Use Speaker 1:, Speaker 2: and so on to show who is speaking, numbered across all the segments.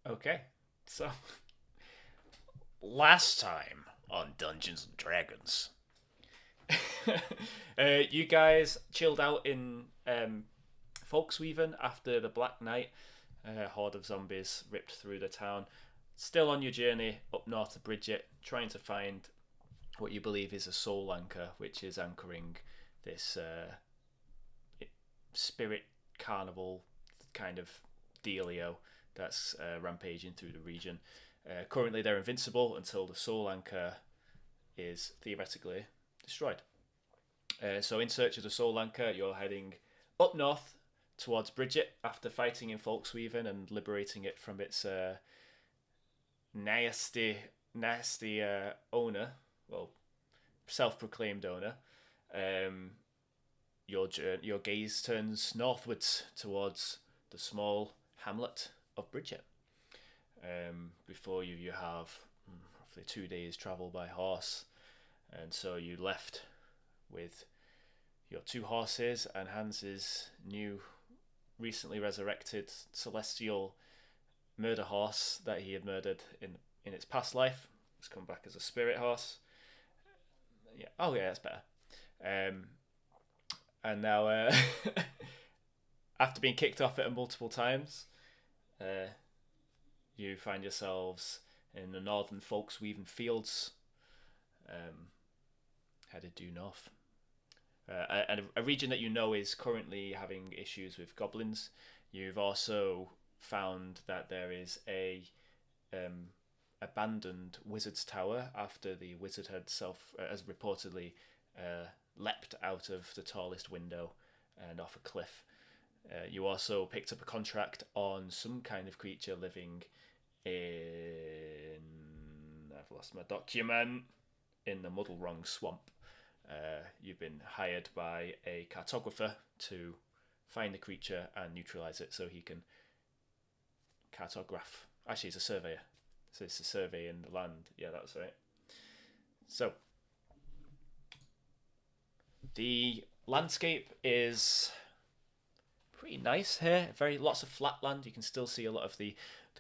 Speaker 1: Okay, so last time on Dungeons and Dragons, you guys chilled out in Folksweaven after the Black Knight. A horde of zombies ripped through the town. Still on your journey up north to Bridget, trying to find what you believe is a soul anchor, which is anchoring this spirit carnival kind of dealio that's rampaging through the region. Currently, they're invincible until the soul anchor is theoretically destroyed. So, in search of the soul anchor, you're heading up north towards Bridget after fighting in Folksweaven and liberating it from its nasty owner, well, self-proclaimed owner. Um, your gaze turns northwards towards the small hamlet of Bridget. Before you have roughly 2 days travel by horse, and so you left with your two horses and Hans's new, recently resurrected celestial murder horse that he had murdered in its past life. It's come back as a spirit horse. Yeah. Oh yeah, that's better. Um, and now, after being kicked off it multiple times, uh, you find yourselves in the northern Folksweaven fields, headed due north. And a region that you know is currently having issues with goblins. You've also found that there is a abandoned wizard's tower after the wizard had has reportedly leapt out of the tallest window and off a cliff. You also picked up a contract on some kind of creature living in... I've lost my document. In the Muddle-Wrong Swamp. You've been hired by a cartographer to find the creature and neutralize it so he can cartograph. Actually, he's a surveyor. So it's a survey in the land. Yeah, that's right. So, the landscape is pretty nice here. Lots of flat land. You can still see a lot of the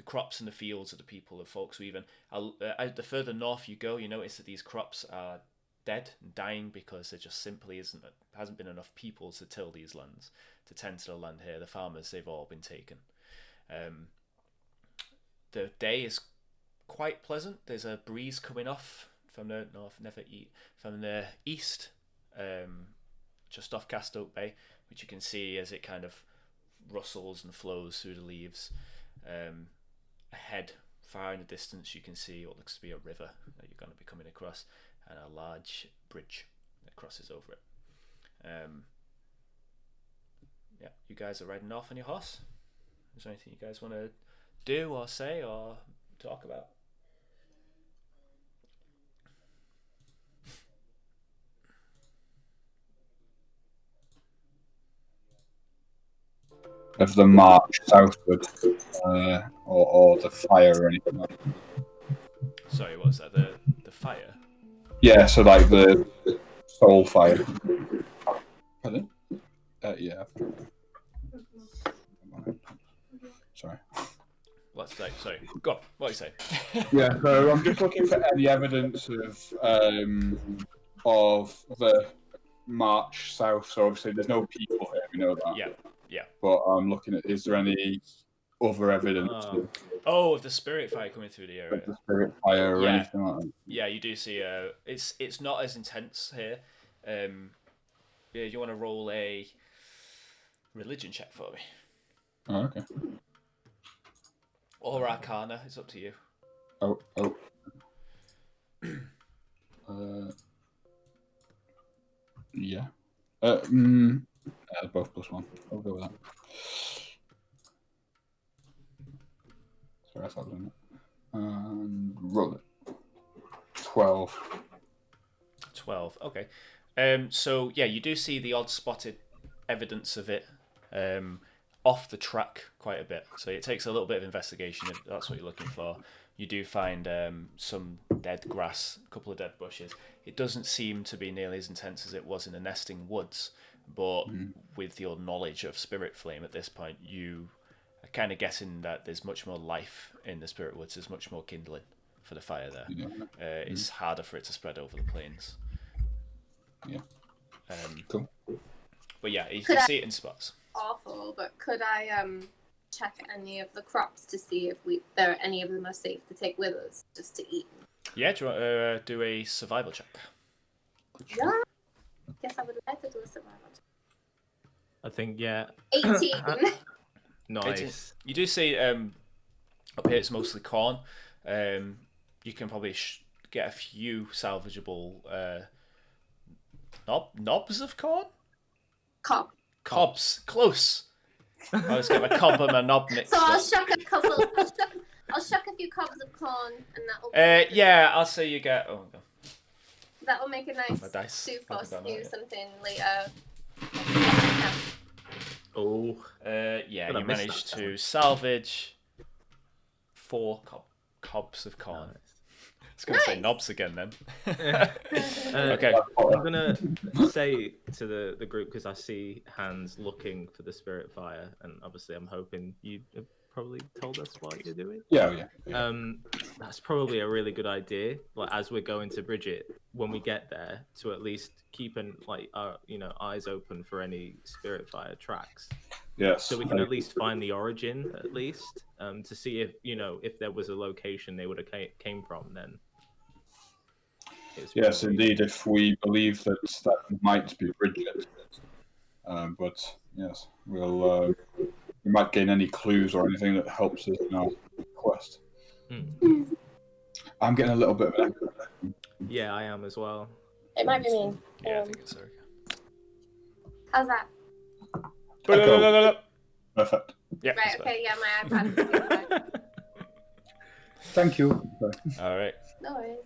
Speaker 1: crops and the fields of the people of Folksweaven. The further north you go, you notice that these crops are dead and dying because there just simply hasn't been enough people to till these lands, to tend to the land here. The farmers, they've all been taken. The day is quite pleasant. There's a breeze coming off from the from the east, just off Cast Oak Bay, which you can see as it kind of rustles and flows through the leaves. Ahead, far in the distance, you can see what looks to be a river that you're going to be coming across, and a large bridge that crosses over it. Yeah, you guys are riding off on your horse. Is there anything you guys want to do or say or talk about?
Speaker 2: Of the march southward, or the fire or anything like that.
Speaker 1: Sorry, what was that? The fire?
Speaker 2: Yeah, so like the soul fire. Pardon? Yeah. Sorry.
Speaker 1: What's that? Sorry, go on. What are you saying?
Speaker 2: Yeah, so I'm just looking for any evidence of the march south. So obviously there's no people here, we know that.
Speaker 1: Yeah.
Speaker 2: But I'm looking at, is there any other evidence
Speaker 1: of the spirit fire coming through the area?
Speaker 2: of the spirit fire or anything like that?
Speaker 1: Yeah, you do see. It's not as intense here. Yeah, you want to roll a religion check for me?
Speaker 2: Oh, okay.
Speaker 1: Or Arcana, it's up to you.
Speaker 2: Oh. Yeah. Both +1. I'll go with that. Sorry, I thought doing it. And roll it. 12.
Speaker 1: 12. Okay. So yeah, you do see the odd spotted evidence of it off the track quite a bit. So it takes a little bit of investigation if that's what you're looking for. You do find some dead grass, a couple of dead bushes. It doesn't seem to be nearly as intense as it was in the nesting woods, but with your knowledge of spirit flame at this point, you I'm kind of guessing that there's much more life in the Spirit Woods. There's much more kindling for the fire there.
Speaker 2: Yeah.
Speaker 1: It's harder for it to spread over the plains.
Speaker 2: Yeah. Cool.
Speaker 1: But yeah, you can see it in spots.
Speaker 3: Awful, but could I check any of the crops to see if there any of them are safe to take with us just to eat?
Speaker 1: Yeah, do you want to do a survival check?
Speaker 3: Yeah. Guess I would like to do a survival check.
Speaker 4: I think, yeah.
Speaker 3: 18.
Speaker 4: Nice.
Speaker 1: You do see up here it's mostly corn. You can probably get a few salvageable knobs of corn? Cobs. Close. I was getting my cob and my knob mixed
Speaker 3: So I'll
Speaker 1: up.
Speaker 3: shuck I'll shuck a few cobs of corn, and that'll.
Speaker 1: Yeah, I'll say you get. Oh, no.
Speaker 3: That will make a nice
Speaker 1: My dice.
Speaker 3: soup
Speaker 1: I'll
Speaker 3: or
Speaker 1: put that
Speaker 3: stew
Speaker 1: on, yeah.
Speaker 3: something later.
Speaker 4: Oh.
Speaker 1: Yeah,
Speaker 4: But I
Speaker 1: you
Speaker 4: missed
Speaker 1: managed
Speaker 4: that
Speaker 1: to salvage 4 cobs of corn. I was going to say
Speaker 3: Nice.
Speaker 1: knobs again then.
Speaker 4: Okay.
Speaker 1: Okay.
Speaker 4: I'm gonna say to the group, because I see hands looking for the spirit fire, and obviously I'm hoping you have probably told us what you're doing.
Speaker 2: Yeah.
Speaker 4: That's probably a really good idea. Like as we're going to Bridget, when we get there, to at least keep our eyes open for any spirit fire tracks,
Speaker 2: Yes.
Speaker 4: so we can at least find the origin, at least, to see if there was a location they would have came from. Then.
Speaker 2: Yes, indeed. If we believe that might be Bridget, but yes, we might gain any clues or anything that helps us in our quest. I'm getting a little bit of an echo.
Speaker 4: Yeah, I am as well.
Speaker 3: It might be me.
Speaker 1: Yeah, I think it's okay.
Speaker 3: How's that?
Speaker 2: Perfect.
Speaker 1: Yeah.
Speaker 3: Right. Okay. Yeah, my iPad. Is good.
Speaker 2: Thank you.
Speaker 1: All right.
Speaker 3: No worries.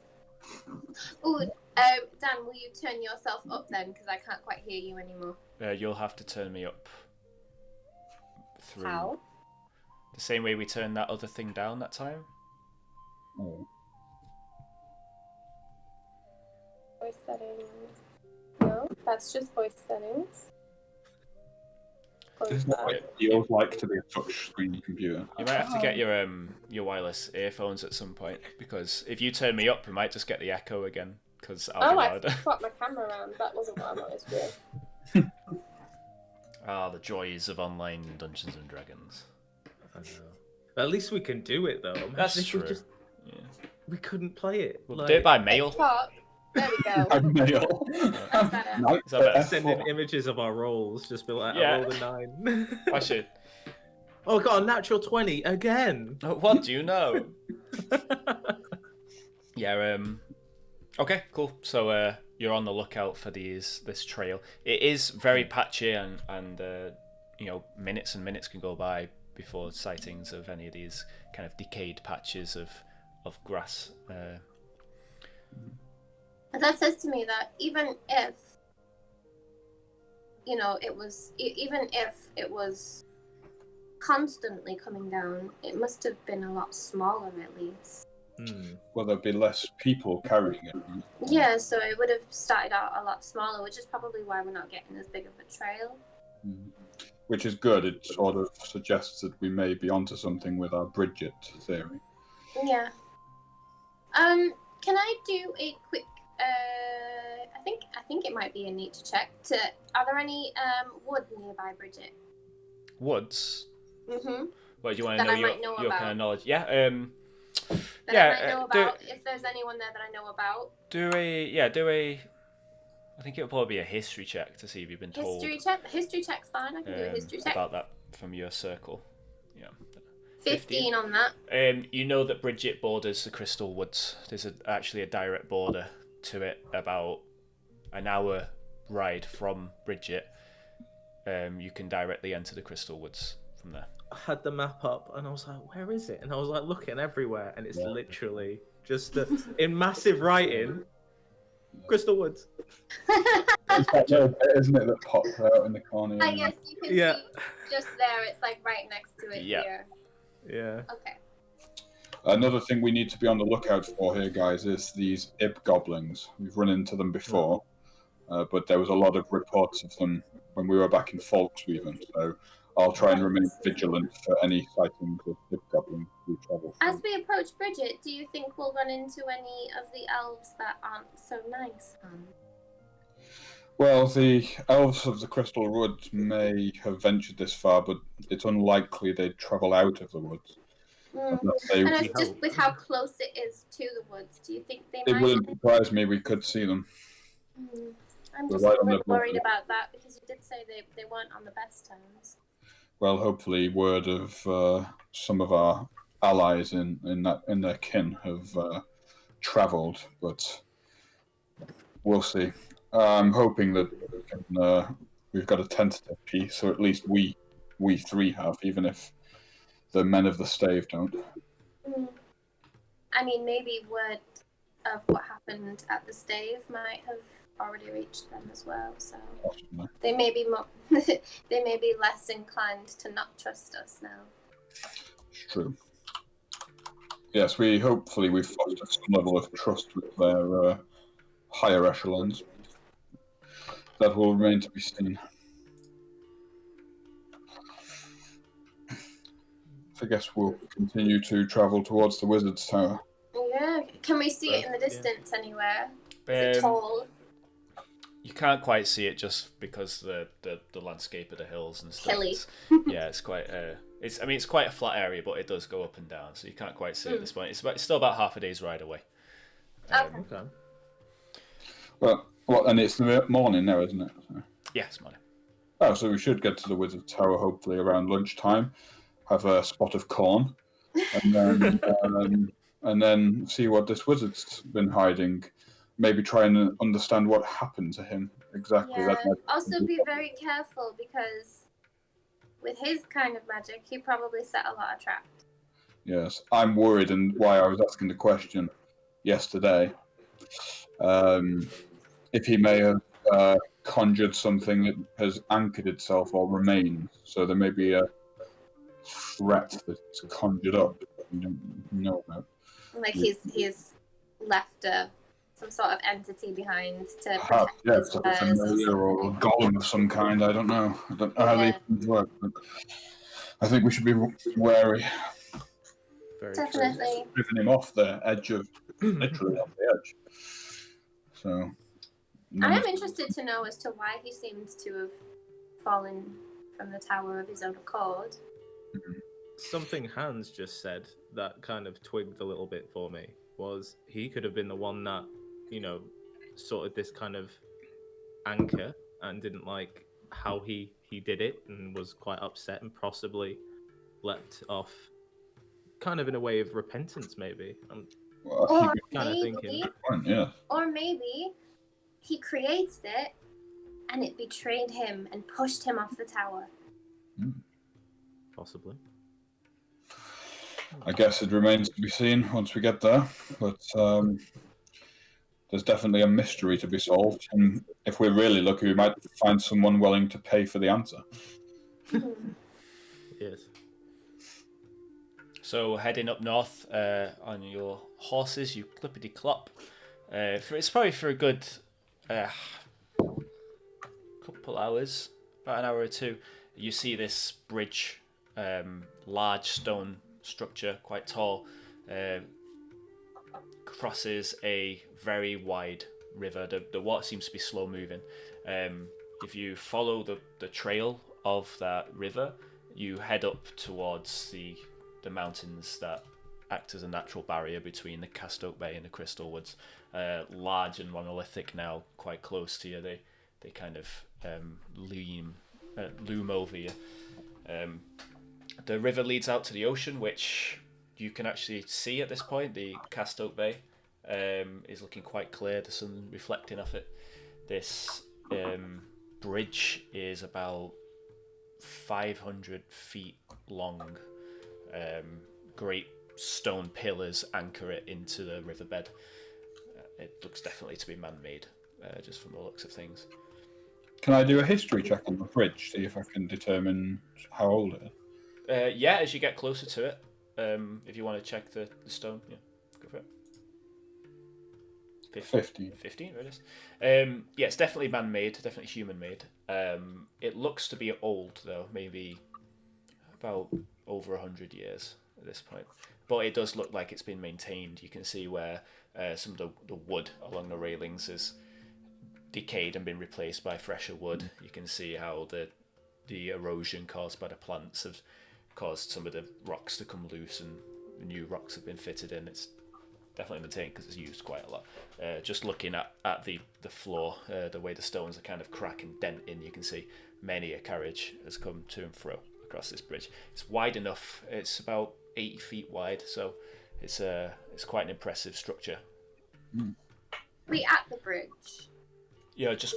Speaker 3: Oh, Dan, will you turn yourself up then? Because I can't quite hear you anymore.
Speaker 1: You'll have to turn me up through
Speaker 3: How?
Speaker 1: the same way we turned that other thing down that time.
Speaker 2: Oh.
Speaker 3: Voice settings. No, that's just voice settings. Close
Speaker 2: Isn't
Speaker 3: that.
Speaker 2: that what it feels like to be a touchscreen computer?
Speaker 1: You might have to get your wireless earphones at some point, because if you turn me up, we might just get the echo again. Because I'll be
Speaker 3: I
Speaker 1: louder.
Speaker 3: swapped my camera around. That wasn't what I wanted to do.
Speaker 1: The joys of online Dungeons and Dragons.
Speaker 4: I know. At least we can do it though.
Speaker 1: That's
Speaker 4: Imagine if
Speaker 1: true.
Speaker 4: We couldn't play it.
Speaker 1: We'll do it by mail.
Speaker 3: Talk. There we go.
Speaker 2: I'm male.
Speaker 3: That's better.
Speaker 2: Nice.
Speaker 1: Is that better?
Speaker 4: Sending images of our rolls, just be like,
Speaker 1: Yeah.
Speaker 4: I rolled a 9.
Speaker 1: Actually,
Speaker 4: Oh, I got a natural 20 again.
Speaker 1: what do you know? Yeah. Okay. Cool. So you're on the lookout for this trail. It is very patchy, and minutes and minutes can go by before sightings of any of these kind of decayed patches of grass.
Speaker 3: That says to me that even if it was constantly coming down, it must have been a lot smaller at least.
Speaker 2: Well, there'd be less people carrying it.
Speaker 3: Yeah, so it would have started out a lot smaller, which is probably why we're not getting as big of a trail.
Speaker 2: Which is good. It sort of suggests that we may be onto something with our Bridget theory.
Speaker 3: Yeah. Can I do a quick? I think it might be a need to check. Are there any wood nearby, Bridget?
Speaker 1: Woods.
Speaker 3: Mm-hmm.
Speaker 1: What do you want
Speaker 3: That
Speaker 1: to
Speaker 3: I
Speaker 1: know?
Speaker 3: might know
Speaker 1: Your
Speaker 3: about.
Speaker 1: kind of knowledge. Yeah.
Speaker 3: That
Speaker 1: Yeah,
Speaker 3: I might know about. If there's anyone there that I know about.
Speaker 1: Do a. I think it'll probably be a history check to see if you've been told.
Speaker 3: History check's fine. I can do a history check.
Speaker 1: About that from your circle. Yeah.
Speaker 3: 15 on that.
Speaker 1: You know that Bridget borders the Crystal Woods. There's actually a direct border to it, about an hour ride from Bridget. You can directly enter the Crystal Woods from there.
Speaker 4: I had the map up and I was like, where is it? And I was like looking everywhere, and it's literally just in massive writing, Crystal Woods.
Speaker 2: It's that little bit, isn't it, that pops out in the corner?
Speaker 3: I guess you can
Speaker 4: Yeah.
Speaker 3: see just there. It's like right next to it
Speaker 1: Yeah.
Speaker 3: here.
Speaker 4: Yeah.
Speaker 3: Okay.
Speaker 2: Another thing we need to be on the lookout for here, guys, is these Ib goblins. We've run into them before, but there was a lot of reports of them when we were back in Folksweaven. So I'll try and remain vigilant for any sightings of the goblins who travel through.
Speaker 3: As we approach Bridget, do you think we'll run into any of the elves that aren't so nice?
Speaker 2: Well, the elves of the Crystal Woods may have ventured this far, but it's unlikely they'd travel out of the woods. Unless
Speaker 3: And
Speaker 4: We
Speaker 3: it's just
Speaker 4: hope.
Speaker 3: with how close it is to the woods, do you think they
Speaker 2: it
Speaker 3: might?
Speaker 2: wouldn't surprise me we could see them.
Speaker 3: I'm
Speaker 2: They're
Speaker 3: just
Speaker 2: right
Speaker 3: a
Speaker 2: on
Speaker 3: little
Speaker 2: the
Speaker 3: worried
Speaker 2: border.
Speaker 3: about that because you did say they weren't on the best terms.
Speaker 2: Well, hopefully, word of some of our allies in their kin have travelled, but we'll see. I'm hoping that we've got a tentative peace, or at least we three have, even if the men of the stave don't.
Speaker 3: I mean, maybe word of what happened at the stave might have already reached them as well, so
Speaker 2: Possibly.
Speaker 3: they may be more they may be less inclined to not trust us now.
Speaker 2: It's true. Yes, we've fostered some level of trust with their higher echelons. That will remain to be seen. I guess we'll continue to travel towards the Wizard's Tower.
Speaker 3: Yeah, can we see it in the distance anywhere? Is it tall?
Speaker 1: You can't quite see it just because the landscape of the hills and stuff.
Speaker 3: Hilly.
Speaker 1: It's quite it's quite a flat area, but it does go up and down, so you can't quite see it at this point. It's still about half a day's ride away.
Speaker 4: Okay.
Speaker 2: Well, and it's the morning now, isn't it? So.
Speaker 1: Yeah, it's morning.
Speaker 2: Oh, so we should get to the Wizard's Tower hopefully around lunchtime. Have a spot of corn, and then and then see what this wizard's been hiding. Maybe try and understand what happened to him exactly.
Speaker 3: Yeah.
Speaker 2: That might
Speaker 3: Also, be very careful because with his kind of magic, he probably set a lot of traps.
Speaker 2: Yes, I'm worried, and why I was asking the question yesterday. If he may have conjured something that has anchored itself or remains, so there may be a threat that's conjured up that we don't know about.
Speaker 3: Like he's left some sort of entity behind to protect his
Speaker 2: like a
Speaker 3: wares or
Speaker 2: familiar or a
Speaker 3: something.
Speaker 2: golem of some kind. I don't know how these things work, but I think we should be wary.
Speaker 4: Very
Speaker 3: Definitely.
Speaker 2: Driven him off the edge of, literally off the edge. So.
Speaker 3: I am interested to know as to why he seems to have fallen from the tower of his own accord.
Speaker 4: Something Hans just said that kind of twigged a little bit for me was he could have been the one that, sorted this kind of anchor and didn't like how he did it and was quite upset and possibly leapt off kind of in a way of repentance, maybe.
Speaker 3: Or
Speaker 4: kind of thinking.
Speaker 3: Or maybe he created it and it betrayed him and pushed him off the tower.
Speaker 4: Possibly.
Speaker 2: I guess it remains to be seen once we get there, but there's definitely a mystery to be solved, and if we're really lucky, we might find someone willing to pay for the answer.
Speaker 4: Yes.
Speaker 1: So heading up north on your horses, you clippity clop. It's probably for a good couple hours, about an hour or two. You see this bridge, large stone structure, quite tall, crosses a very wide river. The water seems to be slow moving. If you follow the trail of that river, you head up towards the mountains that act as a natural barrier between the Cast Oak Bay and the Crystal Woods. Large and monolithic now, quite close to you. They kind of loom over you. The river leads out to the ocean, which you can actually see at this point. The Cast Oak Bay is looking quite clear, the sun reflecting off it. This bridge is about 500 feet long. Great stone pillars anchor it into the riverbed. It looks definitely to be man-made, just from the looks of things.
Speaker 2: Can I do a history check on the bridge, see if I can determine how old it is?
Speaker 1: Yeah, as you get closer to it, if you want to check the stone, yeah, go for it.
Speaker 2: 15.
Speaker 1: 15, right? Yeah, it's definitely man-made, definitely human-made. It looks to be old, though, maybe about over 100 years at this point. But it does look like it's been maintained. You can see where some of the wood along the railings is decayed and been replaced by fresher wood. You can see how the erosion caused by the plants have caused some of the rocks to come loose, and new rocks have been fitted in. It's definitely maintained because it's used quite a lot. Just looking at the floor, the way the stones are kind of crack and dent in, you can see many a carriage has come to and fro across this bridge. It's wide enough. It's about 80 feet wide, so it's quite an impressive structure.
Speaker 3: We at the bridge.
Speaker 1: You just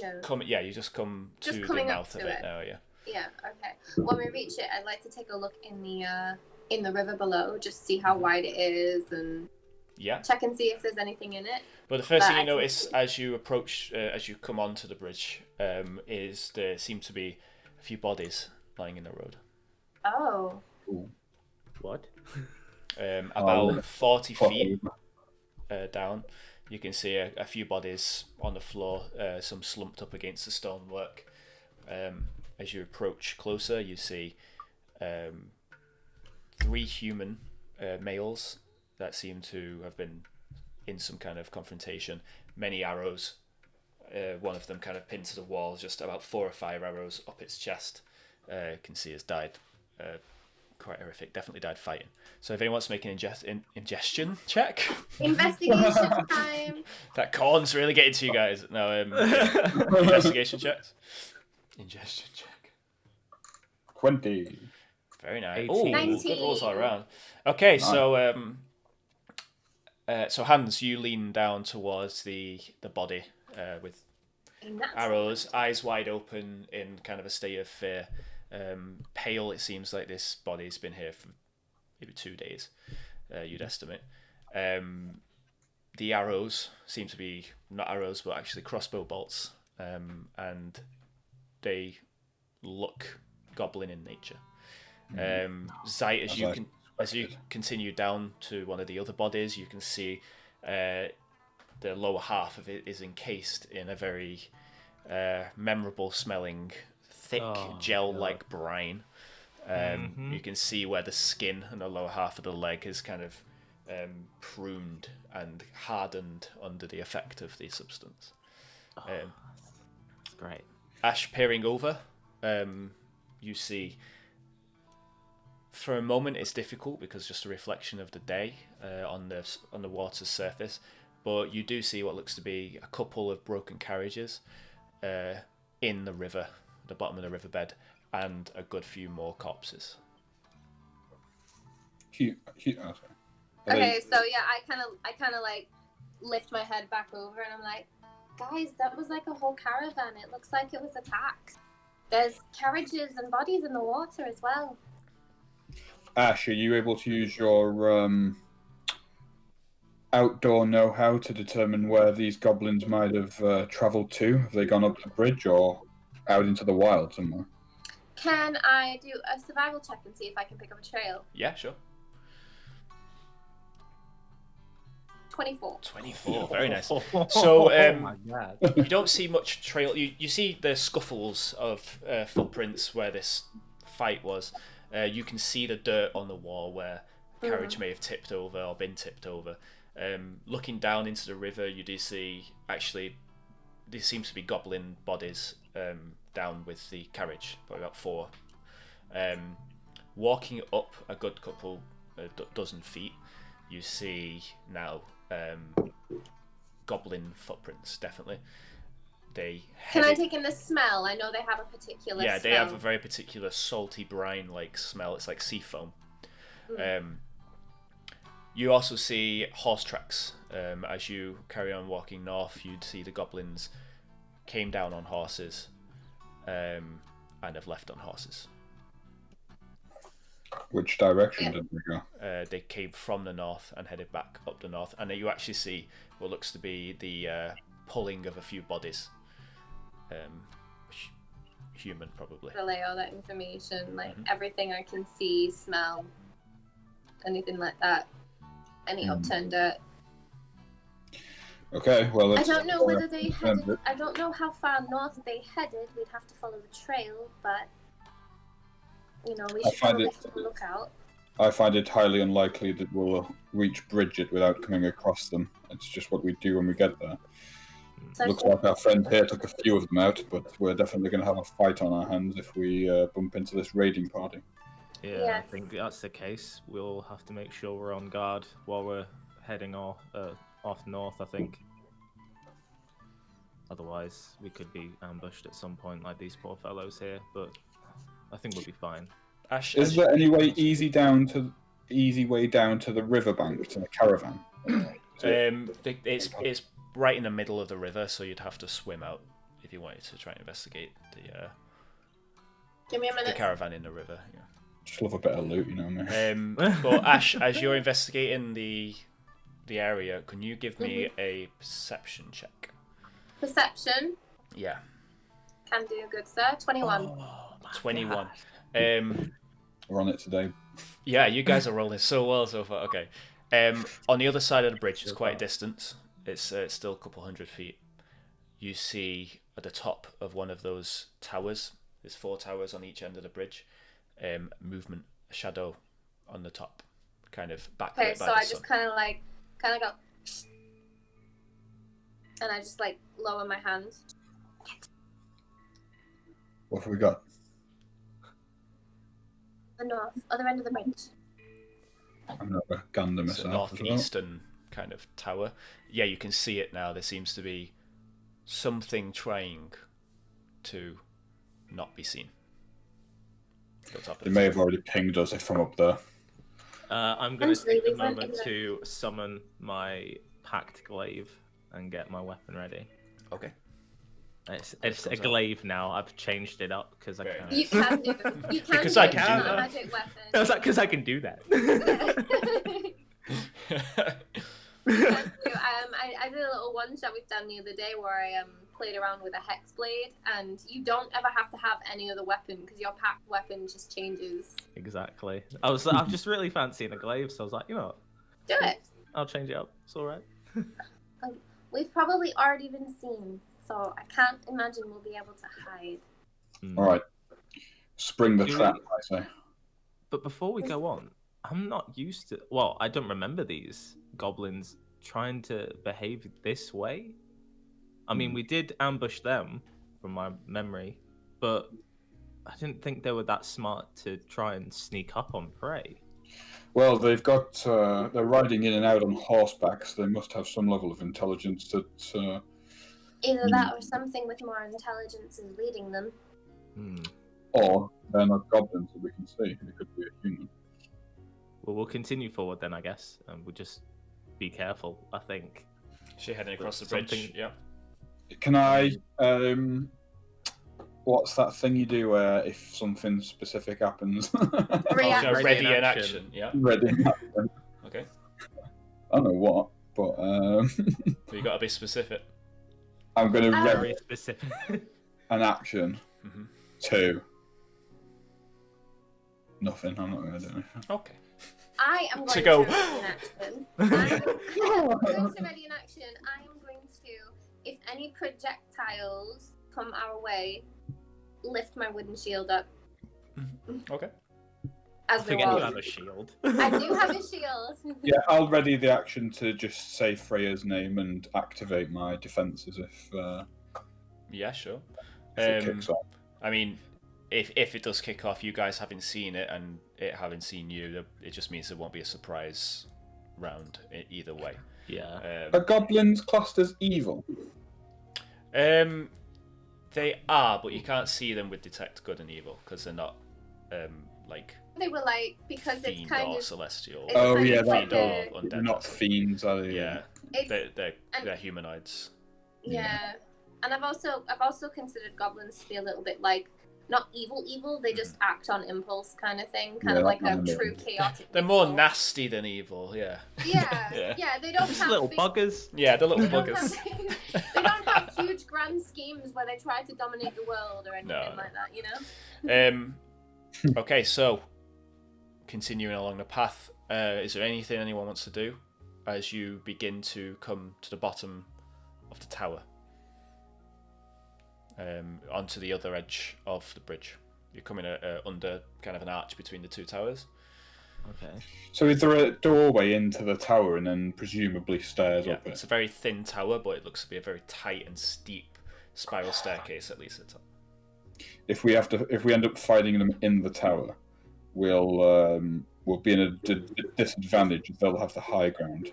Speaker 1: come to the mouth of it now.
Speaker 3: Yeah, okay. When we reach it, I'd like to take a look in the river below, just see how wide it is and check and see if there's anything in it.
Speaker 1: But the first thing you notice as you approach, as you come onto the bridge, is there seem to be a few bodies lying in the road.
Speaker 3: Oh.
Speaker 2: Ooh.
Speaker 4: What?
Speaker 1: About 40 feet down, you can see a few bodies on the floor, some slumped up against the stonework. As you approach closer, you see 3 human males that seem to have been in some kind of confrontation. Many arrows. One of them kind of pinned to the wall, just about 4 or 5 arrows up its chest. You can see has died. Quite horrific. Definitely died fighting. So if anyone wants to make an ingestion check.
Speaker 3: Investigation time.
Speaker 1: That corn's really getting to you guys. No, investigation checks. Ingestion check.
Speaker 2: 20.
Speaker 1: Very nice.
Speaker 4: 18.
Speaker 1: Oh,
Speaker 3: 19.
Speaker 1: good rolls all around. Okay, so Hans, you lean down towards the body with arrows, eyes wide open, in kind of a state of fear. Pale. It seems like this body's been here for maybe 2 days. You'd estimate. The arrows seem to be not arrows, but actually crossbow bolts, and they look goblin in nature. Zite, as you continue down to one of the other bodies, you can see the lower half of it is encased in a very memorable smelling, thick gel-like brine. You can see where the skin and the lower half of the leg is kind of pruned and hardened under the effect of the substance.
Speaker 4: Great.
Speaker 1: Ashe, peering over, you see, for a moment it's difficult because just a reflection of the day on the water's surface, but you do see what looks to be a couple of broken carriages in the river, the bottom of the riverbed, and a good few more corpses.
Speaker 3: Okay, so yeah, I kind of like lift my head back over and I'm like, guys, that was like a whole caravan. It looks like it was attacked. There's carriages and bodies in the water as well.
Speaker 2: Ashe, are you able to use your outdoor know-how to determine where these goblins might have travelled to? Have they gone up the bridge or out into the wild somewhere?
Speaker 3: Can I do a survival check and see if I can pick up a trail?
Speaker 1: Yeah, sure.
Speaker 3: 24.
Speaker 1: 24, very nice. So
Speaker 4: Oh my God.
Speaker 1: you don't see much trail. You see the scuffles of footprints where this fight was. You can see the dirt on the wall where a carriage may have tipped over or been tipped over. Looking down into the river, you do see, actually, there seems to be goblin bodies down with the carriage, probably about 4. Walking up a good couple, dozen feet, you see now goblin footprints, definitely.
Speaker 3: Can I take in the smell? I know they have a particular smell.
Speaker 1: They have a very particular salty brine-like smell. It's like sea foam. You also see horse tracks. As you carry on walking north, you'd see the goblins came down on horses and have left on horses.
Speaker 2: Which direction did they go?
Speaker 1: They came from the north and headed back up the north, and then you actually see what looks to be the pulling of a few bodies. Human, probably.
Speaker 3: Relay all that information, like everything I can see, smell, anything like that. Any upturned dirt.
Speaker 2: Okay, well,
Speaker 3: I don't know whether they headed. I don't know how far north they headed. We'd have to follow the trail, but we
Speaker 2: I
Speaker 3: should
Speaker 2: find
Speaker 3: probably
Speaker 2: it-
Speaker 3: keep a lookout.
Speaker 2: I find it highly unlikely that we'll reach Bridget without coming across them. It's just what we do when we get there.
Speaker 3: So
Speaker 2: Looks like our friend here took a few of them out, but we're definitely going to have a fight on our hands if we bump into this raiding party.
Speaker 4: Yeah,
Speaker 3: Yes.
Speaker 4: I think that's the case. We'll have to make sure we're on guard while we're heading off north, I think. Otherwise, we could be ambushed at some point, like these poor fellows here. But I think we'll be fine.
Speaker 1: Ash,
Speaker 2: Is there any way easy way down to the riverbank to the caravan?
Speaker 1: It's right in the middle of the river, so you'd have to swim out if you wanted to try and investigate
Speaker 3: Give me a
Speaker 1: the
Speaker 3: minute.
Speaker 1: caravan in the river. Yeah.
Speaker 2: Just love a bit of loot, you know what I mean?
Speaker 1: But Ash, as you're investigating the area, can you give me a perception check?
Speaker 3: Perception.
Speaker 1: Yeah.
Speaker 3: Can do, good sir. 21.
Speaker 4: Oh, my
Speaker 1: 21.
Speaker 4: God.
Speaker 2: We're on it today.
Speaker 1: Yeah, you guys are rolling so well so far. Okay. On the other side of the bridge, it's quite a distance. It's still a couple hundred feet. You see at the top of one of those towers, there's 4 towers on each end of the bridge, movement, a shadow on the top, kind of backlit
Speaker 3: Okay,
Speaker 1: by
Speaker 3: so
Speaker 1: the
Speaker 3: I
Speaker 1: sun.
Speaker 3: just kind of go, and I just like lower my hand.
Speaker 2: What have we got?
Speaker 3: The north, other end of the bridge.
Speaker 2: I'm not a gander
Speaker 1: It's a
Speaker 2: myself. as well.
Speaker 1: northeastern kind of tower. Yeah, you can see it now. There seems to be something to not be seen. The top of
Speaker 2: They
Speaker 1: the
Speaker 2: may
Speaker 1: tower.
Speaker 2: have already pinged us if from up there.
Speaker 4: I'm going to
Speaker 3: Honestly,
Speaker 4: take a
Speaker 3: we went
Speaker 4: moment
Speaker 3: in
Speaker 4: to summon my packed glaive and get my weapon ready.
Speaker 1: Okay.
Speaker 4: It's a glaive now. I've changed it up because I
Speaker 1: Very
Speaker 4: can.
Speaker 1: nice.
Speaker 3: You can do. You can
Speaker 1: Because
Speaker 3: do
Speaker 1: I
Speaker 3: it.
Speaker 1: can
Speaker 3: It's
Speaker 1: do
Speaker 3: not
Speaker 1: that.
Speaker 3: a magic weapon.
Speaker 4: I was like, because I can do that.
Speaker 3: I did a little one shot we've done the other day where I played around with a hex blade, and you don't ever have to have any other weapon because your packed weapon just changes.
Speaker 4: Exactly. I'm just really fancying a glaive, so I was like, you know what?
Speaker 3: Do it.
Speaker 4: I'll change it up. It's all right.
Speaker 3: We've probably already been seen, so I can't imagine we'll be able to hide.
Speaker 2: All right. Spring the
Speaker 4: Do
Speaker 2: trap,
Speaker 4: we-
Speaker 2: I say.
Speaker 4: But before we go on, I'm not used to. Well, I don't remember these goblins trying to behave this way. I mean, we did ambush them, from my memory, but I didn't think they were that smart to try and sneak up on prey.
Speaker 2: Well, they've got they're riding in and out on horseback, so they must have some level of intelligence that
Speaker 3: Either that or something with more intelligence is leading them.
Speaker 2: or they're not goblins that we can see. They could be a human.
Speaker 4: Well, we'll continue forward then, I guess, and we'll just be careful, I think.
Speaker 1: She heading across the bridge.
Speaker 4: Something-
Speaker 1: Yeah.
Speaker 2: Can I what's that thing you do where if something specific happens?
Speaker 3: React.
Speaker 1: Ready,
Speaker 4: Ready
Speaker 1: in
Speaker 4: in
Speaker 1: action.
Speaker 4: action.
Speaker 1: Yeah.
Speaker 2: Ready.
Speaker 1: Okay.
Speaker 2: I don't know what, but
Speaker 1: So you got to be specific.
Speaker 2: I'm going to
Speaker 4: Very
Speaker 2: ready
Speaker 4: specific.
Speaker 2: an action
Speaker 1: Mm-hmm.
Speaker 2: to nothing. I'm not going to do anything.
Speaker 1: Okay.
Speaker 3: I am going
Speaker 1: To
Speaker 3: to
Speaker 1: go.
Speaker 3: ready in action. I'm going to ready in action. I am going to, if any projectiles come our way, lift my wooden shield up.
Speaker 1: Okay.
Speaker 4: I
Speaker 3: As we
Speaker 4: forget you
Speaker 3: walk.
Speaker 4: have a shield.
Speaker 3: I do have a shield.
Speaker 2: Yeah, I'll ready the action to just say Freya's name and activate my defenses if
Speaker 1: Yeah, sure.
Speaker 2: it kicks off.
Speaker 1: I mean, if it does kick off, you guys having seen it and it having seen you, it just means there won't be a surprise round either way.
Speaker 4: Yeah.
Speaker 2: Are goblins classed as evil?
Speaker 1: They are, but you can't see them with detect good and evil because they're not like
Speaker 3: They were like, because it's
Speaker 1: fiend
Speaker 3: kind
Speaker 1: or
Speaker 3: of.
Speaker 1: celestial.
Speaker 3: It's
Speaker 2: Oh
Speaker 3: kind
Speaker 2: yeah,
Speaker 3: of
Speaker 1: fiend
Speaker 3: like
Speaker 1: or
Speaker 3: a-
Speaker 1: undead.
Speaker 2: They're not
Speaker 1: that's what-
Speaker 2: fiends, are they?
Speaker 1: Yeah,
Speaker 3: It's,
Speaker 1: they're humanoids.
Speaker 3: yeah. And I've also considered goblins to be a little bit like, not evil, they just act on impulse kind of thing, kind
Speaker 2: Yeah,
Speaker 3: of like
Speaker 2: that
Speaker 3: a
Speaker 2: kind of
Speaker 3: true
Speaker 2: thing.
Speaker 3: chaotic.
Speaker 1: They're more
Speaker 3: evil.
Speaker 1: nasty than evil. Yeah.
Speaker 3: Yeah,
Speaker 1: Yeah.
Speaker 3: they don't
Speaker 4: Just
Speaker 3: have
Speaker 4: little
Speaker 3: big-
Speaker 4: buggers.
Speaker 1: Yeah, the little
Speaker 3: They don't,
Speaker 1: buggers.
Speaker 3: have, they don't have huge grand schemes where they try to dominate the world or anything
Speaker 1: No.
Speaker 3: like that, you know?
Speaker 1: Okay, so continuing along the path, is there anything anyone wants to do as you begin to come to the bottom of the tower, onto the other edge of the bridge? You're coming under kind of an arch between the two towers.
Speaker 4: Okay.
Speaker 2: So is there a doorway into the tower and then presumably stairs up it?
Speaker 1: It's a very thin tower, but it looks to be a very tight and steep spiral staircase at least at the top.
Speaker 2: If we end up fighting them in the tower, we'll be in a disadvantage if they'll have the high ground.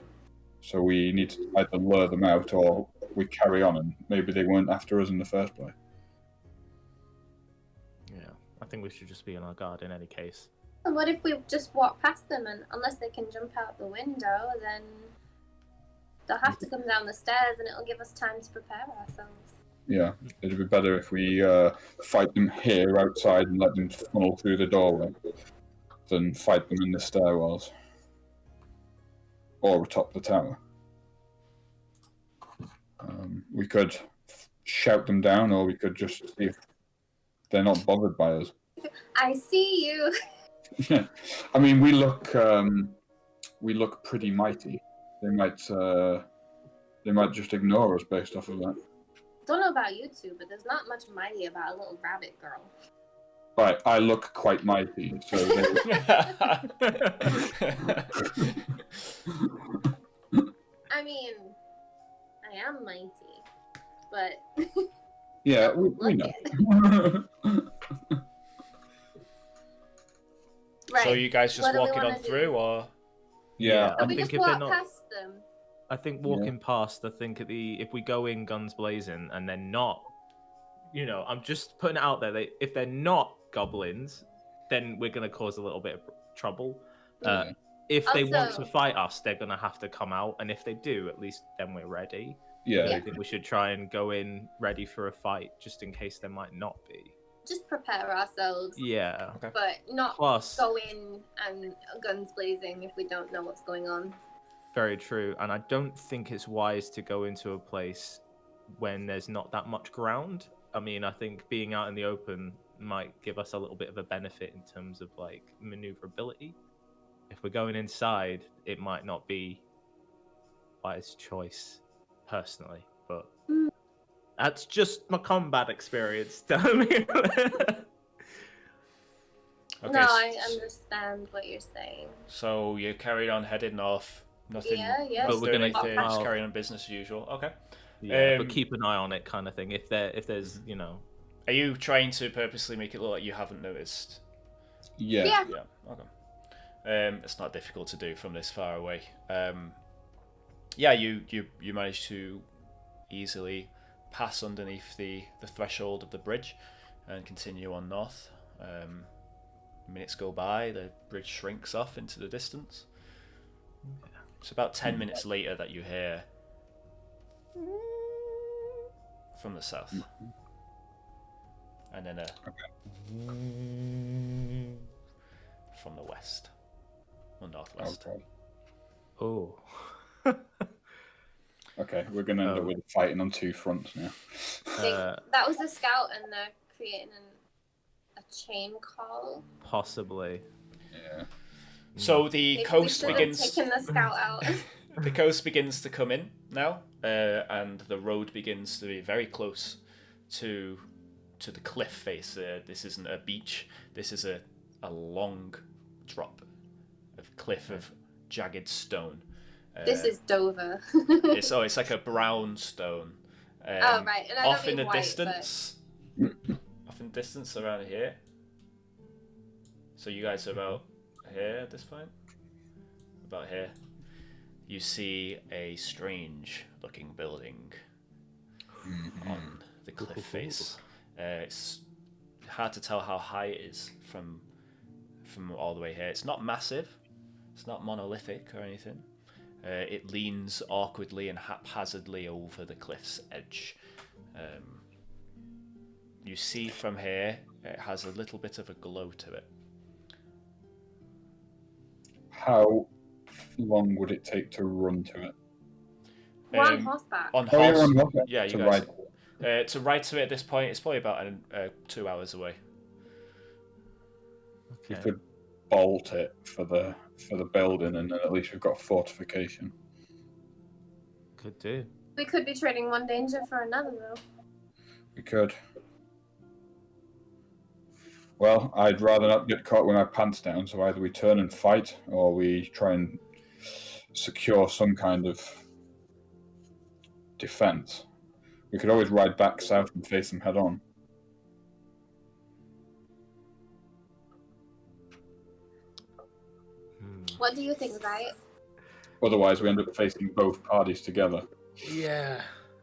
Speaker 2: So we need to either lure them out or we carry on, and maybe they weren't after us in the first place.
Speaker 4: Yeah, I think we should just be on our guard in any case.
Speaker 3: And what if we just walk past them, and unless they can jump out the window, then they'll have to come down the stairs, and it'll give us time to prepare ourselves.
Speaker 2: Yeah, it'd be better if we fight them here outside and let them funnel through the doorway than fight them in the stairwells or atop the tower. We could shout them down, or we could just see if they're not bothered by us.
Speaker 3: I see you.
Speaker 2: I mean, we look pretty mighty. They might just ignore us based off of that.
Speaker 3: Don't know about you two, but there's not much mighty about a little rabbit girl.
Speaker 2: Right, I look quite mighty, so
Speaker 3: I mean, I am mighty, but
Speaker 2: yeah, we know.
Speaker 3: Right.
Speaker 1: So are you guys just
Speaker 3: What do we
Speaker 1: walking on
Speaker 3: wanna do?
Speaker 1: through, or
Speaker 2: Yeah,
Speaker 3: So
Speaker 4: I
Speaker 3: we
Speaker 4: think
Speaker 3: just
Speaker 4: if they're
Speaker 3: walk
Speaker 4: not-
Speaker 3: past them.
Speaker 4: I think walking past, I think if we go in guns blazing and they're not, I'm just putting it out there. If they're not goblins, then we're going to cause a little bit of trouble. If they want
Speaker 3: Also-
Speaker 4: to fight us, they're going to have to come out. And if they do, at least then we're ready.
Speaker 2: yeah.
Speaker 4: I think we should try and go in ready for a fight just in case there might not be.
Speaker 3: Just prepare ourselves,
Speaker 4: Yeah.
Speaker 1: okay.
Speaker 3: but not
Speaker 4: Plus,
Speaker 3: go in and guns blazing if we don't know what's going on.
Speaker 4: very true. And I don't think it's wise to go into a place when there's not that much ground. I mean, I think being out in the open might give us a little bit of a benefit in terms of like maneuverability. If we're going inside, it might not be wise choice, personally. But that's just my combat experience. Tell me.
Speaker 1: Okay,
Speaker 3: No, I understand what you're saying.
Speaker 1: So you carried on heading north. Nothing.
Speaker 3: Yeah.
Speaker 4: But we're
Speaker 1: doing
Speaker 4: gonna
Speaker 1: anything,
Speaker 4: go
Speaker 1: just
Speaker 4: out.
Speaker 1: carrying on business as usual. Okay.
Speaker 4: Yeah,
Speaker 1: Um,
Speaker 4: but keep an eye on it, kind of thing. If there's
Speaker 1: Are you trying to purposely make it look like you haven't noticed?
Speaker 2: Yeah.
Speaker 3: Yeah.
Speaker 1: Yeah. Okay. It's not difficult to do from this far away. Yeah, you managed to easily pass underneath the threshold of the bridge and continue on north. Minutes go by, the bridge shrinks off into the distance. It's about 10 minutes later that you hear from the south. And then a from the west or northwest.
Speaker 2: Okay.
Speaker 4: Oh.
Speaker 2: Okay, we're gonna end up with fighting on two fronts now.
Speaker 3: That was a scout, and they're creating a chain call.
Speaker 4: Possibly.
Speaker 2: Yeah.
Speaker 1: So the
Speaker 3: Maybe
Speaker 1: coast
Speaker 3: we should
Speaker 1: begins.
Speaker 3: have taken the scout out.
Speaker 1: The coast begins to come in now, and the road begins to be very close to the cliff face. This isn't a beach. This is a long drop of cliff of jagged stone.
Speaker 3: This is Dover.
Speaker 1: It's like a brown stone.
Speaker 3: Oh, right. And I don't
Speaker 1: Off in
Speaker 3: mean
Speaker 1: the
Speaker 3: white,
Speaker 1: distance, off in the distance around here. So you guys are about here at this point. About here. You see a strange-looking building on the cliff face. It's hard to tell how high it is from all the way here. It's not massive. It's not monolithic or anything. It leans awkwardly and haphazardly over the cliff's edge. You see from here, it has a little bit of a glow to it.
Speaker 2: How long would it take to run to it?
Speaker 3: We're on horseback.
Speaker 1: On
Speaker 2: Oh,
Speaker 1: horse.
Speaker 2: you're on horseback
Speaker 1: Yeah, you
Speaker 2: to
Speaker 1: guys.
Speaker 2: ride.
Speaker 1: To ride to it at this point, it's probably about 2 hours away.
Speaker 2: We
Speaker 4: Okay.
Speaker 2: could bolt it for the building, and then at least we've got fortification.
Speaker 4: Could do.
Speaker 3: We could be trading one danger for another, though.
Speaker 2: We could. Well, I'd rather not get caught with my pants down, so either we turn and fight, or we try and secure some kind of defense. We could always ride back south and face them head on.
Speaker 3: What do you think, Zite?
Speaker 2: Otherwise, we end up facing both parties together.
Speaker 4: Yeah.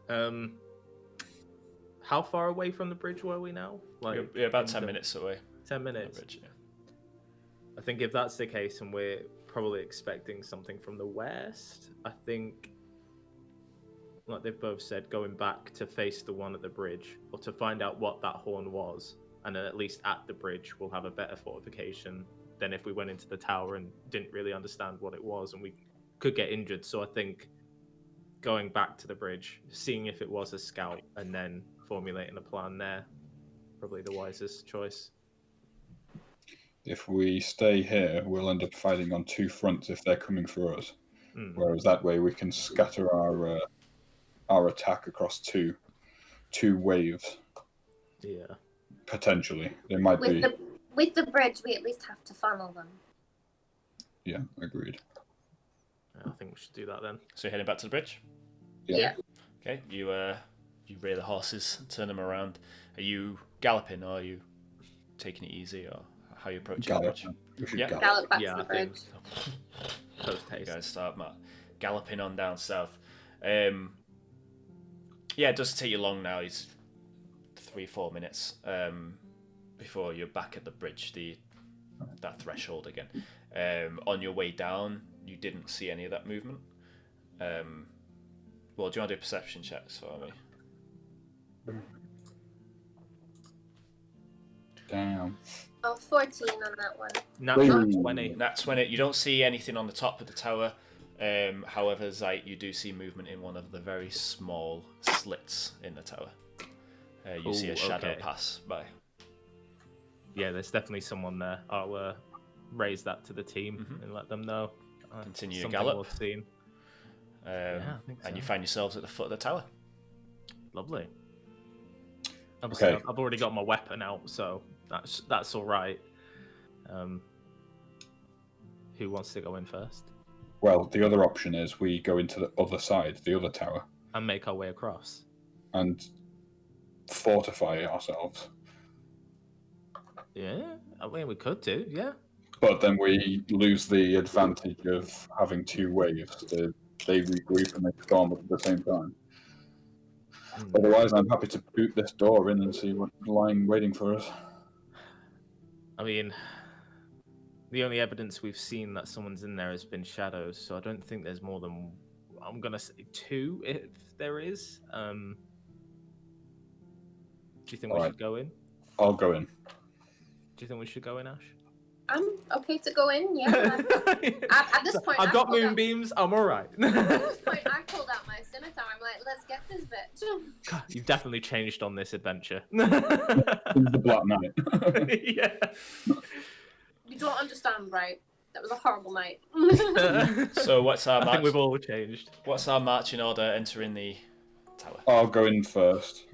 Speaker 4: How far away from the bridge were we now?
Speaker 1: You're about 10 minutes away.
Speaker 4: 10 minutes.
Speaker 1: Bridge, yeah.
Speaker 4: I think if that's the case, and we're probably expecting something from the west, I think, like they've both said, going back to face the one at the bridge, or to find out what that horn was, and then at least at the bridge we'll have a better fortification than if we went into the tower and didn't really understand what it was, and we could get injured. So I think going back to the bridge, seeing if it was a scout, and then formulating a plan there, probably the wisest choice.
Speaker 2: If we stay here, we'll end up fighting on two fronts if they're coming for us. Whereas that way we can scatter our attack across two waves.
Speaker 4: Yeah.
Speaker 2: Potentially. They might be...
Speaker 3: With the bridge, we at least have to funnel them.
Speaker 2: Yeah, agreed.
Speaker 4: I think we should do that then.
Speaker 1: So you're heading back to the bridge?
Speaker 3: Yeah.
Speaker 1: Okay, you rear the horses, turn them around. Are you galloping, or are you taking it easy, or how are you approaching the bridge?
Speaker 2: We should
Speaker 3: Gallop back to the bridge.
Speaker 1: You guys start galloping on down south. Yeah, it doesn't take you long now. It's 3-4 minutes before you're back at the bridge, that threshold again. On your way down, you didn't see any of that movement. Well, do you want to do perception checks for me?
Speaker 2: Damn.
Speaker 3: Oh, 14 on that one.
Speaker 4: Nat 20.
Speaker 1: That's when you don't see anything on the top of the tower. However, Zite, you do see movement in one of the very small slits in the tower. You see a shadow pass by.
Speaker 4: Yeah, there's definitely someone there. I'll raise that to the team and let them know.
Speaker 1: Continue your gallop.
Speaker 4: Seen.
Speaker 1: Yeah, I think so. And you find yourselves at the foot of the tower.
Speaker 4: Lovely. Obviously, I've already got my weapon out, so that's all right. Who wants to go in first?
Speaker 2: Well, the other option is we go into the other side, the other tower.
Speaker 4: And make our way across.
Speaker 2: And fortify ourselves.
Speaker 4: Yeah, I mean, we could do, yeah.
Speaker 2: But then we lose the advantage of having two waves. They regroup and they storm at the same time. Otherwise, I'm happy to boot this door in and see what's lying waiting for us.
Speaker 4: I mean, the only evidence we've seen that someone's in there has been shadows, so I don't think there's more than, I'm going to say 2 if there is. Do you think we should go in?
Speaker 2: I'll go in.
Speaker 4: Do you think we should go in, Ash?
Speaker 3: I'm okay to go in, yeah. At this point,
Speaker 4: I've got moonbeams, I'm alright.
Speaker 3: At this point, I pulled out my scimitar. I'm like, let's get this bitch.
Speaker 4: God, you've definitely changed on this adventure.
Speaker 2: The Black Knight.
Speaker 4: Yeah.
Speaker 3: You don't understand, right? That was a horrible night.
Speaker 1: So what's our march?
Speaker 4: I think we've all changed.
Speaker 1: What's our marching order entering the tower?
Speaker 2: I'll go in first.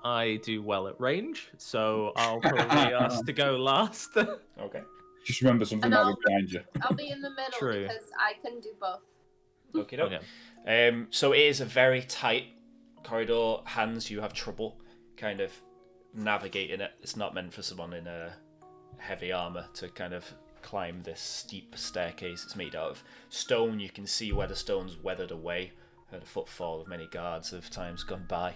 Speaker 4: I do well at range, so I'll probably ask to go last.
Speaker 1: Okay.
Speaker 2: Just remember something might be behind you.
Speaker 3: I'll be in the middle because I can do both.
Speaker 1: Okay. So it is a very tight corridor. Hans, you have trouble kind of navigating it. It's not meant for someone in a heavy armor to kind of climb this steep staircase. It's made out of stone. You can see where the stone's weathered away. Heard a footfall of many guards of times gone by.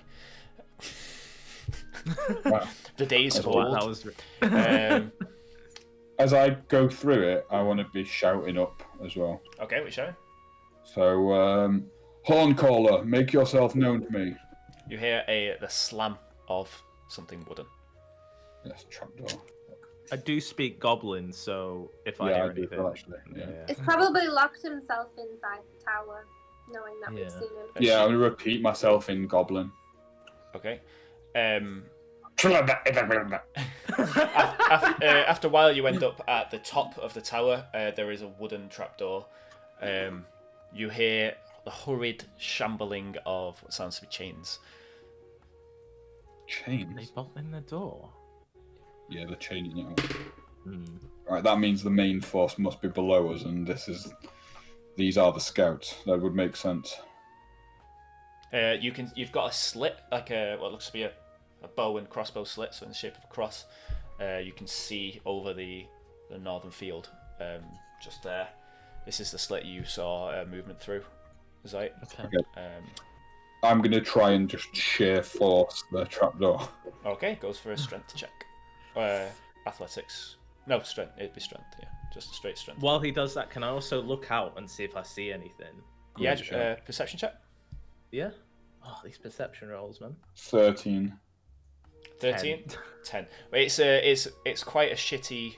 Speaker 2: Wow.
Speaker 1: The days of old.
Speaker 2: As I go through it, I want to be shouting up as well.
Speaker 1: Okay, what are you shouting?
Speaker 2: So, Horncaller, make yourself known to me.
Speaker 1: You hear the slam of something wooden.
Speaker 2: Yes, trapdoor.
Speaker 4: I do speak goblin, so if I hear anything...
Speaker 2: actually. Yeah.
Speaker 3: It's probably locked himself inside the tower, knowing that we've seen him.
Speaker 2: Yeah, I'm going to repeat myself in goblin.
Speaker 1: Okay. After a while, you end up at the top of the tower. There is a wooden trapdoor. You hear the hurried shambling of what sounds to be chains.
Speaker 2: Chains?
Speaker 4: They bolting the door.
Speaker 2: Yeah, they're chaining it up.
Speaker 4: Hmm.
Speaker 2: Right, that means the main force must be below us, and these are the scouts. That would make sense.
Speaker 1: You've got a slit, like what looks to be a bow and crossbow slit, so in the shape of a cross. You can see over the northern field, just there. This is the slit you saw movement through, Zite.
Speaker 4: Okay.
Speaker 2: I'm going to try and just sheer force the trapdoor.
Speaker 1: Okay, goes for a strength check. Athletics. No, strength. It'd be strength, yeah. Just a straight strength.
Speaker 4: While he does that, can I also look out and see if I see anything?
Speaker 1: Yeah, perception check.
Speaker 4: Yeah? Oh, these perception rolls, man.
Speaker 2: 13.
Speaker 1: 13? 10. It's quite a shitty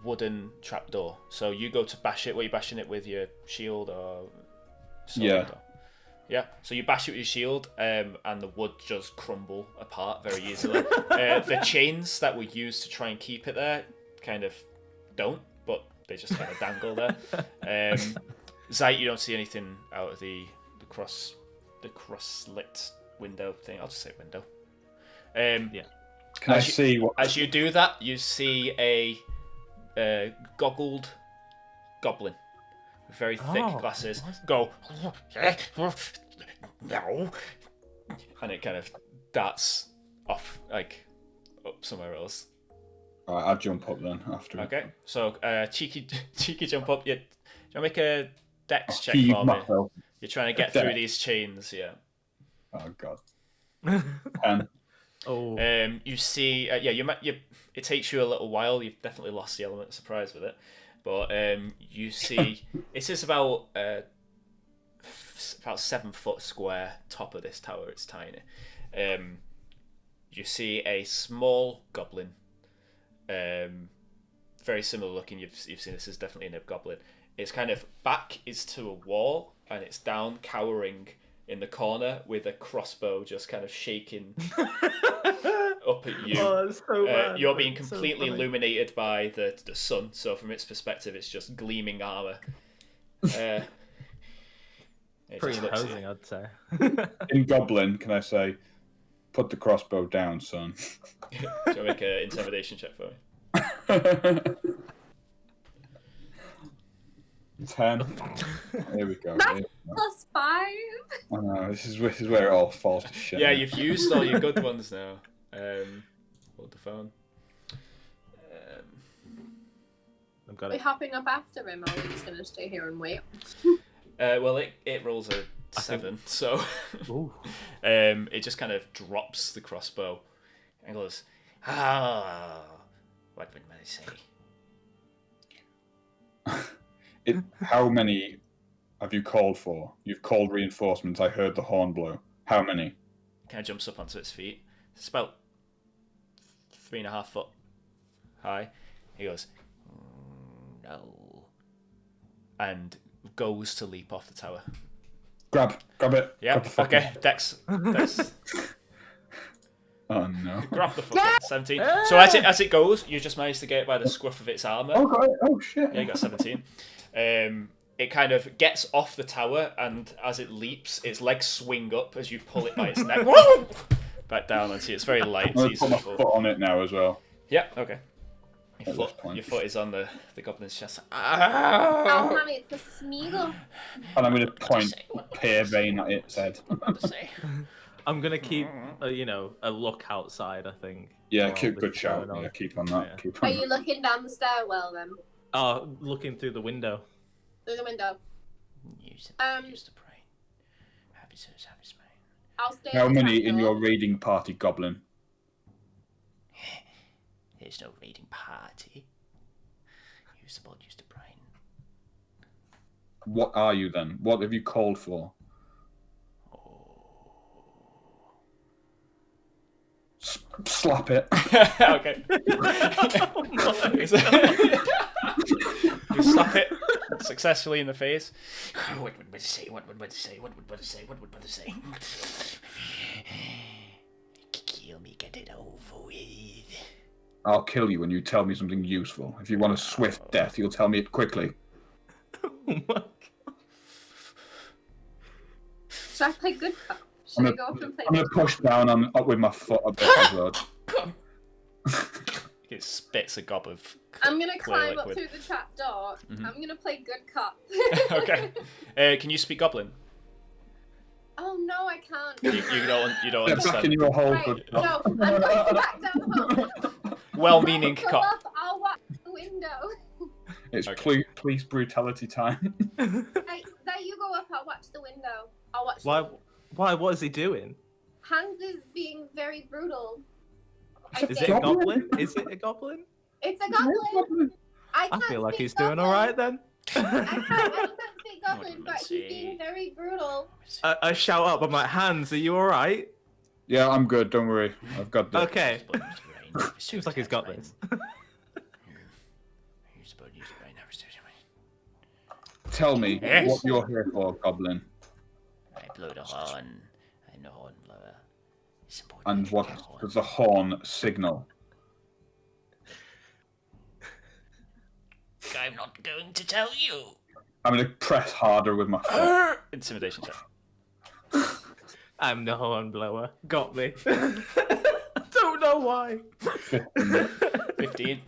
Speaker 1: wooden trapdoor. So you go to bash it. Were you bashing it with your shield or sword?
Speaker 2: Yeah.
Speaker 1: Or... Yeah. So you bash it with your shield, and the wood just crumble apart very easily. The chains that were used to try and keep it there kind of don't, but they just kind of dangle there. Zite, you don't see anything out of the cross-slit window thing. I'll just say window.
Speaker 4: Yeah.
Speaker 2: Can I see what?
Speaker 1: As you do that, you see a goggled goblin with very thick glasses go no, and it kind of darts off like up somewhere else.
Speaker 2: Alright, I'll jump up then after.
Speaker 1: Okay, so cheeky jump up. You want to make a dex check
Speaker 2: Heave
Speaker 1: for me?
Speaker 2: myself.
Speaker 1: You're trying to get through these chains, yeah.
Speaker 2: Oh god. 10.
Speaker 4: Oh.
Speaker 1: You see, it takes you a little while. You've definitely lost the element of surprise with it, but you see, it is about 7 foot square top of this tower. It's tiny. You see a small goblin, very similar looking. You've seen this is definitely a goblin. Its kind of back is to a wall, and it's down, cowering in the corner with a crossbow just kind of shaking up at you.
Speaker 4: Oh, that's so bad.
Speaker 1: You're being
Speaker 4: That's so
Speaker 1: completely
Speaker 4: funny.
Speaker 1: illuminated by the sun, so from its perspective, it's just gleaming armor. It
Speaker 4: Pretty
Speaker 1: just looks at you.
Speaker 4: imposing, I'd say.
Speaker 2: In Goblin, can I say, put the crossbow down, son?
Speaker 1: Do you want to make an intimidation check for me?
Speaker 2: 10. Here we go.
Speaker 3: That's +5.
Speaker 2: I know, this is where it all falls to shit.
Speaker 1: Yeah, you've used all your good ones now. Hold the phone.
Speaker 4: I've got
Speaker 3: Are we
Speaker 4: it.
Speaker 3: hopping up after him, or are we just going to stay here and wait?
Speaker 1: Well, it rolls a 7, so
Speaker 4: Ooh.
Speaker 1: it just kind of drops the crossbow and goes, what would man say?
Speaker 2: How many have you called for? You've called reinforcements. I heard the horn blow. How many?
Speaker 1: Kind of jumps up onto its feet. It's about 3.5 foot high. He goes, no, and goes to leap off the tower.
Speaker 2: Grab it.
Speaker 1: Yeah.
Speaker 2: Grab the fucker.
Speaker 1: Okay. Dex.
Speaker 2: Oh no.
Speaker 1: Grab the fucker. 17. So as it goes, you just manage to get it by the scruff of its armor.
Speaker 2: Oh god. Oh shit.
Speaker 1: Yeah, you got 17. It kind of gets off the tower, and as it leaps, its legs swing up as you pull it by its neck. Back down onto it. It's very light.
Speaker 2: I'm
Speaker 1: It's
Speaker 2: gonna put my
Speaker 1: easy.
Speaker 2: foot on it now as well.
Speaker 1: Yeah, okay.
Speaker 2: At this point.
Speaker 1: Your foot is on the goblin's chest.
Speaker 3: Oh, honey, it's a Smeagol.
Speaker 2: And I'm gonna point pear vein at its head.
Speaker 4: I'm gonna keep, a look outside. I think.
Speaker 2: Yeah,
Speaker 4: while
Speaker 2: keep
Speaker 4: this
Speaker 2: good
Speaker 4: is
Speaker 2: shout.
Speaker 4: going on.
Speaker 2: Yeah, keep on that.
Speaker 4: Yeah.
Speaker 2: Keep
Speaker 3: Are
Speaker 2: on.
Speaker 3: you looking down the stairwell then?
Speaker 4: Oh, looking through the window.
Speaker 3: Through the window.
Speaker 1: Use the brain. Have his brain.
Speaker 3: I'll stay.
Speaker 2: How
Speaker 3: at the
Speaker 2: many
Speaker 3: front
Speaker 2: in
Speaker 3: door.
Speaker 2: your raiding party, Goblin?
Speaker 1: There's no raiding party. Use the brain.
Speaker 2: What are you then? What have you called for? Slap it.
Speaker 1: Okay. You slap it successfully in the face. What would Mother say? What would Mother say? What would Mother say? What would Mother say? Kill me, get it over with.
Speaker 2: I'll kill you when you tell me something useful. If you want a swift death, you'll tell me it quickly.
Speaker 4: Oh my God.
Speaker 3: Should I play good cop? Should I go up and play?
Speaker 2: I'm gonna push down on up with my foot a bit as well.
Speaker 1: It spits a gob of
Speaker 3: I'm gonna
Speaker 1: clear
Speaker 3: climb up
Speaker 1: liquid.
Speaker 3: through the trap door.
Speaker 1: Mhm.
Speaker 3: I'm gonna play good cop.
Speaker 1: Okay. Can you speak Goblin?
Speaker 3: Oh no, I can't.
Speaker 1: You don't
Speaker 2: Get back in
Speaker 1: understand.
Speaker 2: your hole,
Speaker 3: Right,
Speaker 2: good
Speaker 3: no,
Speaker 2: cop.
Speaker 3: I'm going back down the hole.
Speaker 1: Well-meaning
Speaker 3: Go
Speaker 1: cop.
Speaker 3: up, I'll watch the window.
Speaker 2: It's
Speaker 1: Okay.
Speaker 2: police brutality time.
Speaker 3: Hey, there you go up, I'll watch the window. I'll watch.
Speaker 4: Why? What is he doing?
Speaker 3: Hans is being very brutal.
Speaker 4: Is it a goblin? Is it a goblin?
Speaker 3: It's a goblin. I
Speaker 4: I feel like
Speaker 3: speak
Speaker 4: he's doing
Speaker 3: goblin.
Speaker 4: all right then.
Speaker 3: I can't speak goblin,
Speaker 1: What
Speaker 3: but
Speaker 1: do
Speaker 3: he's
Speaker 1: you
Speaker 3: being
Speaker 1: say?
Speaker 3: very brutal.
Speaker 4: I shout up. I'm like, Hans, are you all right?
Speaker 2: Yeah, I'm good. Don't worry. I've got this.
Speaker 4: Okay. Seems like he's got this.
Speaker 2: Tell me
Speaker 1: Yes?
Speaker 2: what you're here for, Goblin,
Speaker 1: I blow the horn. I'm the horn blower. It's important
Speaker 2: and
Speaker 1: to
Speaker 2: what
Speaker 1: get a horn.
Speaker 2: does the horn signal?
Speaker 1: I'm not going to tell you.
Speaker 2: I'm gonna press harder with my foot.
Speaker 1: Intimidation check.
Speaker 4: I'm the horn blower. Got me. I don't know why.
Speaker 1: 15.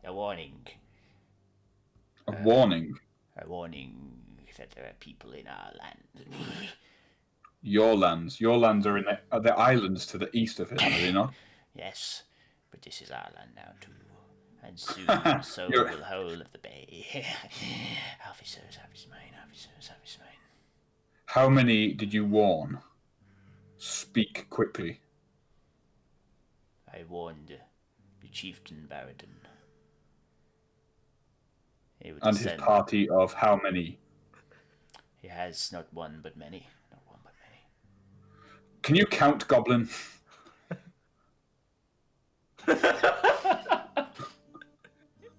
Speaker 1: A warning.
Speaker 2: A warning.
Speaker 1: A warning that there are people in our land.
Speaker 2: Your lands. Your lands are in the islands to the east of it, are they not?
Speaker 1: Yes, but this is our land now too. And soon so
Speaker 2: You're-
Speaker 1: will the whole of the bay. Officers, half is mine, officers, half is mine.
Speaker 2: How many did you warn? Speak quickly.
Speaker 1: I warned the chieftain Baradon. He would
Speaker 2: And his
Speaker 1: send-
Speaker 2: party of how many?
Speaker 1: He has not one but many. Not one but many.
Speaker 2: Can you count, Goblin?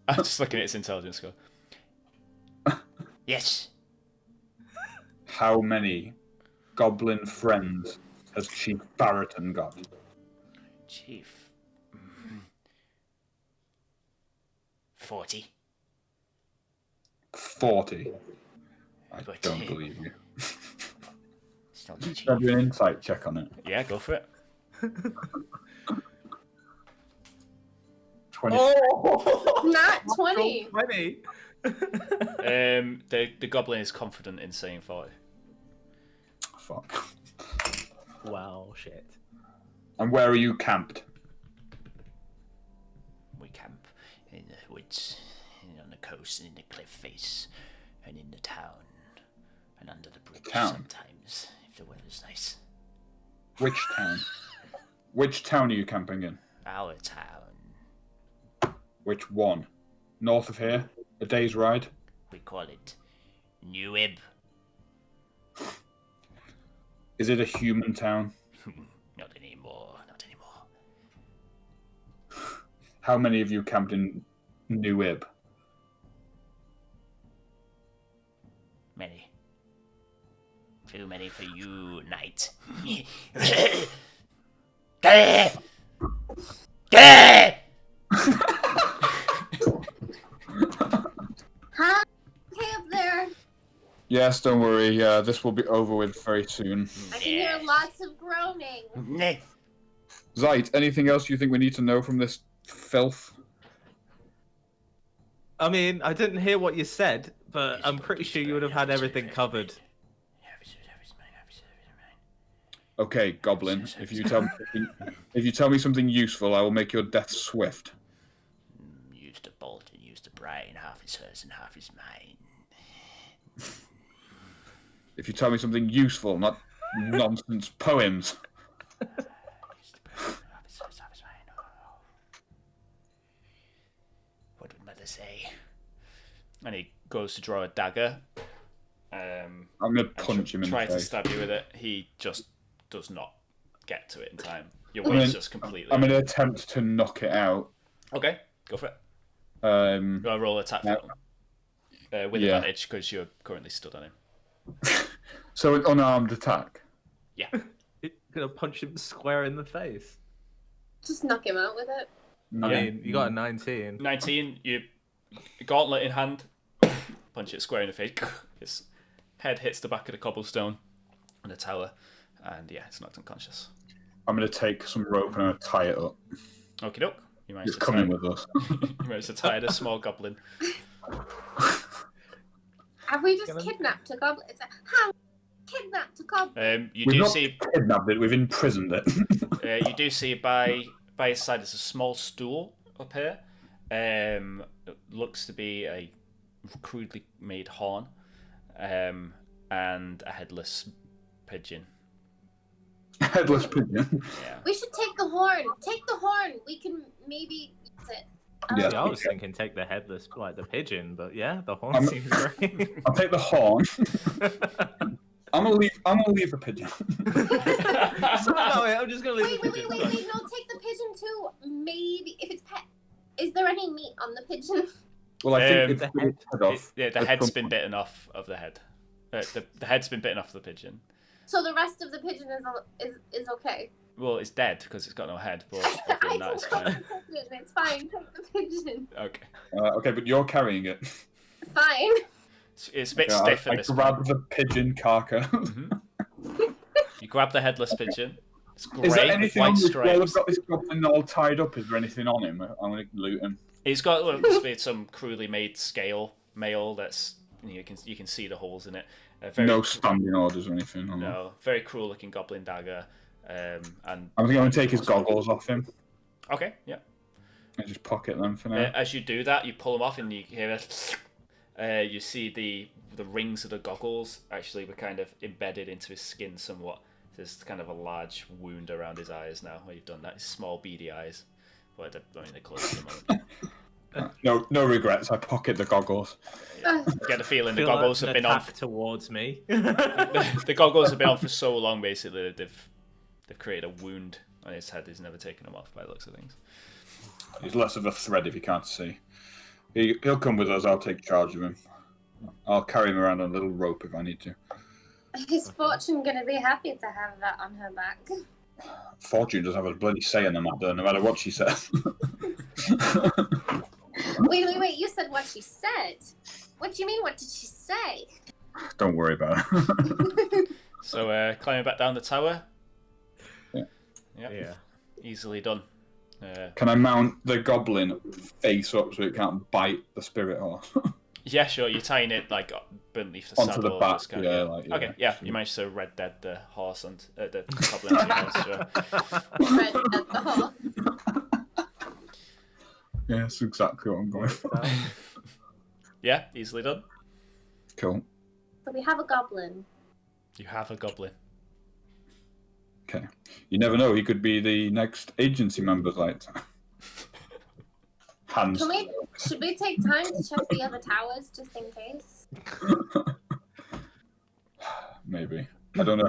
Speaker 1: I'm just looking at its intelligence score. Yes.
Speaker 2: How many Goblin friends has Chief Barrington got?
Speaker 1: Chief. 40.
Speaker 2: 40. I
Speaker 1: But-
Speaker 2: don't believe you.
Speaker 1: It's not the chief.
Speaker 2: Can I do an insight check on it?
Speaker 1: Yeah, go for it.
Speaker 2: 20.
Speaker 4: Oh!
Speaker 3: Not 20.
Speaker 4: 20.
Speaker 1: The goblin is confident in saying 40.
Speaker 2: Fuck.
Speaker 4: Wow, shit.
Speaker 2: And where are you camped?
Speaker 1: We camp in the woods, and on the coast, and in the cliff face, and in the town, and under the bridge
Speaker 2: Town?
Speaker 1: sometimes, if the weather's nice.
Speaker 2: Which town? Which town are you camping in?
Speaker 1: Our town.
Speaker 2: Which one? North of here? A day's ride?
Speaker 1: We call it New Ib.
Speaker 2: Is it a human town?
Speaker 1: Not anymore, not anymore.
Speaker 2: How many of you camped in New Ib?
Speaker 1: Many. Too many for you, knight.
Speaker 3: Huh? Okay, up there.
Speaker 2: Yes, don't worry. This will be over with very soon.
Speaker 3: I can hear lots of groaning.
Speaker 2: Zite, anything else you think we need to know from this filth?
Speaker 4: I mean, I didn't hear what you said, but I'm pretty sure you would have had everything covered.
Speaker 2: Okay, Goblin. If you tell me something useful, I will make your death swift.
Speaker 1: Use the bolt and use the brain. Half is hers and half is mine.
Speaker 2: If you tell me something useful, not nonsense poems.
Speaker 1: Use the brain. Half is hers, half is mine. Oh. What would mother say? And he goes to draw a dagger.
Speaker 2: I'm gonna punch him in the
Speaker 1: Try to
Speaker 2: face.
Speaker 1: stab you with it. He just does not get to it in time. Your
Speaker 2: I'm
Speaker 1: weight's
Speaker 2: gonna-
Speaker 1: just completely.
Speaker 2: I'm gonna attempt to knock it out.
Speaker 1: Okay, go for it.
Speaker 2: Um,
Speaker 1: Go roll attack for
Speaker 2: Yeah.
Speaker 1: him. With
Speaker 2: Yeah.
Speaker 1: advantage because you're currently stood on him.
Speaker 2: so an unarmed attack.
Speaker 1: Yeah.
Speaker 4: You're gonna punch him square in the face.
Speaker 3: Just knock him out with it.
Speaker 4: I
Speaker 1: Yeah.
Speaker 4: mean, you got a 19.
Speaker 1: 19, you gauntlet in hand, punch it square in the face. His head hits the back of the cobblestone and the tower, and yeah, it's knocked unconscious.
Speaker 2: I'm going to take some rope and I'm going to tie it up.
Speaker 1: Okie doke. You managed
Speaker 2: It's
Speaker 1: to
Speaker 2: coming
Speaker 1: tie.
Speaker 2: with us.
Speaker 1: You managed to tie the small goblin.
Speaker 3: Have we just kidnapped a goblin? How kidnapped a goblin?
Speaker 1: You
Speaker 2: We've
Speaker 1: do
Speaker 2: not
Speaker 1: see.
Speaker 2: kidnapped it. We've imprisoned it.
Speaker 1: You do see by his side there's a small stool up here. It looks to be a crudely made horn, and a headless pigeon.
Speaker 2: Headless pigeon.
Speaker 1: Yeah.
Speaker 3: We should take the horn. Take the horn. We can maybe use it.
Speaker 2: Yeah.
Speaker 4: See, I was thinking take the headless, like the pigeon, but yeah, the horn seems great.
Speaker 2: I'll take the horn. I'm gonna leave the pigeon.
Speaker 4: I'm just gonna leave the pigeon.
Speaker 3: Wait. No, take the pigeon too. Maybe if it's pet. Is there any meat on the pigeon?
Speaker 2: Well, I think
Speaker 4: the
Speaker 2: it's head off.
Speaker 1: The head's been bitten off of the head. The head's been bitten off the pigeon.
Speaker 3: So the rest of the pigeon is okay.
Speaker 1: Well, it's dead because it's got no head, but
Speaker 3: I
Speaker 1: other than that, it's
Speaker 3: can
Speaker 1: fine.
Speaker 3: take the pigeon. It's fine. Take the pigeon.
Speaker 1: Okay.
Speaker 2: Okay, but you're carrying it.
Speaker 3: Fine.
Speaker 1: It's a bit
Speaker 2: Yeah,
Speaker 1: stiff
Speaker 2: I
Speaker 1: at this
Speaker 2: grab
Speaker 1: point.
Speaker 2: the pigeon carcass.
Speaker 1: You grab the headless pigeon. It's grey
Speaker 2: Is there
Speaker 1: with
Speaker 2: anything
Speaker 1: white
Speaker 2: on this? While I've
Speaker 1: stripes.
Speaker 2: got this goblin all tied up, is there anything on him? I'm gonna loot him.
Speaker 1: He's got some crudely made scale mail that's you can see the holes in it.
Speaker 2: No standing orders or anything.
Speaker 1: No, very cruel looking goblin dagger. And
Speaker 2: I'm going to take his goggles off him.
Speaker 1: okay, yeah.
Speaker 2: And just pocket them for now.
Speaker 1: As you do that, you pull them off and you hear it. You see the rings of the goggles actually were kind of embedded into his skin somewhat. There's kind of a large wound around his eyes now where you've done that. His small beady eyes. But they're closed at the moment.
Speaker 2: No regrets. I pocket the goggles.
Speaker 1: You get the feeling the
Speaker 4: Feel
Speaker 1: goggles
Speaker 4: like
Speaker 1: have
Speaker 4: an
Speaker 1: been on.
Speaker 4: attack towards me.
Speaker 1: The goggles have been on for so long, basically, that they've created a wound on his head. He's never taken them off by the looks of things.
Speaker 2: He's less of a threat if you can't see. He'll come with us. I'll take charge of him. I'll carry him around on a little rope if I need to.
Speaker 3: Is Fortune gonna be happy to have that on her back?
Speaker 2: Fortune doesn't have a bloody say in the matter, no matter what she says.
Speaker 3: Wait. You said what she said. What do you mean? What did she say?
Speaker 2: Don't worry about it.
Speaker 1: So, climbing back down the tower.
Speaker 2: Yeah.
Speaker 1: Yep.
Speaker 4: Yeah.
Speaker 1: Easily done.
Speaker 2: Can I mount the goblin face up so it can't bite the spirit horse?
Speaker 1: Yeah, sure. You're tying it like beneath the
Speaker 2: Onto
Speaker 1: saddle.
Speaker 2: the back,
Speaker 1: just kind
Speaker 2: yeah,
Speaker 1: of,
Speaker 2: like, yeah.
Speaker 1: Okay, yeah. You managed to red dead the horse and the goblin. To your horse, sure.
Speaker 3: Red at the hole.
Speaker 2: Yeah, that's exactly what I'm going for.
Speaker 1: Yeah, easily done.
Speaker 2: Cool.
Speaker 3: So we have a goblin.
Speaker 1: You have a goblin.
Speaker 2: Okay. You never know. He could be the next agency member, like. Hands.
Speaker 3: Should we take time to check the other towers just in case?
Speaker 2: Maybe. I don't know.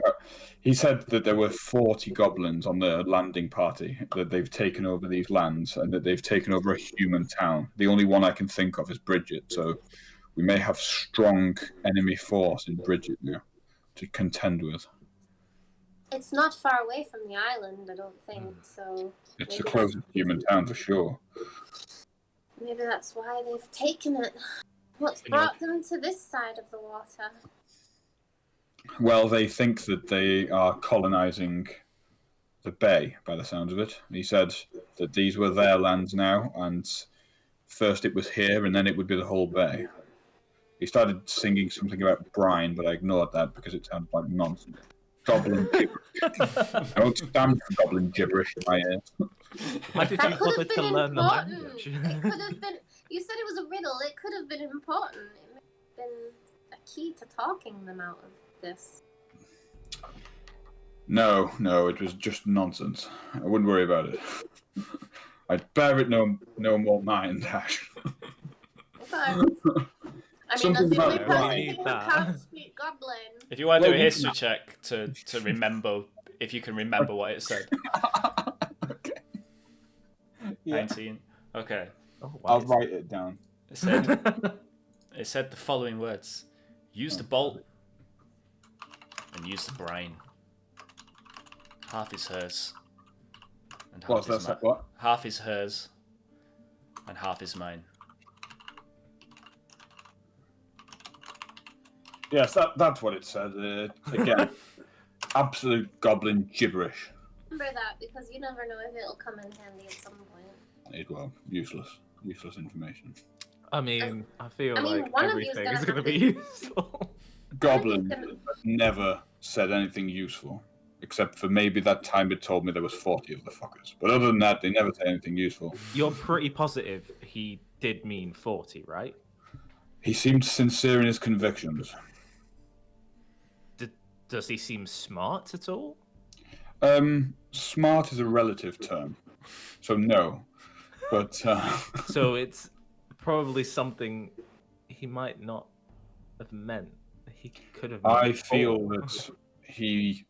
Speaker 2: He said that there were 40 goblins on the landing party, that they've taken over these lands, and that they've taken over a human town. The only one I can think of is Bridget, so we may have strong enemy force in Bridget now to contend with.
Speaker 3: It's not far away from the island, I don't think, so...
Speaker 2: It's the closest human town for sure.
Speaker 3: Maybe that's why they've taken it. What's brought them to this side of the water?
Speaker 2: Well, they think that they are colonizing the bay, by the sounds of it. He said that these were their lands now, and first it was here, and then it would be the whole bay. He started singing something about brine, but I ignored that because it sounded like nonsense. Goblin gibberish. I don't stand for goblin gibberish in my ears.
Speaker 4: Why did
Speaker 3: That
Speaker 4: you
Speaker 3: could
Speaker 4: bother
Speaker 3: have
Speaker 4: to
Speaker 3: been
Speaker 4: learn the
Speaker 3: important.
Speaker 4: language?
Speaker 3: It could have been... You said it was a riddle. It could have been important. It may have been a key to talking them out of this.
Speaker 2: No, it was just nonsense. I wouldn't worry about it. I'd bear it no more mind, Ashe.
Speaker 3: Okay. I mean,
Speaker 2: Something
Speaker 3: that's the only
Speaker 2: about
Speaker 3: person
Speaker 4: brine.
Speaker 3: who can't speak goblin.
Speaker 1: If you want to do a
Speaker 2: Well,
Speaker 1: history check to remember, if you can remember what it said.
Speaker 2: Okay. Yeah.
Speaker 1: 19. Okay.
Speaker 4: Oh,
Speaker 2: I'll
Speaker 4: wow.
Speaker 2: write it down.
Speaker 1: It said the following words: use the bolt and use the brine. Half is hers, and
Speaker 2: What's
Speaker 1: half
Speaker 2: that?
Speaker 1: is mine.
Speaker 2: What?
Speaker 1: Half is hers, and half is mine.
Speaker 2: Yes, that's what it said. Again, absolute goblin gibberish.
Speaker 3: Remember that, because you never know if it'll come in handy at some point.
Speaker 2: It will. Useless information.
Speaker 4: I mean, I feel
Speaker 3: I mean,
Speaker 4: like
Speaker 3: one of you's
Speaker 4: everything
Speaker 3: gonna
Speaker 4: is going to
Speaker 3: have
Speaker 4: be
Speaker 3: to-
Speaker 4: useful.
Speaker 2: Goblin
Speaker 3: gonna-
Speaker 2: never said anything useful, except for maybe that time it told me there was 40 of the fuckers. But other than that, they never say anything useful.
Speaker 4: You're pretty positive he did mean 40, right?
Speaker 2: He seemed sincere in his convictions.
Speaker 4: Does he seem smart at all?
Speaker 2: Smart is a relative term, so no. But
Speaker 4: So it's probably something he might not have meant. He could have.
Speaker 2: I
Speaker 4: meant
Speaker 2: feel
Speaker 4: 4.
Speaker 2: that he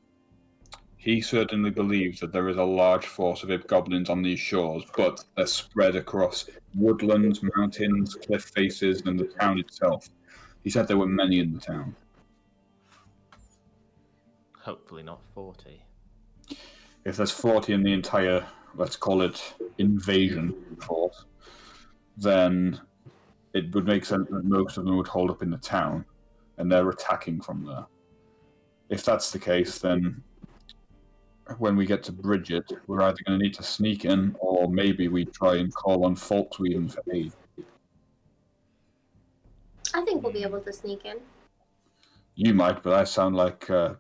Speaker 2: certainly believes that there is a large force of goblins on these shores, but they're spread across woodlands, mountains, cliff faces, and the town itself. He said there were many in the town.
Speaker 4: Hopefully not 40.
Speaker 2: If there's 40 in the entire, let's call it, invasion force, then it would make sense that most of them would hold up in the town, and they're attacking from there. If that's the case, then when we get to Bridget, we're either going to need to sneak in, or maybe we try and call on Folksweeden for aid.
Speaker 3: I think we'll be able to sneak in.
Speaker 2: You might, but I sound like a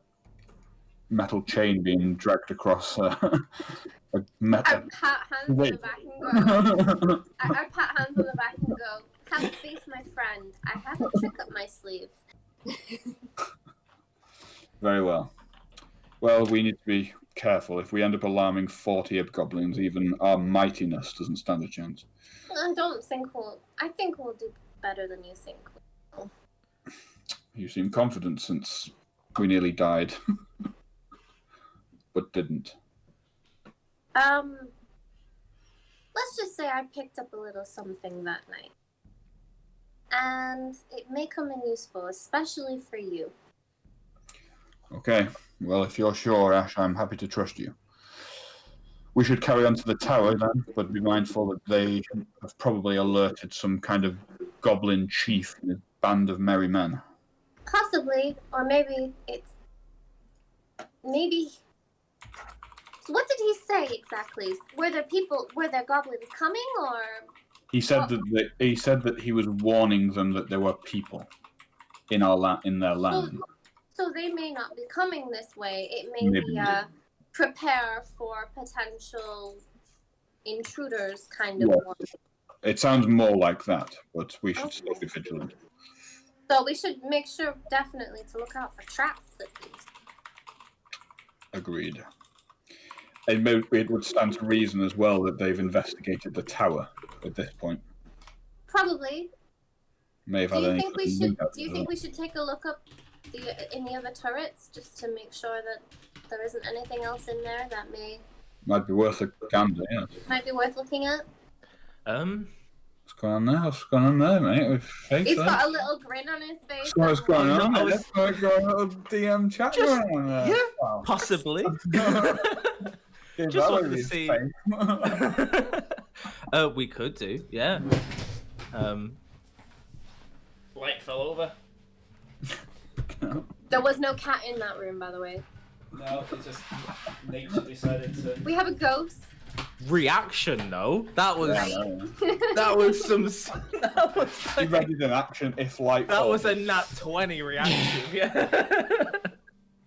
Speaker 2: metal chain being dragged across a metal.
Speaker 3: I pat hands on the back and go. I pat hands on the back and go. Have faith, my friend. I have a trick up my sleeve.
Speaker 2: Very well. Well, we need to be careful. If we end up alarming 40 goblins, even our mightiness doesn't stand a chance.
Speaker 3: I don't think we'll. I think we'll do better than you think.
Speaker 2: You seem confident since we nearly died, but didn't.
Speaker 3: Let's just say I picked up a little something that night. And it may come in useful, especially for you.
Speaker 2: Okay, well, if you're sure, Ashe, I'm happy to trust you. We should carry on to the tower then, but be mindful that they have probably alerted some kind of goblin chief and a band of merry men.
Speaker 3: Possibly, or maybe it's... Maybe... So what did he say exactly? Were there goblins coming, or...
Speaker 2: He said that he was warning them that there were people in their land.
Speaker 3: So they may not be coming this way. It may
Speaker 2: Maybe.
Speaker 3: be prepare for potential intruders kind of
Speaker 2: Yeah.
Speaker 3: one.
Speaker 2: It sounds more like that, but we should still be vigilant.
Speaker 3: So we should make sure definitely to look out for traps at least.
Speaker 2: Agreed. It would stand to reason as well that they've investigated the tower at this point.
Speaker 3: Probably.
Speaker 2: May have
Speaker 3: Do
Speaker 2: had
Speaker 3: you
Speaker 2: any
Speaker 3: think we
Speaker 2: sort of
Speaker 3: should?
Speaker 2: impact
Speaker 3: Do you
Speaker 2: as
Speaker 3: think
Speaker 2: well.
Speaker 3: we should take a look up in the other turrets just to make sure that there isn't anything else in there that
Speaker 2: Might be worth a gander, yes.
Speaker 3: might be worth looking at?
Speaker 2: What's going on there? What's going on there, mate? With face
Speaker 3: He's
Speaker 2: there?
Speaker 3: got a little grin on his face.
Speaker 2: What's going
Speaker 4: Oh,
Speaker 2: on?
Speaker 4: no, I
Speaker 2: There?
Speaker 4: was-
Speaker 2: What's going on? A little DM chat
Speaker 4: Just-
Speaker 2: going on there.
Speaker 4: yeah.
Speaker 2: Wow.
Speaker 4: Possibly.
Speaker 2: Give
Speaker 4: Just
Speaker 2: that
Speaker 4: wanted
Speaker 2: a
Speaker 4: to
Speaker 2: his
Speaker 4: see.
Speaker 2: face.
Speaker 4: We could do, yeah.
Speaker 1: Light fell over.
Speaker 3: There was no cat in that room, by the way.
Speaker 1: No, it's just nature decided to.
Speaker 3: We have a ghost.
Speaker 4: Reaction, though. That was
Speaker 2: Yeah, I know.
Speaker 4: that was some. That was
Speaker 2: He readied an action if light
Speaker 4: that was a
Speaker 2: falls.
Speaker 4: nat 20 reaction. Yeah.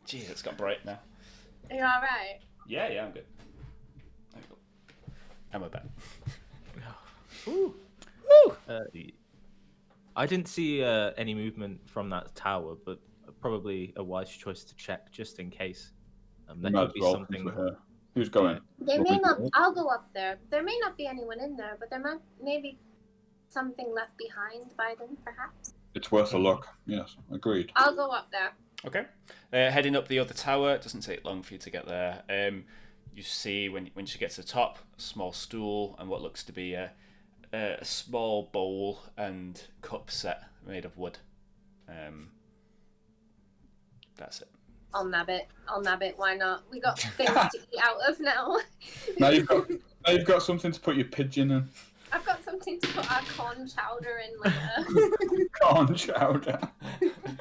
Speaker 1: Gee, it's got bright now.
Speaker 3: Are you alright?
Speaker 1: Yeah, I'm good. There we go. And we're back.
Speaker 4: Woo. I didn't see any movement from that tower, but probably a wise choice to check just in case. There
Speaker 2: Might
Speaker 4: could
Speaker 2: as
Speaker 4: be
Speaker 2: well,
Speaker 4: something.
Speaker 2: since we're here. Who's going?
Speaker 3: There
Speaker 2: What
Speaker 3: may
Speaker 2: we
Speaker 3: not.
Speaker 2: do?
Speaker 3: I'll go up there. There may not be anyone in there, but there may be something left behind by them, perhaps.
Speaker 2: It's worth a look. Yes, agreed.
Speaker 3: I'll go up there.
Speaker 1: Okay. Heading up the other tower. It doesn't take long for you to get there. You see when she gets to the top, a small stool and what looks to be a small bowl and cup set made of wood. That's it.
Speaker 3: I'll nab it. Why not? We got things to eat out of now.
Speaker 2: Now you've got something to put your pigeon in.
Speaker 3: I've got something to put our corn chowder in later.
Speaker 2: Corn chowder.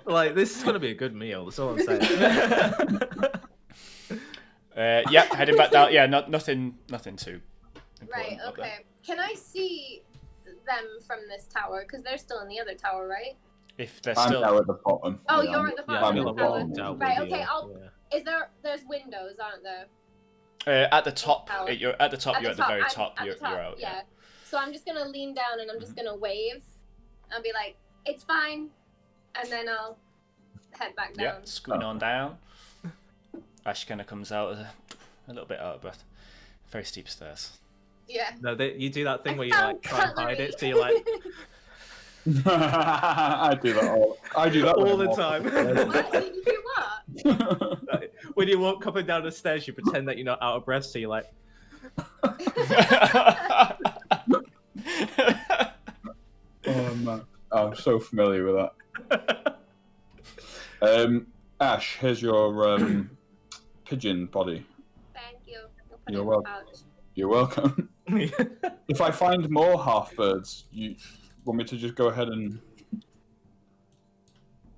Speaker 4: Like, this is gonna be a good meal. That's all I'm saying.
Speaker 1: Yeah, heading back down. Yeah, nothing too important.
Speaker 3: Right.
Speaker 1: up there.
Speaker 3: Okay. Can I see them from this tower? Because they're still in the other tower, right?
Speaker 1: If they're
Speaker 2: I'm
Speaker 1: still,
Speaker 2: now at the bottom.
Speaker 3: Oh,
Speaker 2: Yeah,
Speaker 3: you're at the
Speaker 4: Yeah,
Speaker 3: bottom
Speaker 4: I
Speaker 3: of
Speaker 4: feel
Speaker 3: the
Speaker 4: like
Speaker 3: tower.
Speaker 4: walked out
Speaker 3: Right.
Speaker 4: with
Speaker 3: Okay.
Speaker 4: you.
Speaker 3: There's windows, aren't there?
Speaker 1: at the top,
Speaker 3: Tower.
Speaker 1: you're at the top. You're at the very
Speaker 3: I'm
Speaker 1: top.
Speaker 3: at
Speaker 1: You're
Speaker 3: the top,
Speaker 1: out.
Speaker 3: Yeah. So I'm just gonna lean down and I'm just gonna wave. I'll be like, "It's fine," and then I'll head back down.
Speaker 1: Yeah, scooting on down. Ashe kind of comes out a little bit out of breath. Very steep stairs.
Speaker 3: Yeah.
Speaker 4: No, you do that thing
Speaker 3: I
Speaker 4: where you like
Speaker 3: found
Speaker 4: try and hide
Speaker 3: cutlery.
Speaker 4: it, so you're like
Speaker 2: I do that all. I do that
Speaker 4: all
Speaker 2: when
Speaker 4: the
Speaker 2: I'm
Speaker 4: time.
Speaker 3: What? Did you do what?
Speaker 4: When you walk up and down the stairs, you pretend that you're not out of breath, so you're like,
Speaker 2: Oh man, I'm so familiar with that. Ashe, here's your pigeon body.
Speaker 3: Thank you. I'll put
Speaker 2: You're
Speaker 3: it in the
Speaker 2: welcome.
Speaker 3: pouch.
Speaker 2: You're welcome. If I find more half birds, you want me to just go ahead and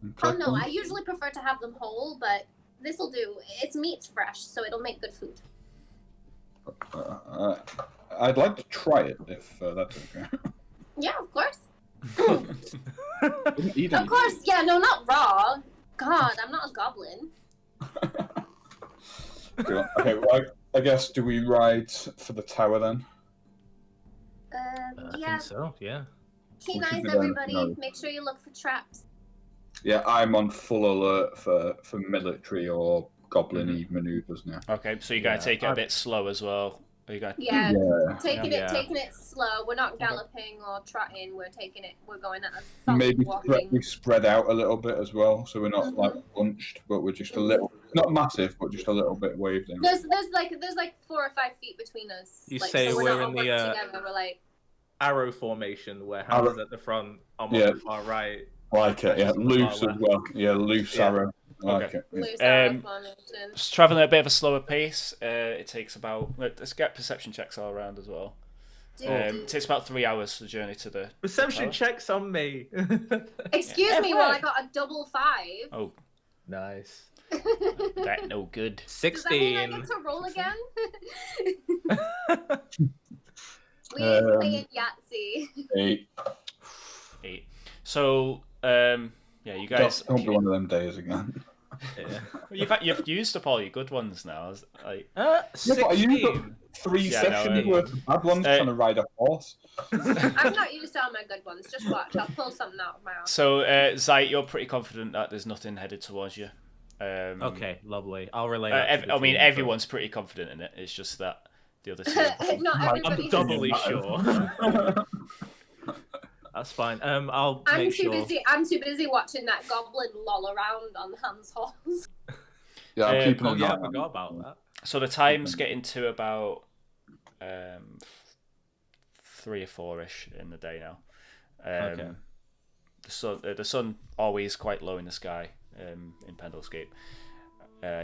Speaker 3: Oh
Speaker 2: collect
Speaker 3: no,
Speaker 2: them?
Speaker 3: I usually prefer to have them whole, but this'll do. Its meat's fresh, so it'll make good food.
Speaker 2: I'd like to try it if that's okay.
Speaker 3: Yeah, of course.
Speaker 2: Didn't eat
Speaker 3: Of
Speaker 2: any.
Speaker 3: course, yeah, no, not raw. God, I'm not a goblin.
Speaker 2: Okay, well, I guess do we ride for the tower then?
Speaker 4: I
Speaker 3: Yeah.
Speaker 4: think so, yeah.
Speaker 3: Keen
Speaker 2: We should
Speaker 3: eyes,
Speaker 2: be there,
Speaker 3: everybody.
Speaker 2: no.
Speaker 3: Make sure you look for traps.
Speaker 2: Yeah, I'm on full alert for military or goblin-y maneuvers now.
Speaker 1: Okay, so you're gonna
Speaker 4: Yeah,
Speaker 1: take it a bit slow as well. Are you going?
Speaker 3: Yeah,
Speaker 2: Yeah.
Speaker 3: taking
Speaker 4: Yeah.
Speaker 3: it slow. We're not galloping or trotting. We're going at a solid
Speaker 2: Maybe
Speaker 3: walking.
Speaker 2: we spread out a little bit as well, so we're not like bunched, but we're just a little, not massive, but just a little bit waved in.
Speaker 3: There's like 4 or 5 feet between us.
Speaker 4: You
Speaker 3: like,
Speaker 4: say
Speaker 3: so we're
Speaker 4: we're
Speaker 3: not
Speaker 4: in
Speaker 3: all
Speaker 4: the,
Speaker 3: working together. We're like
Speaker 4: Arrow formation, where Hannah's at the front, I'm on the far right.
Speaker 2: Like it, yeah,
Speaker 4: Ashe's on the
Speaker 2: loose
Speaker 4: far
Speaker 2: as
Speaker 4: left.
Speaker 2: well. Yeah, loose
Speaker 4: Yeah.
Speaker 2: arrow. Like
Speaker 1: Okay.
Speaker 2: it. Yeah.
Speaker 3: loose arrow
Speaker 1: Um,
Speaker 3: formation.
Speaker 1: Just traveling at a bit of a slower pace. It takes about. Let's get perception checks all around as well. It takes about 3 hours the journey to the.
Speaker 4: Perception
Speaker 1: tower.
Speaker 4: checks on me.
Speaker 3: Excuse me while I got a double 5.
Speaker 1: Oh,
Speaker 4: Nice.
Speaker 1: that no good.
Speaker 3: Does that mean I
Speaker 4: 16.
Speaker 3: get to roll again? We ain't playing Yahtzee.
Speaker 2: 8.
Speaker 1: 8. So, yeah, you guys.
Speaker 2: Don't be one of them days again.
Speaker 4: Yeah.
Speaker 1: You've used up all your good ones now. Like,
Speaker 2: Yeah, but I used up
Speaker 4: 16.
Speaker 2: 3
Speaker 1: Yeah, no,
Speaker 2: sessions
Speaker 1: I-
Speaker 2: worth of bad ones trying to ride a horse.
Speaker 3: I'm not used to all my good ones. Just watch. I'll pull something out of my ass.
Speaker 1: so, Zite, you're pretty confident that there's nothing headed towards you.
Speaker 4: Okay, lovely. I'll relay that. to the
Speaker 1: I mean,
Speaker 4: team,
Speaker 1: everyone's pretty confident in it. It's just that the other two.
Speaker 3: Not
Speaker 4: but
Speaker 3: everybody.
Speaker 4: I'm doubly sure. That's fine. I'll
Speaker 3: I'm
Speaker 4: make
Speaker 3: too
Speaker 4: sure.
Speaker 3: busy. I'm too busy watching that goblin loll around on Hans halls.
Speaker 2: Yeah, I'm keeping
Speaker 4: Oh
Speaker 2: an
Speaker 4: yeah,
Speaker 2: eye
Speaker 4: I
Speaker 2: on
Speaker 4: forgot
Speaker 2: it.
Speaker 4: about that.
Speaker 1: So the time's getting to about 3 or 4ish in the day now.
Speaker 4: Okay.
Speaker 1: The sun always quite low in the sky in Pendlescape.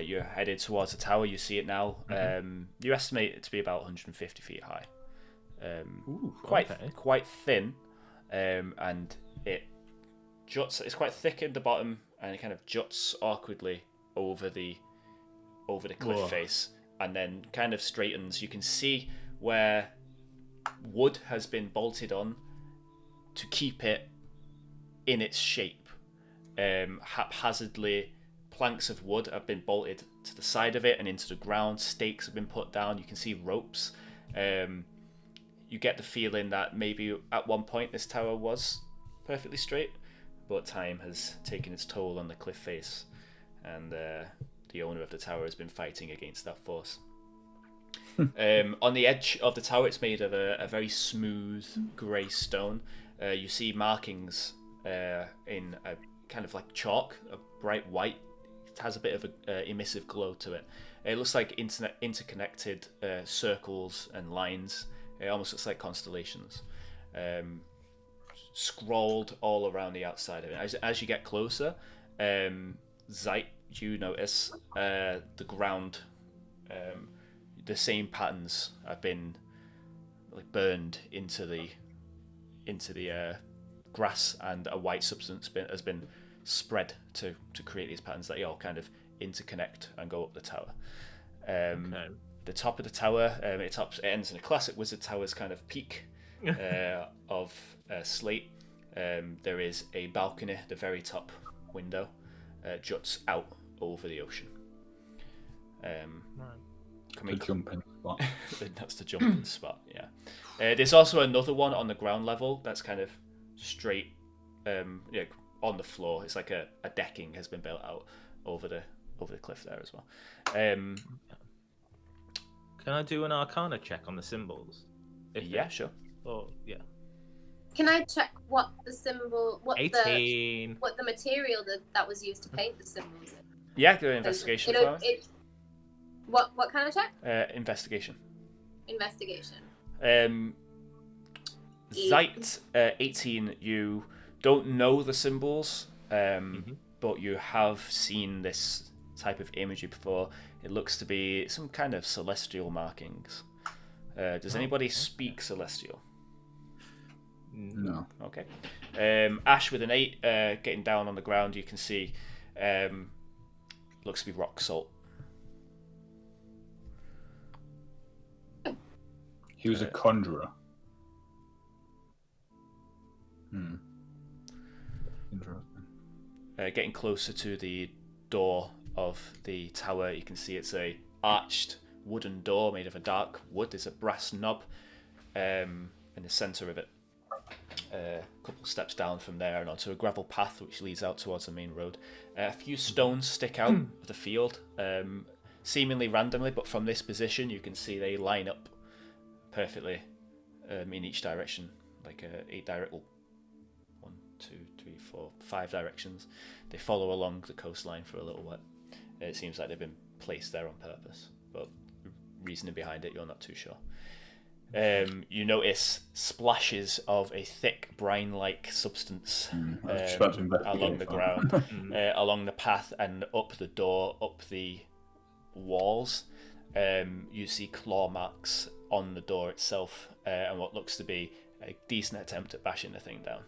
Speaker 1: You're headed towards the tower. You see it now. You estimate it to be about 150 feet high.
Speaker 4: Ooh,
Speaker 1: Quite
Speaker 4: okay.
Speaker 1: quite thin, and it juts. It's quite thick at the bottom, and it kind of juts awkwardly over the cliff
Speaker 4: Whoa.
Speaker 1: face, and then kind of straightens. You can see where wood has been bolted on to keep it in its shape. Haphazardly, planks of wood have been bolted to the side of it and into the ground. Stakes have been put down. You can see ropes. You get the feeling that maybe at one point this tower was perfectly straight, but time has taken its toll on the cliff face, and the owner of the tower has been fighting against that force. On the edge of the tower, it's made of a very smooth grey stone. You see markings in a kind of like chalk, a bright white. It has a bit of a emissive glow to it. It looks like interconnected circles and lines. It almost looks like constellations, scrolled all around the outside of it. As you get closer, Zite, you notice the ground. The same patterns have been like burned into the grass, and a white substance has been spread to create these patterns that all kind of interconnect and go up the tower. The top of the tower, it ends in a classic Wizard Tower's kind of peak of slate. There is a balcony, the very top window juts out over the ocean.
Speaker 2: The jumping spot.
Speaker 1: That's the jumping spot, yeah. There's also another one on the ground level that's kind of straight on the floor. It's like a decking has been built out over the cliff there as well.
Speaker 4: Can I do an Arcana check on the symbols?
Speaker 1: Sure.
Speaker 4: Oh, yeah.
Speaker 3: Can I check what the symbol, what
Speaker 4: 18.
Speaker 3: the material that was used to paint the symbols in?
Speaker 1: Yeah, do an investigation for me.
Speaker 3: What kind of check?
Speaker 1: Investigation.
Speaker 3: Investigation.
Speaker 1: Zite, 18, you don't know the symbols, but you have seen this type of imagery before. It looks to be some kind of celestial markings. Does anybody speak celestial?
Speaker 2: No.
Speaker 1: Okay. Ashe with an 8, getting down on the ground, you can see looks to be rock salt.
Speaker 2: He was a conjurer. Interesting.
Speaker 1: Getting closer to the door of the tower, you can see it's a arched wooden door made of a dark wood. There's a brass knob in the centre of it. A couple steps down from there and onto a gravel path which leads out towards the main road. A few stones stick out of the field, seemingly randomly, but from this position you can see they line up perfectly in each direction, like 8 direct. 1, 2, 3, 4, 5 directions. They follow along the coastline for a little while. It seems like they've been placed there on purpose, but reasoning behind it, you're not too sure. You notice splashes of a thick brine-like substance along the ground, along the path and up the door, up the walls. You see claw marks on the door itself, and what looks to be a decent attempt at bashing the thing down.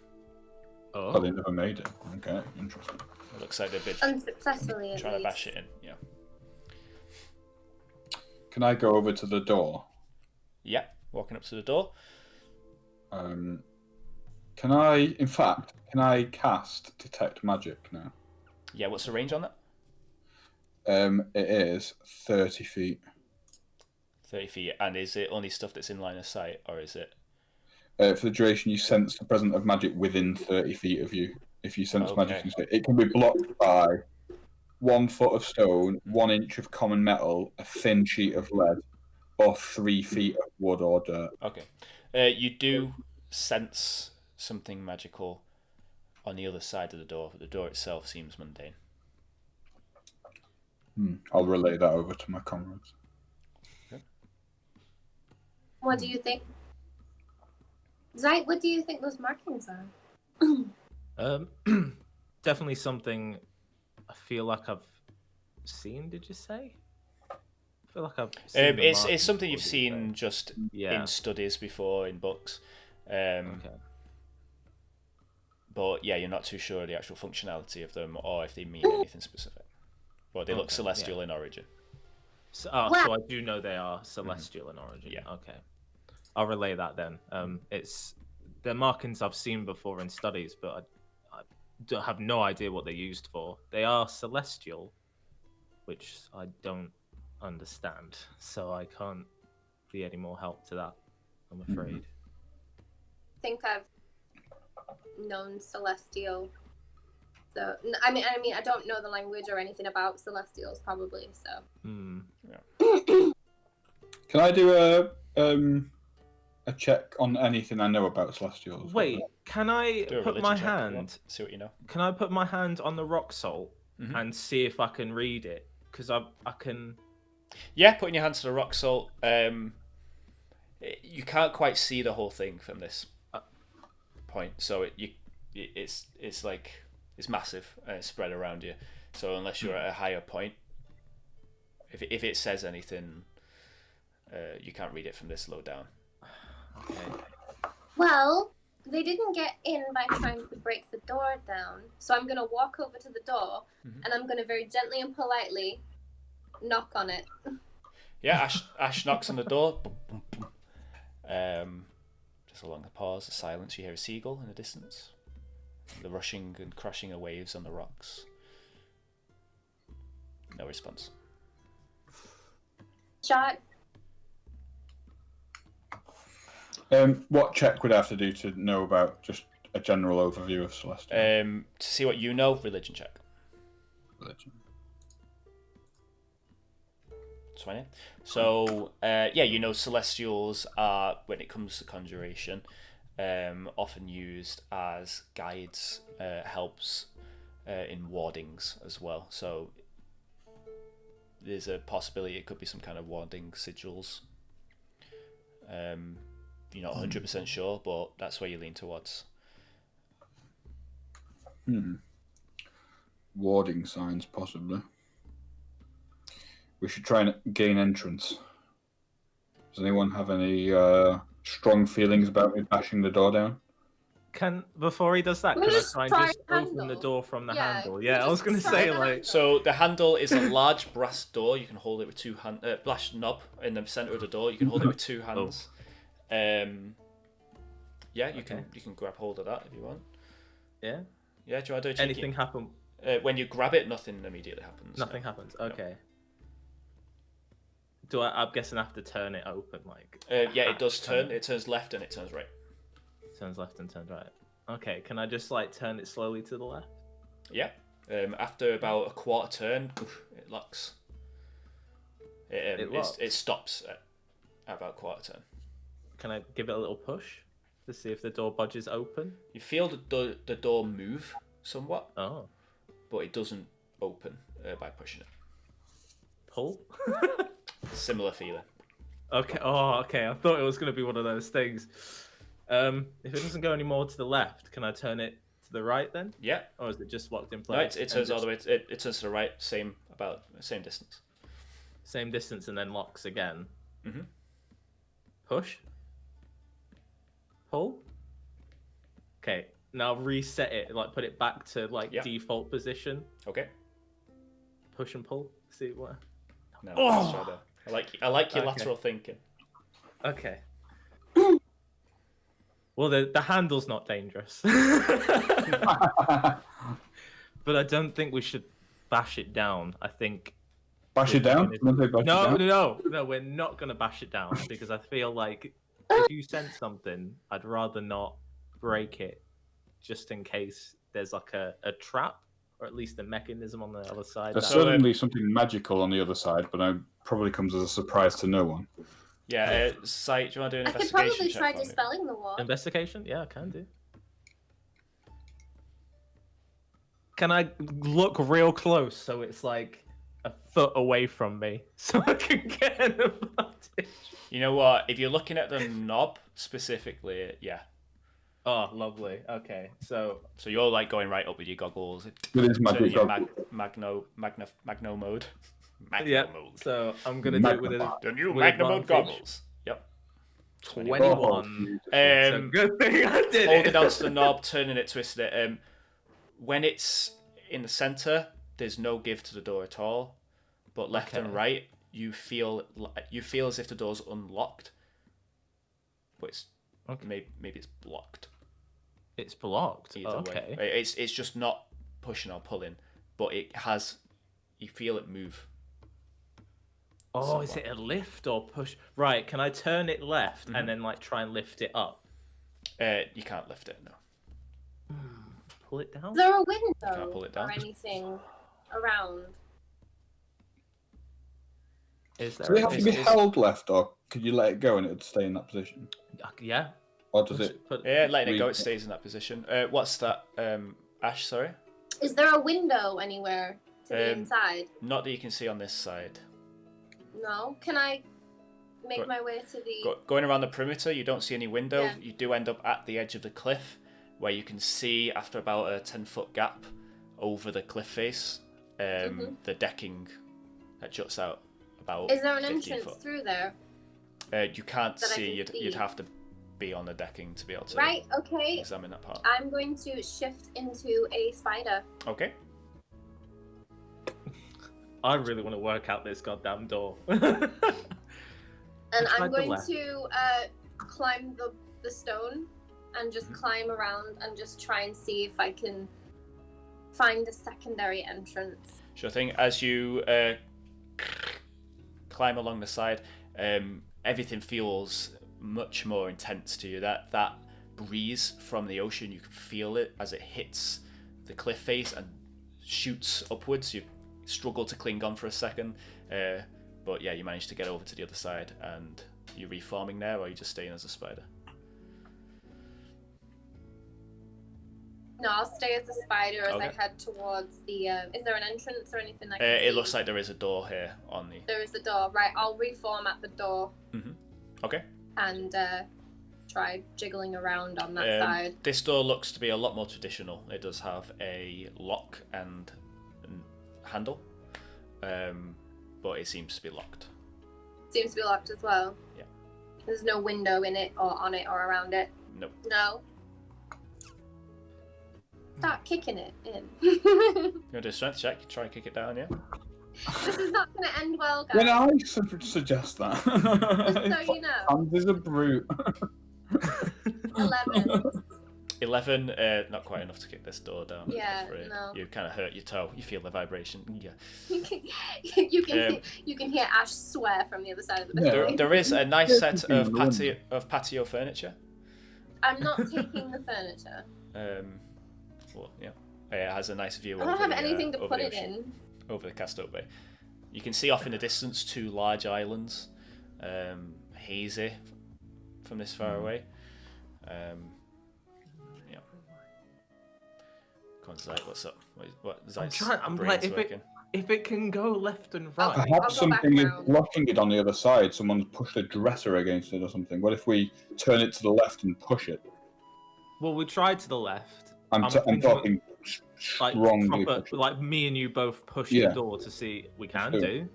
Speaker 2: Oh, they never made it. Okay, interesting.
Speaker 1: It looks like they've been
Speaker 3: unsuccessfully
Speaker 1: trying to bash it in. Yeah.
Speaker 2: Can I go over to the door?
Speaker 1: Yeah, walking up to the door.
Speaker 2: Can I cast Detect Magic now?
Speaker 1: Yeah, what's the range on that?
Speaker 2: It is 30 feet.
Speaker 1: 30 feet, and is it only stuff that's in line of sight, or is it?
Speaker 2: For the duration, you sense the presence of magic within 30 feet of you. If you sense magic, it can be blocked by 1 foot of stone, 1 inch of common metal, a thin sheet of lead, or 3 feet of wood or dirt.
Speaker 1: Okay. You do sense something magical on the other side of the door, but the door itself seems mundane.
Speaker 2: I'll relay that over to my comrades.
Speaker 1: Okay.
Speaker 3: What do you think? Zite, what do you think those markings are?
Speaker 4: Definitely something I feel like I've seen, did you say? I feel like I've seen
Speaker 1: it's something you've seen just in studies before, in books.
Speaker 4: Okay.
Speaker 1: But yeah, you're not too sure of the actual functionality of them or if they mean anything specific. But they look celestial in origin.
Speaker 4: So I do know they are celestial in origin.
Speaker 1: Yeah.
Speaker 4: Okay. I'll relay that then. They're markings I've seen before in studies, but I have no idea what they're used for. They are celestial, which I don't understand, so I can't be any more help to that, I'm afraid.
Speaker 3: I think I've known celestial. So I mean, I don't know the language or anything about celestials, probably. So.
Speaker 1: Yeah.
Speaker 2: Can I do a check on anything I know about celestials?
Speaker 4: Wait, can I put my hand?
Speaker 1: See what you know.
Speaker 4: Can I put my hand on the rock salt and see if I can read it? Because I can.
Speaker 1: Yeah, putting your hand to the rock salt. You can't quite see the whole thing from this point, so it's like it's massive and it's spread around you. So unless you're at a higher point, if it says anything, you can't read it from this low down.
Speaker 4: Okay.
Speaker 3: Well, they didn't get in by trying to break the door down, so I'm gonna walk over to the door and I'm gonna very gently and politely knock on it.
Speaker 1: Yeah, Ash knocks on the door. Just along the pause, the silence, you hear a seagull in the distance. The rushing and crashing of waves on the rocks. No response.
Speaker 3: Shot.
Speaker 2: What check would I have to do to know about just a general overview of Celestial?
Speaker 1: To see what you know, religion check.
Speaker 2: Religion.
Speaker 1: 20. So, yeah, you know Celestials are, when it comes to conjuration, often used as guides, helps in wardings as well. So there's a possibility it could be some kind of warding sigils. You're not 100% sure, but that's where you lean towards.
Speaker 2: Warding signs, possibly. We should try and gain entrance. Does anyone have any strong feelings about me bashing the door down?
Speaker 4: Before he does that,
Speaker 3: We'll
Speaker 4: can I
Speaker 3: just
Speaker 4: try and
Speaker 3: try
Speaker 4: just
Speaker 3: handle.
Speaker 4: open the door from the
Speaker 3: Yeah,
Speaker 4: handle?
Speaker 3: we'll
Speaker 4: Yeah, I was
Speaker 3: just
Speaker 4: gonna
Speaker 3: try
Speaker 4: say
Speaker 3: the
Speaker 4: like.
Speaker 3: handle.
Speaker 1: So the handle is a large brass door. You can hold it with two hands. Brass knob in the center of the door. You can hold it with two hands. Yeah, you can grab hold of that if you want.
Speaker 4: Yeah.
Speaker 1: Yeah, do you want to do a cheeky?
Speaker 4: Anything happen?
Speaker 1: When you grab it, nothing immediately happens.
Speaker 4: Nothing happens. Okay. I'm guessing I have to turn it open, like.
Speaker 1: Yeah, it does turn. It turns left and it turns right.
Speaker 4: Turns left and turns right. Okay, can I just like turn it slowly to the left?
Speaker 1: Yeah. After about a quarter turn, it locks. It stops at about quarter turn.
Speaker 4: Can I give it a little push to see if the door budges open?
Speaker 1: You feel the door move somewhat.
Speaker 4: Oh.
Speaker 1: But it doesn't open by pushing it.
Speaker 4: Pull?
Speaker 1: Similar feeling.
Speaker 4: Okay. Oh, okay. I thought it was going to be one of those things. If it doesn't go any more to the left, can I turn it to the right then?
Speaker 1: Yeah.
Speaker 4: Or is it just locked in place?
Speaker 1: No, it turns all the way. It turns to the right. Same distance.
Speaker 4: Same distance and then locks again.
Speaker 1: Mm-hmm.
Speaker 4: Push. Pull. Okay. Now reset it. Like put it back to default position.
Speaker 1: Okay.
Speaker 4: Push and pull. See what?
Speaker 1: No.
Speaker 4: Oh!
Speaker 1: I like your lateral thinking.
Speaker 4: Okay. Well, the handle's not dangerous. But I don't think we should bash it down. I think...
Speaker 2: Bash it down?
Speaker 4: No, we're not going to bash it down because I feel like if you sense something, I'd rather not break it just in case there's like a trap or at least a mechanism on the other side.
Speaker 2: There's certainly something magical on the other side, but it probably comes as a surprise to no one.
Speaker 1: Yeah, Zite, do you want to do an investigation check?
Speaker 3: I could probably try dispelling the ward.
Speaker 4: Investigation? Yeah, I can do. Can I look real close so it's like a foot away from me so I can get an advantage?
Speaker 1: You know what? If you're looking at the knob specifically, yeah.
Speaker 4: Oh, lovely. Okay, so
Speaker 1: you're like going right up with your goggles.
Speaker 2: With his magic
Speaker 1: Magno mode.
Speaker 4: Yeah. So I'm gonna do it with
Speaker 1: the new Magno mode goggles. Yep.
Speaker 4: 21. So good thing I did
Speaker 1: Hold it onto the knob, turning it, twisting it. When it's in the center, there's no give to the door at all. But left and right, you feel as if the door's unlocked, but it's maybe it's blocked.
Speaker 4: It's blocked.
Speaker 1: Either way. It's just not pushing or pulling, but it has. You feel it move.
Speaker 4: Oh,
Speaker 1: somewhat.
Speaker 4: Is it a lift or push? Right. Can I turn it left and then like try and lift it up?
Speaker 1: You can't lift it. No.
Speaker 4: Pull it down.
Speaker 3: Is there a
Speaker 1: Can't
Speaker 3: window
Speaker 1: pull it down.
Speaker 3: or anything around?
Speaker 4: Is there?
Speaker 2: Do they have to be held left, or could you let it go and it would stay in that position?
Speaker 4: Yeah.
Speaker 2: Or does it?
Speaker 1: Yeah, letting it go, it stays in that position. What's that? Ash, sorry.
Speaker 3: Is there a window anywhere to the inside?
Speaker 1: Not that you can see on this side.
Speaker 3: No. Can I make my way to the...
Speaker 1: Going around the perimeter, you don't see any window.
Speaker 3: Yeah.
Speaker 1: You do end up at the edge of the cliff, where you can see, after about a 10-foot gap over the cliff face, the decking that juts out about.
Speaker 3: Is there an
Speaker 1: 15
Speaker 3: entrance
Speaker 1: foot.
Speaker 3: through there?
Speaker 1: You can't
Speaker 3: that I
Speaker 1: see.
Speaker 3: can
Speaker 1: You'd
Speaker 3: see?
Speaker 1: have to be on the decking to be able to
Speaker 3: Right, okay.
Speaker 1: examine that part.
Speaker 3: I'm going to shift into a spider.
Speaker 1: Okay.
Speaker 4: I really want to work out this goddamn door.
Speaker 3: And
Speaker 4: Try
Speaker 3: I'm
Speaker 4: the
Speaker 3: going
Speaker 4: left.
Speaker 3: to climb the stone and just climb around and just try and see if I can find a secondary entrance.
Speaker 1: Sure thing. As you climb along the side, everything feels much more intense to you. That breeze from the ocean, you can feel it as it hits the cliff face and shoots upwards. You struggle to cling on for a second, but yeah, you manage to get over to the other side. And you're reforming there, or are you just staying as a spider?
Speaker 3: No, I'll stay as a spider as I
Speaker 1: Okay.
Speaker 3: head towards the... is there an entrance or anything I can see?
Speaker 1: It looks like there is a door here on the...
Speaker 3: There is a door. Right, I'll reform at the door
Speaker 1: Okay.
Speaker 3: and try jiggling around on that side.
Speaker 1: This door looks to be a lot more traditional. It does have a lock and handle, but it seems to be locked.
Speaker 3: Seems to be locked as well.
Speaker 1: Yeah.
Speaker 3: There's no window in it or on it or around it.
Speaker 1: Nope.
Speaker 3: No. Start kicking it in.
Speaker 1: You want to do a strength check? Try and kick it down, yeah?
Speaker 3: This is not going to end well, guys.
Speaker 2: When I suggest that,
Speaker 3: Just so you know.
Speaker 2: Hans is a brute.
Speaker 3: 11.
Speaker 1: 11, not quite enough to kick this door down.
Speaker 3: Yeah,
Speaker 1: I'm afraid.
Speaker 3: no.
Speaker 1: You kind of hurt your toe. You feel the vibration. Yeah.
Speaker 3: you can hear Ashe swear from the other side of the
Speaker 2: Yeah.
Speaker 3: building.
Speaker 1: There is a nice set of
Speaker 2: Wonderful.
Speaker 1: patio furniture.
Speaker 3: I'm not taking the furniture.
Speaker 1: Well, yeah. It has a nice view.
Speaker 3: I don't
Speaker 1: over
Speaker 3: have
Speaker 1: the,
Speaker 3: anything to
Speaker 1: over
Speaker 3: put
Speaker 1: the
Speaker 3: it
Speaker 1: ocean,
Speaker 3: in.
Speaker 1: over the Cast-Oak Bay. You can see off in the distance 2 large islands, hazy from this far away. Yeah. Come on, Zite, what's up? What Zite's
Speaker 4: I'm
Speaker 1: brain's
Speaker 4: like,
Speaker 1: working.
Speaker 4: if it can go left and
Speaker 3: Oh,
Speaker 4: right.
Speaker 3: I'll
Speaker 2: Perhaps
Speaker 3: go back
Speaker 2: something is
Speaker 3: round.
Speaker 2: blocking it on the other side. Someone's pushed a dresser against it or something. What if we turn it to the left and push it?
Speaker 4: Well, we tried to the left.
Speaker 2: I'm
Speaker 4: thinking
Speaker 2: talking
Speaker 4: like
Speaker 2: strongly.
Speaker 4: proper,
Speaker 2: push it.
Speaker 4: like me and you both push
Speaker 2: Yeah.
Speaker 4: the door to see we can
Speaker 2: Let's do
Speaker 4: do.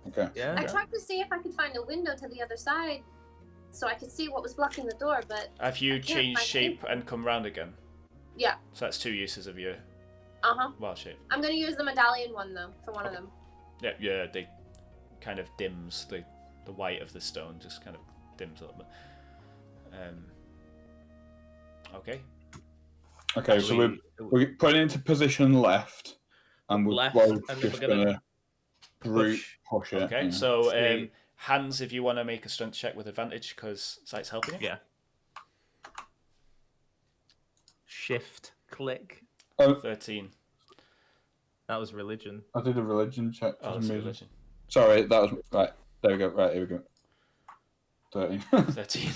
Speaker 2: Okay.
Speaker 4: Yeah.
Speaker 3: I tried to see if I could find a window to the other side so I could see what was blocking the door, but
Speaker 1: Have you
Speaker 3: can't
Speaker 1: changed
Speaker 3: find
Speaker 1: shape and come round again?
Speaker 3: yeah.
Speaker 1: So that's 2 uses of your
Speaker 3: Uh-huh.
Speaker 1: wild shape.
Speaker 3: I'm going to use the medallion one, though, for one of them.
Speaker 1: Yeah, they kind of dims the white of the stone, just kind of dims a little bit. Okay.
Speaker 2: Okay, so we're putting it into position left, and we're
Speaker 4: Left,
Speaker 2: both
Speaker 4: and then
Speaker 2: just
Speaker 4: we're gonna
Speaker 2: gonna brute push it.
Speaker 1: Okay,
Speaker 2: yeah.
Speaker 1: so
Speaker 4: Sweet.
Speaker 1: Hans, if you want to make a strength check with advantage, because Zite's helping you.
Speaker 4: Yeah. Shift click.
Speaker 1: 13.
Speaker 4: That was religion.
Speaker 2: I did a religion check. For
Speaker 1: Oh,
Speaker 2: some
Speaker 1: that's
Speaker 2: reason.
Speaker 1: religion.
Speaker 2: Sorry, that was right. There we go. Right, here we go. 13.
Speaker 1: 13.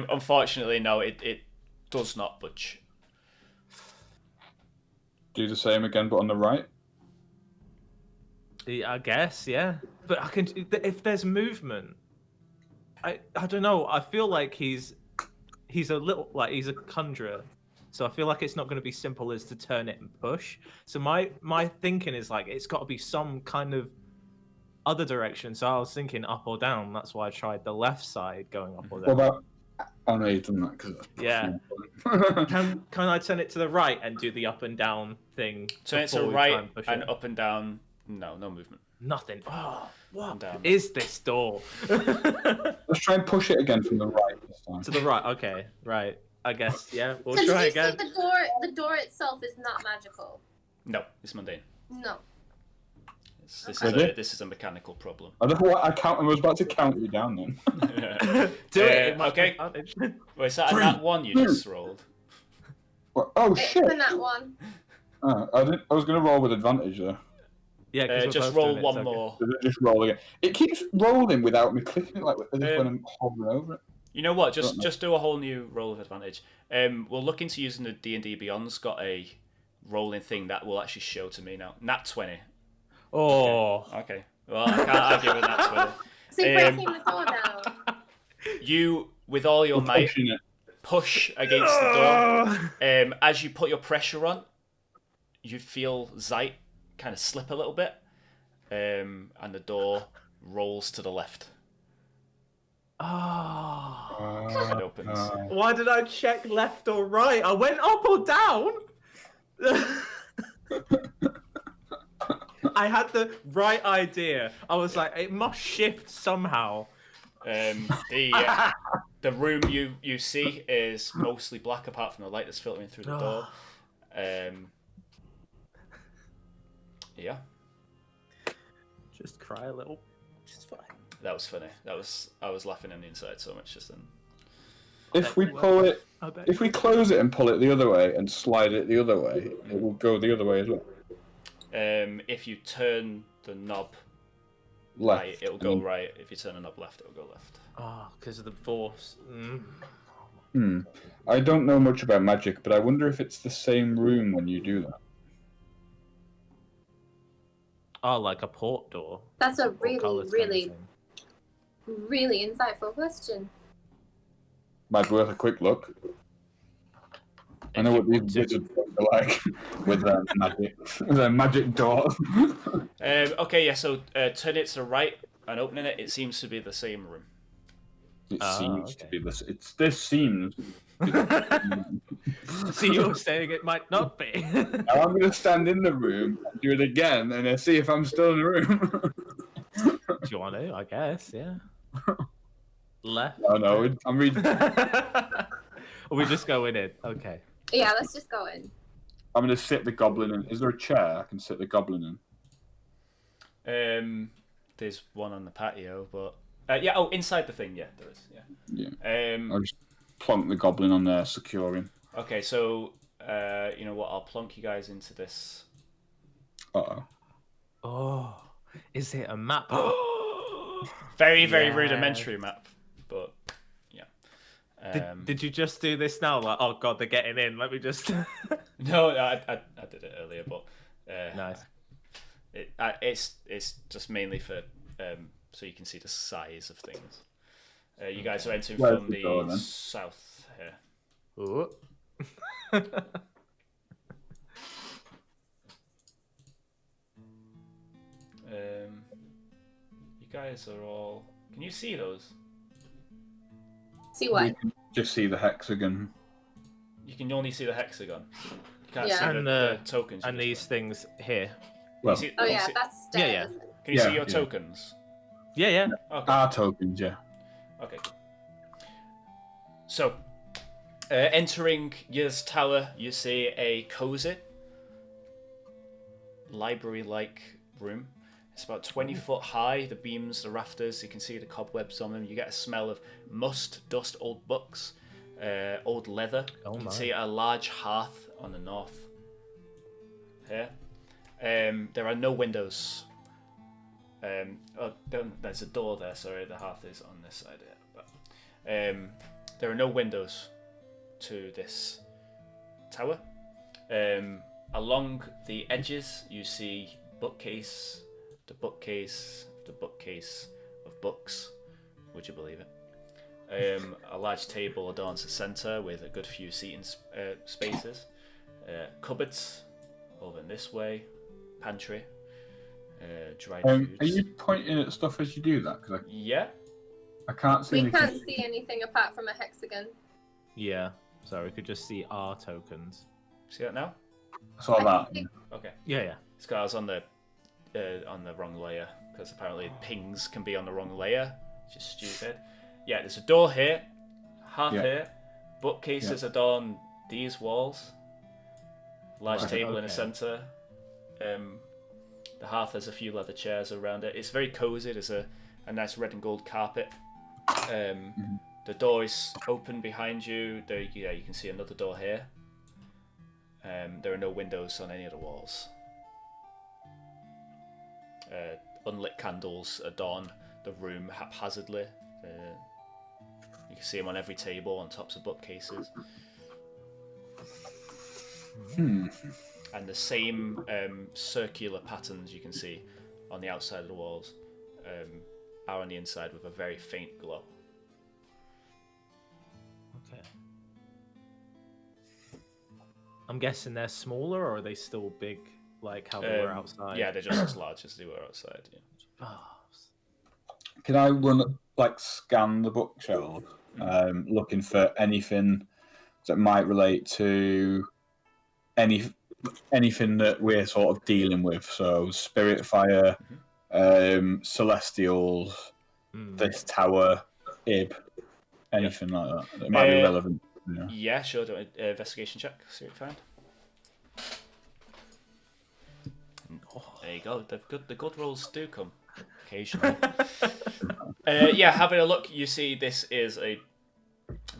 Speaker 1: Unfortunately, no, it does not budge.
Speaker 2: Do the same again, but on the right.
Speaker 4: Yeah, I guess, yeah. But I can if there's movement. I don't know. I feel like he's a little like he's a conjurer. So I feel like it's not going to be simple as to turn it and push. So my thinking is like it's got to be some kind of other direction. So I was thinking up or down. That's why I tried the left side going up or
Speaker 2: What
Speaker 4: down.
Speaker 2: about? Oh no, you've done that because
Speaker 4: Yeah. Can I turn it to the right and do the up and down thing?
Speaker 1: Turn it to
Speaker 4: before
Speaker 1: the
Speaker 4: we try
Speaker 1: right
Speaker 4: push
Speaker 1: and
Speaker 4: it?
Speaker 1: up and down. No movement.
Speaker 4: Nothing. Oh, what
Speaker 1: Down.
Speaker 4: is this door?
Speaker 2: Let's try and push it again from the right this time.
Speaker 4: To the right. Okay, right. I guess. Yeah, we'll
Speaker 3: So
Speaker 4: try
Speaker 3: did you
Speaker 4: again.
Speaker 3: say the door itself is not magical?
Speaker 1: No, it's mundane.
Speaker 3: No.
Speaker 1: This is a mechanical problem.
Speaker 2: I don't know what I was about to count you down then.
Speaker 4: Do it. It might
Speaker 1: okay.
Speaker 4: be advantage.
Speaker 1: Well, is that that one you just rolled?
Speaker 2: What? Oh
Speaker 3: It's
Speaker 2: shit!
Speaker 3: in that one.
Speaker 2: I didn't. I was gonna roll with advantage though.
Speaker 4: Yeah, 'cause we're
Speaker 1: Just
Speaker 4: both
Speaker 1: roll
Speaker 4: doing it,
Speaker 1: one
Speaker 4: it's okay.
Speaker 1: more.
Speaker 2: Does it just roll again? It keeps rolling without me clicking it, like as if when I'm hovering over it.
Speaker 1: You know what? Just
Speaker 2: Don't know.
Speaker 1: just do a whole new roll of advantage. We'll look into using the D&D Beyond's got a rolling thing that will actually show to me now. Nat 20.
Speaker 4: Oh.
Speaker 1: Okay. Well, I can't argue with Nat 20.
Speaker 3: So you're breaking the door down.
Speaker 1: You, with all your
Speaker 2: We're
Speaker 1: might,
Speaker 2: pushing it.
Speaker 1: push against the door. As you put your pressure on, you feel Zite kind of slip a little bit, and the door rolls to the left
Speaker 4: Oh.
Speaker 1: and opens.
Speaker 4: Why did I check left or right? I went up or down. I had the right idea. I was like, it must shift somehow.
Speaker 1: The room you see is mostly black apart from the light that's filtering through the door. Yeah.
Speaker 4: Just cry a little. Just fine.
Speaker 1: That was funny. I was laughing on the inside so much just then.
Speaker 2: If we close it and pull it the other way and slide it the other way, it will go the other way as well.
Speaker 1: If you turn the knob
Speaker 2: Left,
Speaker 1: right, it'll go right. If you turn the knob left, it'll go left.
Speaker 4: Oh, because of the force.
Speaker 2: I don't know much about magic, but I wonder if it's the same room when you do that.
Speaker 4: Oh, like a port door.
Speaker 3: That's a
Speaker 4: Portcullis
Speaker 3: really,
Speaker 4: kind of thing.
Speaker 3: really insightful question.
Speaker 2: Might be worth a quick look. I know what these wizards are like with their magic doors.
Speaker 1: Okay, yeah. So turn it to the right and opening it. It seems to be the same room.
Speaker 2: It seems to be this. This seems.
Speaker 4: See, you're saying it might not be.
Speaker 2: Now I'm going to stand in the room and do it again, and see if I'm still in the room.
Speaker 4: Do you want to? I guess, yeah. Left.
Speaker 2: No, I'm reading.
Speaker 4: We just go in it. Okay.
Speaker 3: Yeah, let's just go in.
Speaker 2: I'm going to sit the goblin in. Is there a chair I can sit the goblin
Speaker 1: in? There's one on the patio, but yeah. Oh, inside the thing, yeah, there is. Yeah.
Speaker 2: Yeah. I'll just plonk the goblin on there, secure him.
Speaker 1: Okay, so you know what? I'll plonk you guys into this.
Speaker 4: Oh, is it a map?
Speaker 1: Very rudimentary map, but yeah.
Speaker 4: Did you just do this now? Like, oh god, they're getting in. Let me just.
Speaker 1: No, I did it earlier, but
Speaker 4: nice.
Speaker 1: It's just mainly for so you can see the size of things. You guys are entering
Speaker 2: Where's
Speaker 1: from
Speaker 2: the door, then?
Speaker 1: south here.
Speaker 4: Ooh.
Speaker 1: You guys are all. Can you see those?
Speaker 3: See what?
Speaker 2: We can just see the hexagon.
Speaker 1: You can only see the hexagon. You can't
Speaker 3: Yeah.
Speaker 1: see
Speaker 4: And
Speaker 1: the tokens.
Speaker 4: And these things here.
Speaker 2: Well,
Speaker 1: Can you see,
Speaker 3: Oh
Speaker 1: can you
Speaker 3: yeah,
Speaker 1: see-
Speaker 3: that's
Speaker 4: Yeah,
Speaker 3: stairs.
Speaker 4: yeah.
Speaker 3: isn't it?
Speaker 1: Can you see
Speaker 2: Yeah,
Speaker 1: your
Speaker 2: yeah.
Speaker 1: tokens?
Speaker 4: Yeah.
Speaker 1: Okay.
Speaker 2: Our tokens, yeah.
Speaker 1: Okay. So, entering Y's tower, you see a cozy, library-like room. It's about 20 foot high. The beams, the rafters, you can see the cobwebs on them. You get a smell of must, dust, old books, old leather.
Speaker 4: Oh
Speaker 1: You can
Speaker 4: my.
Speaker 1: see a large hearth on the north here. There are no windows. There's a door there. Sorry, the hearth is on this side here. But there are no windows to this tower. Along the edges, you see bookcase, the bookcase of books. Would you believe it? A large table adorns the centre with a good few seating spaces. Cupboards over in this way. Pantry. Dried foods.
Speaker 2: Are you pointing at stuff as you do that? Because
Speaker 1: Yeah.
Speaker 2: I can't see
Speaker 3: We
Speaker 2: anything.
Speaker 3: can't see anything apart from a hexagon.
Speaker 4: Yeah. So we could just see our tokens.
Speaker 1: See that now?
Speaker 2: I saw that.
Speaker 1: Okay.
Speaker 4: Yeah.
Speaker 1: This guy's on the wrong layer because apparently pings can be on the wrong layer. It's just stupid. Yeah, there's a door here, hearth here, bookcases adorn these walls. Large table in the centre. The hearth has a few leather chairs around it. It's very cozy. There's a nice red and gold carpet. The door is open behind you. There, yeah, you can see another door here. There are no windows on any of the walls. Unlit candles adorn the room haphazardly. You can see them on every table, on tops of bookcases. And the same circular patterns you can see on the outside of the walls are on the inside with a very faint glow.
Speaker 4: Okay. I'm guessing they're smaller, or are they still big, like how they were outside?
Speaker 1: Yeah, they're just as large as they were outside. Yeah.
Speaker 4: Oh,
Speaker 2: Can I scan the bookshelf, looking for anything that might relate to any anything that we're sort of dealing with. So spirit fire, celestials, this tower, Ib, anything like that. That might be relevant. Yeah.
Speaker 1: Yeah, sure. Do an investigation check. See what you find. There you go. The good rolls do come occasionally. Yeah, having a look, you see this is a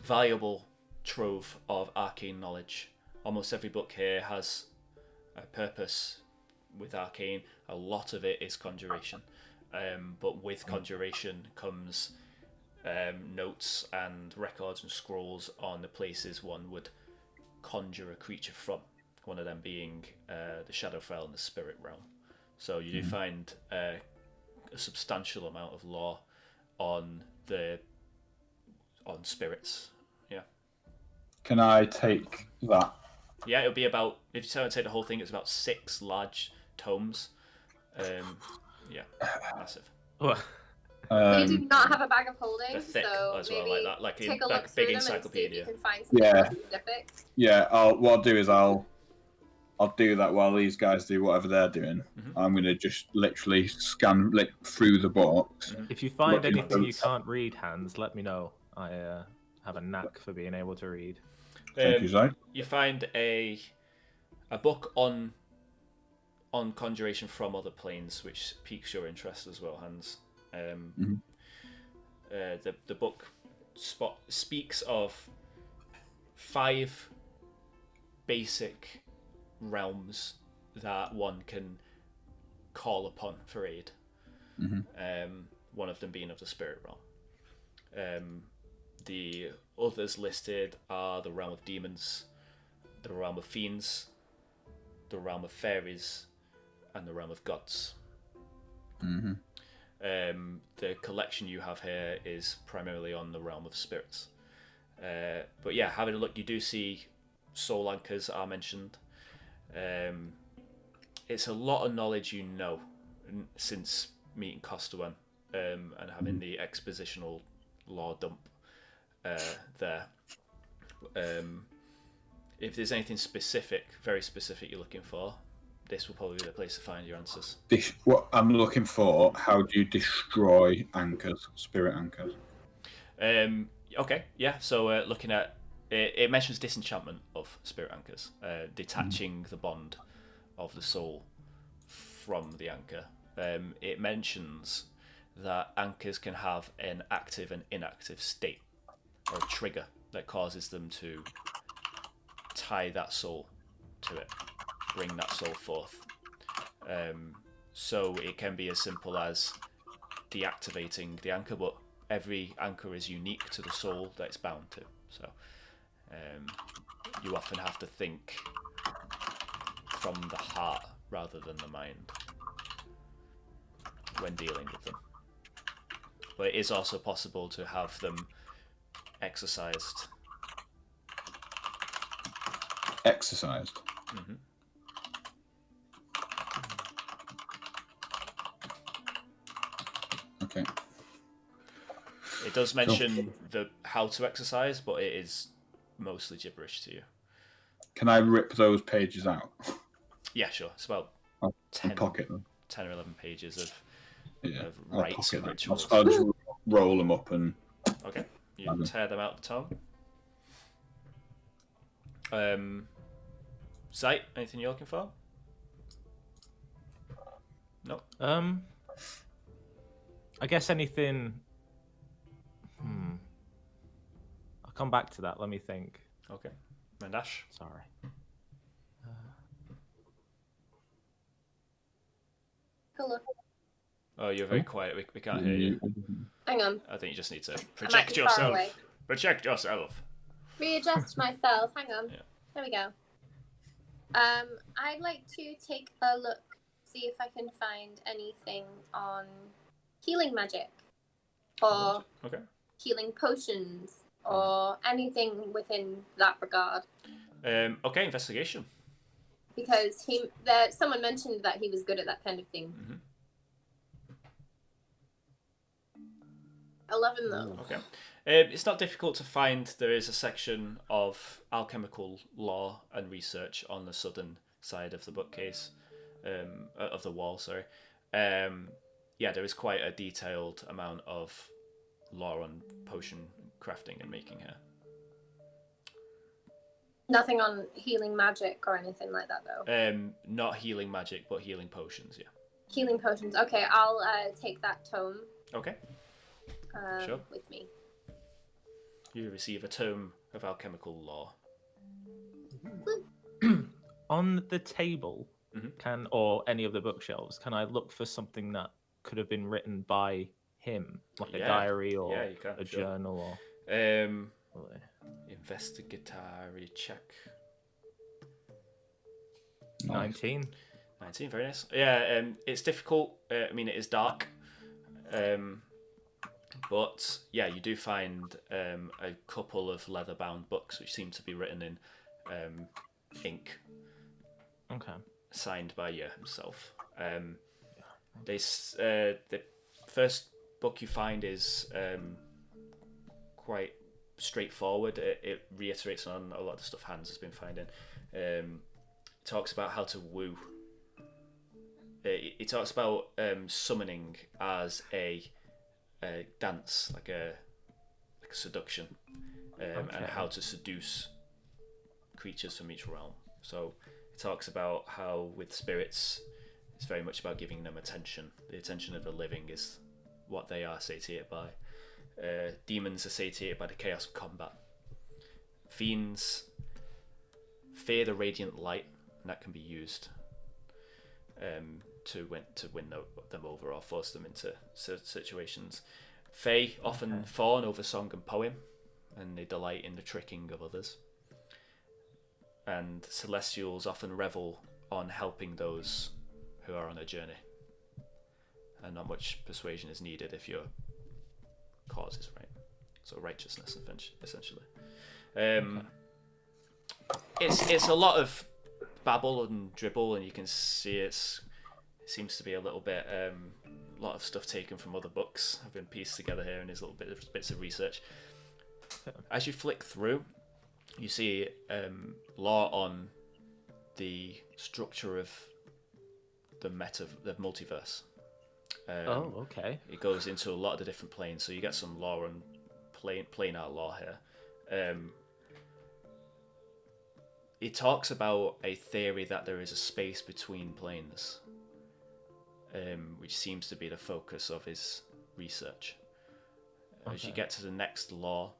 Speaker 1: valuable trove of arcane knowledge. Almost every book here has a purpose with arcane. A lot of it is conjuration, but with conjuration comes notes and records and scrolls on the places one would conjure a creature from. One of them being the Shadowfell and the Spirit Realm. So you do find a substantial amount of lore on spirits. Yeah.
Speaker 2: Can I take that?
Speaker 1: Yeah, it'll be about, if you try to take the whole thing, it's about 6 large tomes. Yeah, massive.
Speaker 3: We do not have a bag of holding,
Speaker 1: They're thick
Speaker 3: so
Speaker 1: as well,
Speaker 3: maybe
Speaker 1: like that, like
Speaker 3: take
Speaker 1: a
Speaker 3: a look
Speaker 1: big
Speaker 3: through them and see if
Speaker 1: encyclopedia.
Speaker 3: you can find something more specific.
Speaker 2: Yeah, what I'll do is I'll do that while these guys do whatever they're doing. I'm going to just literally scan through the box.
Speaker 4: If you find anything you can't read, Hans, let me know. I have a knack for being able to read.
Speaker 2: Thank you, Zite.
Speaker 1: You find a book on conjuration from other planes, which piques your interest as well, Hans. The book speaks of 5 basic realms that one can call upon for aid. One of them being of the spirit realm. The others listed are the realm of demons, the realm of fiends, the realm of fairies, and the realm of gods. The collection you have here is primarily on the realm of spirits. But yeah, having a look, you do see soul anchors are mentioned. It's a lot of knowledge you know since meeting Costawan and having the expositional lore dump there. If there's anything specific, very specific you're looking for, this will probably be the place to find your answers.
Speaker 2: What I'm looking for, how do you destroy anchors, spirit anchors?
Speaker 1: Okay, yeah, so looking at it mentions disenchantment of spirit anchors, detaching the bond of the soul from the anchor. It mentions that anchors can have an active and inactive state, or a trigger that causes them to tie that soul to it, bring that soul forth. So it can be as simple as deactivating the anchor, but every anchor is unique to the soul that it's bound to. So you often have to think from the heart rather than the mind when dealing with them. But it is also possible to have them exercised.
Speaker 2: Exercised? Okay.
Speaker 1: It does mention the how to exercise, but it is mostly gibberish to you.
Speaker 2: Can I rip those pages out?
Speaker 1: Yeah, sure. It's about
Speaker 2: I'll
Speaker 1: 10
Speaker 2: pocket them.
Speaker 1: 10 or 11 pages of
Speaker 2: I'll
Speaker 1: rites and
Speaker 2: pocket
Speaker 1: rituals.
Speaker 2: I'll just roll them up and...
Speaker 1: Okay, you tear them out the tome. Zite, anything you're looking for? No.
Speaker 4: I guess anything. I'll come back to that. Let me think.
Speaker 1: Okay. And Ashe?
Speaker 4: Sorry.
Speaker 3: Hello.
Speaker 1: Oh, you're very quiet. We can't hear you.
Speaker 3: Hang on.
Speaker 1: I think you just need to
Speaker 3: I might
Speaker 1: project
Speaker 3: be far
Speaker 1: yourself.
Speaker 3: away.
Speaker 1: Project yourself.
Speaker 3: Readjust myself. Hang on.
Speaker 1: Yeah.
Speaker 3: There we go. I'd like to take a look, see if I can find anything on healing magic, or healing potions, or anything within that regard.
Speaker 1: Okay, investigation.
Speaker 3: Because someone mentioned that he was good at that kind of thing. 11 though.
Speaker 1: Okay. It's not difficult to find. There is a section of alchemical law and research on the southern side of the bookcase, of the wall. Sorry. Yeah, there is quite a detailed amount of lore on potion crafting and making here.
Speaker 3: Nothing on healing magic or anything like that, though.
Speaker 1: Not healing magic, but healing potions. Yeah.
Speaker 3: Healing potions. Okay, I'll take that tome.
Speaker 1: Okay. Sure.
Speaker 3: With me.
Speaker 1: You receive a tome of alchemical lore.
Speaker 4: On the table,
Speaker 1: Mhm.
Speaker 4: or any of the bookshelves, can I look for something that could have been written by him, like a diary or
Speaker 1: you can,
Speaker 4: a
Speaker 1: sure.
Speaker 4: journal or?
Speaker 1: Investigatory check.
Speaker 4: 19.
Speaker 1: 19, very nice. Yeah, it's difficult. I mean, it is dark. But yeah, you do find a couple of leather-bound books which seem to be written in ink.
Speaker 4: Okay.
Speaker 1: Signed by you himself. The first book you find is quite straightforward. It reiterates on a lot of the stuff Hans has been finding. It talks about how to woo. It talks about summoning as a dance, like a seduction, and how to seduce creatures from each realm. So it talks about how with spirits, it's very much about giving them attention. The attention of the living is what they are satiated by. Demons are satiated by the chaos of combat. Fiends fear the radiant light, and that can be used to win them over or force them into situations. Fae often fawn over song and poem, and they delight in the tricking of others. And celestials often revel on helping those who are on a journey, and not much persuasion is needed if your cause is right. So righteousness, essentially. It's a lot of babble and dribble, and you can see it seems to be a little bit a lot of stuff taken from other books have been pieced together here, and there's little bits of research. As you flick through, you see lore on the structure of the multiverse.
Speaker 4: Okay.
Speaker 1: It goes into a lot of the different planes, so you get some lore on planar lore here. It talks about a theory that there is a space between planes, which seems to be the focus of his research. As you get to the next lore,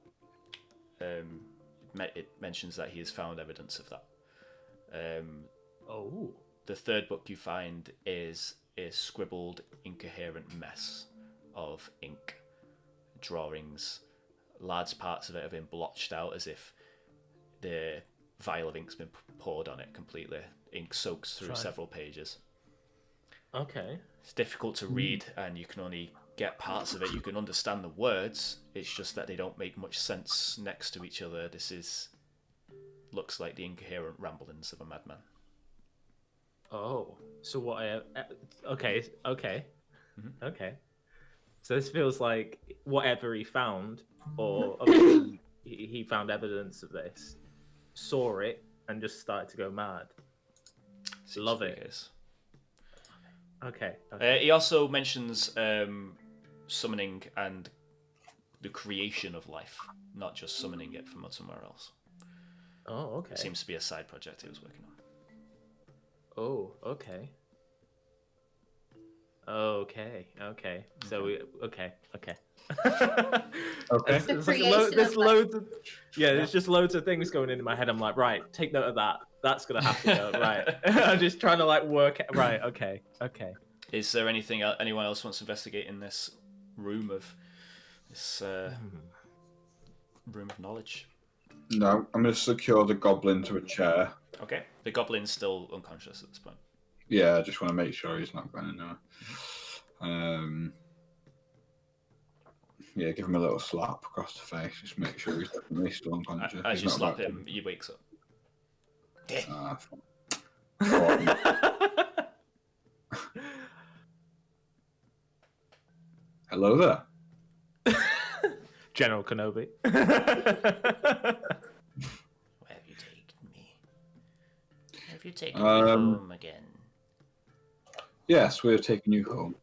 Speaker 1: it mentions that he has found evidence of that. The third book you find is a scribbled, incoherent mess of ink, drawings. Large parts of it have been blotched out as if the vial of ink's been poured on it completely. Ink soaks through several pages.
Speaker 4: Okay.
Speaker 1: It's difficult to read, and you can only get parts of it. You can understand the words. It's just that they don't make much sense next to each other. Looks like the incoherent ramblings of a madman.
Speaker 4: Oh, so what? Okay.
Speaker 1: Mm-hmm.
Speaker 4: Okay. So this feels like whatever he found, or obviously he found evidence of this, saw it, and just started to go mad. Love it. Okay.
Speaker 1: He also mentions summoning and the creation of life, not just summoning it from somewhere else.
Speaker 4: Oh, okay.
Speaker 1: It seems to be a side project he was working on.
Speaker 4: Oh, okay. Okay. So okay.
Speaker 2: Okay.
Speaker 4: There's loads of there's just loads of things going into my head. I'm like, right, take note of that. That's gonna have to go right. I'm just trying to work it. Right. Okay.
Speaker 1: Is there anything anyone else wants to investigate in this room of room of knowledge?
Speaker 2: No, I'm going to secure the goblin to a chair.
Speaker 1: Okay. The goblin's still unconscious at this point.
Speaker 2: Yeah, I just want to make sure he's not going anywhere. Yeah, give him a little slap across the face. Just make sure he's definitely still unconscious.
Speaker 1: As you slap him, he wakes up.
Speaker 2: Hello there.
Speaker 4: General Kenobi.
Speaker 1: Where have you taken me? Where have you we taking you home again?
Speaker 2: Yes, we're taking you home.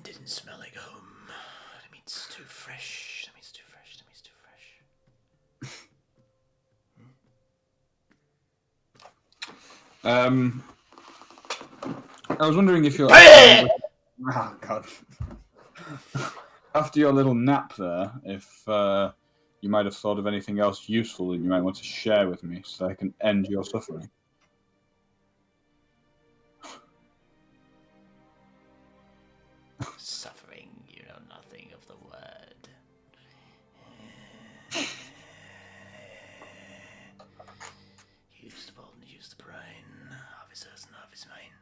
Speaker 1: Didn't smell like home. The meat's too fresh. The meat's too fresh. The meat's too fresh.
Speaker 2: I was wondering if you're... Oh, God. After your little nap there, if you might have thought of anything else useful that you might want to share with me so that I can end your suffering.
Speaker 1: Suffering, you know nothing of the word. Use the Wulden, use the brain. Half is hers and half is mine.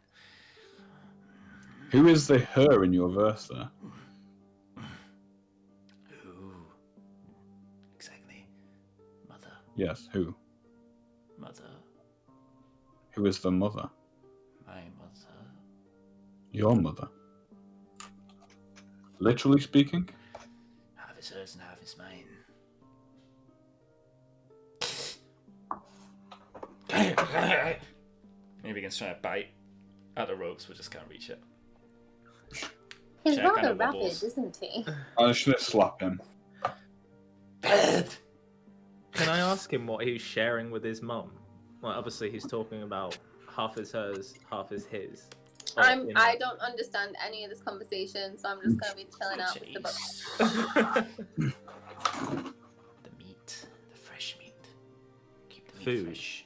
Speaker 2: Who is the her in your verse there?
Speaker 1: Who? Exactly. Mother.
Speaker 2: Yes, who?
Speaker 1: Mother.
Speaker 2: Who is the mother?
Speaker 1: My mother.
Speaker 2: Your mother. Literally speaking?
Speaker 1: Half is hers and half is mine. Maybe against trying to bite at the ropes, we just can't reach it.
Speaker 3: He's
Speaker 1: Jack
Speaker 3: rather
Speaker 1: kinda
Speaker 3: rapid,
Speaker 1: wobbles.
Speaker 3: isn't he?
Speaker 2: I should slap him.
Speaker 4: Can I ask him what he's sharing with his mum? Like, obviously, he's talking about half is hers, half is his. Or, you know.
Speaker 3: I don't understand any of this conversation, so I'm just gonna be chilling out with the book.
Speaker 1: The meat, the fresh meat. Keep the meat
Speaker 4: Food.
Speaker 1: fresh.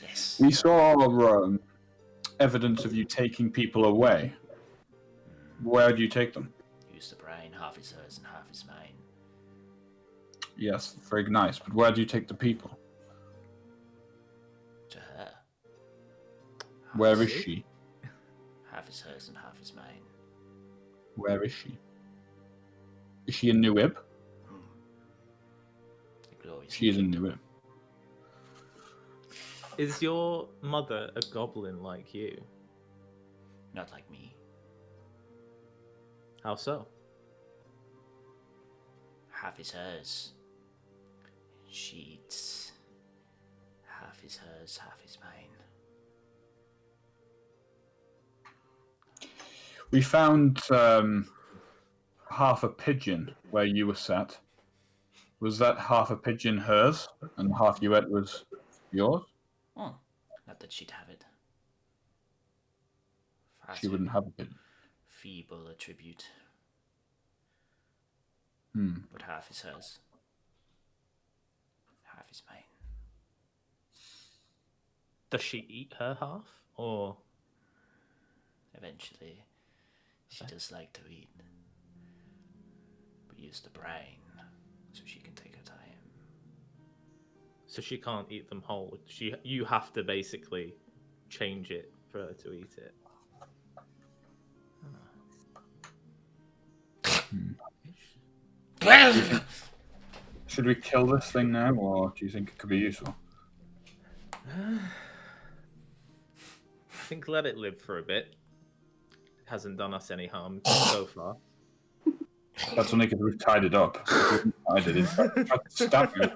Speaker 1: Yes.
Speaker 2: We saw evidence of you taking people away. Where do you take them?
Speaker 1: Use the brain, half is hers and half is mine.
Speaker 2: Yes, very nice. But where do you take the people?
Speaker 1: To her.
Speaker 2: Where is she?
Speaker 1: Half is hers and half is mine.
Speaker 2: Where is she? Is she in New Ib?
Speaker 1: The glorious
Speaker 2: She is in New Ib.
Speaker 4: Is your mother a goblin like you?
Speaker 1: Not like me.
Speaker 4: How so?
Speaker 1: Half is hers. She eats. Half is hers, half is mine.
Speaker 2: We found half a pigeon where you were sat. Was that half a pigeon hers and half you ate was yours?
Speaker 1: Oh, not that she'd have it. Far
Speaker 2: She
Speaker 1: too
Speaker 2: wouldn't have a pigeon.
Speaker 1: feeble a tribute.
Speaker 2: Hmm.
Speaker 1: But half is hers. Half is mine.
Speaker 4: Does she eat her half? Or
Speaker 1: Eventually, she does like to eat. But use the brain so she can take her time.
Speaker 4: so she can't eat them whole? You have to basically change it for her to eat it.
Speaker 2: Should we kill this thing now, or do you think it could be useful?
Speaker 4: I think let it live for a bit. It hasn't done us any harm so far.
Speaker 2: That's only because we've tied it up. I did it. I tried to stab you.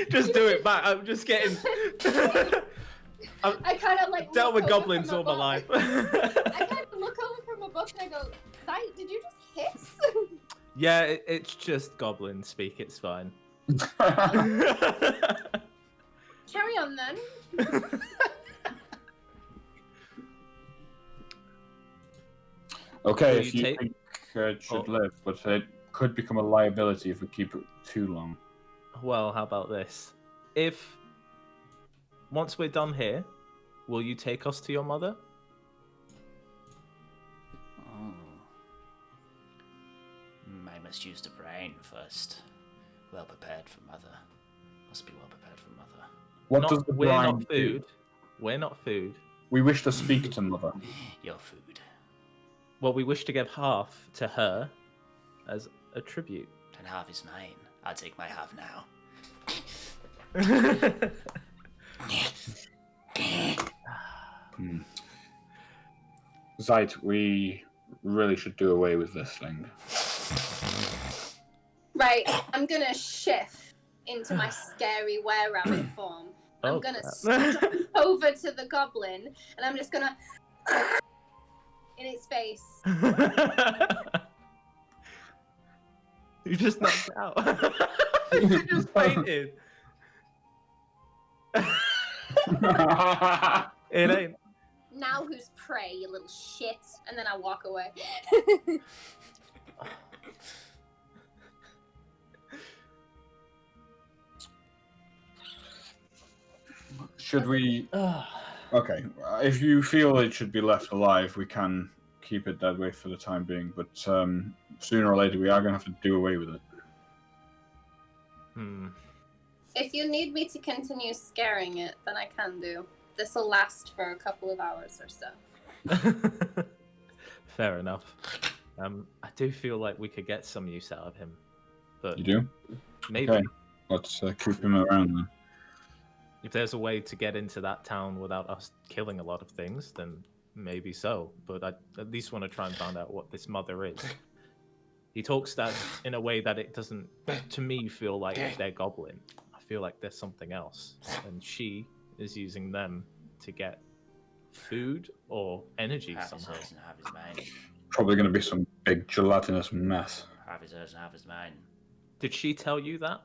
Speaker 4: Just do it back. I'm just getting.
Speaker 3: I kind of like
Speaker 4: dealt
Speaker 3: look
Speaker 4: with
Speaker 3: over
Speaker 4: goblins
Speaker 3: from
Speaker 4: all my
Speaker 3: above.
Speaker 4: life.
Speaker 3: I kind of look over from above and I go, Zite, did you just hiss?
Speaker 4: Yeah, it's just goblin speak. It's fine.
Speaker 3: Carry on then.
Speaker 2: Okay,
Speaker 4: Will
Speaker 2: if
Speaker 4: you
Speaker 2: you
Speaker 4: take-
Speaker 2: think it should live, but it could become a liability if we keep it too long.
Speaker 4: Well, how about this? If once we're done here, will you take us to your mother?
Speaker 1: Oh. I must use the brain first. Well prepared for mother. Must be well prepared for mother.
Speaker 2: What does the
Speaker 4: We're
Speaker 2: brine
Speaker 4: not
Speaker 2: do?
Speaker 4: food. We're not food.
Speaker 2: We wish to speak to Mother.
Speaker 1: Your food.
Speaker 4: Well, we wish to give half to her as a tribute.
Speaker 1: And half is mine. I'll take my half now.
Speaker 2: Zite, we really should do away with this thing.
Speaker 3: Right, Right, I'm gonna shift into my scary were-rabbit form. I'm gonna jump over to the goblin, and I'm just gonna in its face.
Speaker 4: You just knocked it out. You just fainted. It ain't.
Speaker 3: Now who's prey, you little shit? And then I walk away.
Speaker 2: Should we? Okay, if you feel it should be left alive, we can keep it that way for the time being. But sooner or later, we are going to have to do away with it.
Speaker 3: If you need me to continue scaring it, then I can do. This will last for a couple of hours or so.
Speaker 4: Fair enough. I do feel like we could get some use out of him. But
Speaker 2: You do?
Speaker 4: maybe
Speaker 2: Okay, let's keep him around then.
Speaker 4: if there's a way to get into that town without us killing a lot of things, then maybe so. But I at least want to try and find out what this mother is. He talks that in a way that it doesn't, to me, feel like they're goblin. I feel like there's something else. And she is using them to get food or energy
Speaker 1: Half his
Speaker 4: somehow.
Speaker 1: hers and half his mine.
Speaker 2: Probably going to be some big gelatinous mess.
Speaker 1: Half his hers and half his mine.
Speaker 4: Did she tell you that?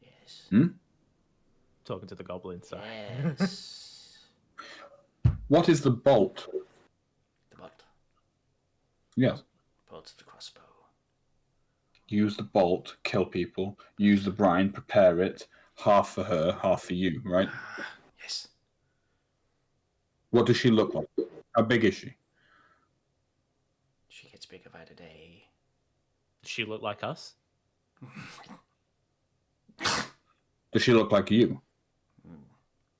Speaker 1: Yes.
Speaker 4: Talking to the goblin, sorry.
Speaker 1: Yes.
Speaker 2: What is the bolt?
Speaker 1: The bolt.
Speaker 2: Yes.
Speaker 1: Bolt to the crossbow.
Speaker 2: Use the bolt, kill people. Use the brine, prepare it. Half for her, half for you, right?
Speaker 1: Yes.
Speaker 2: What does she look like? How big is she?
Speaker 1: She gets bigger by the day.
Speaker 4: Does she look like us?
Speaker 2: Does she look like you?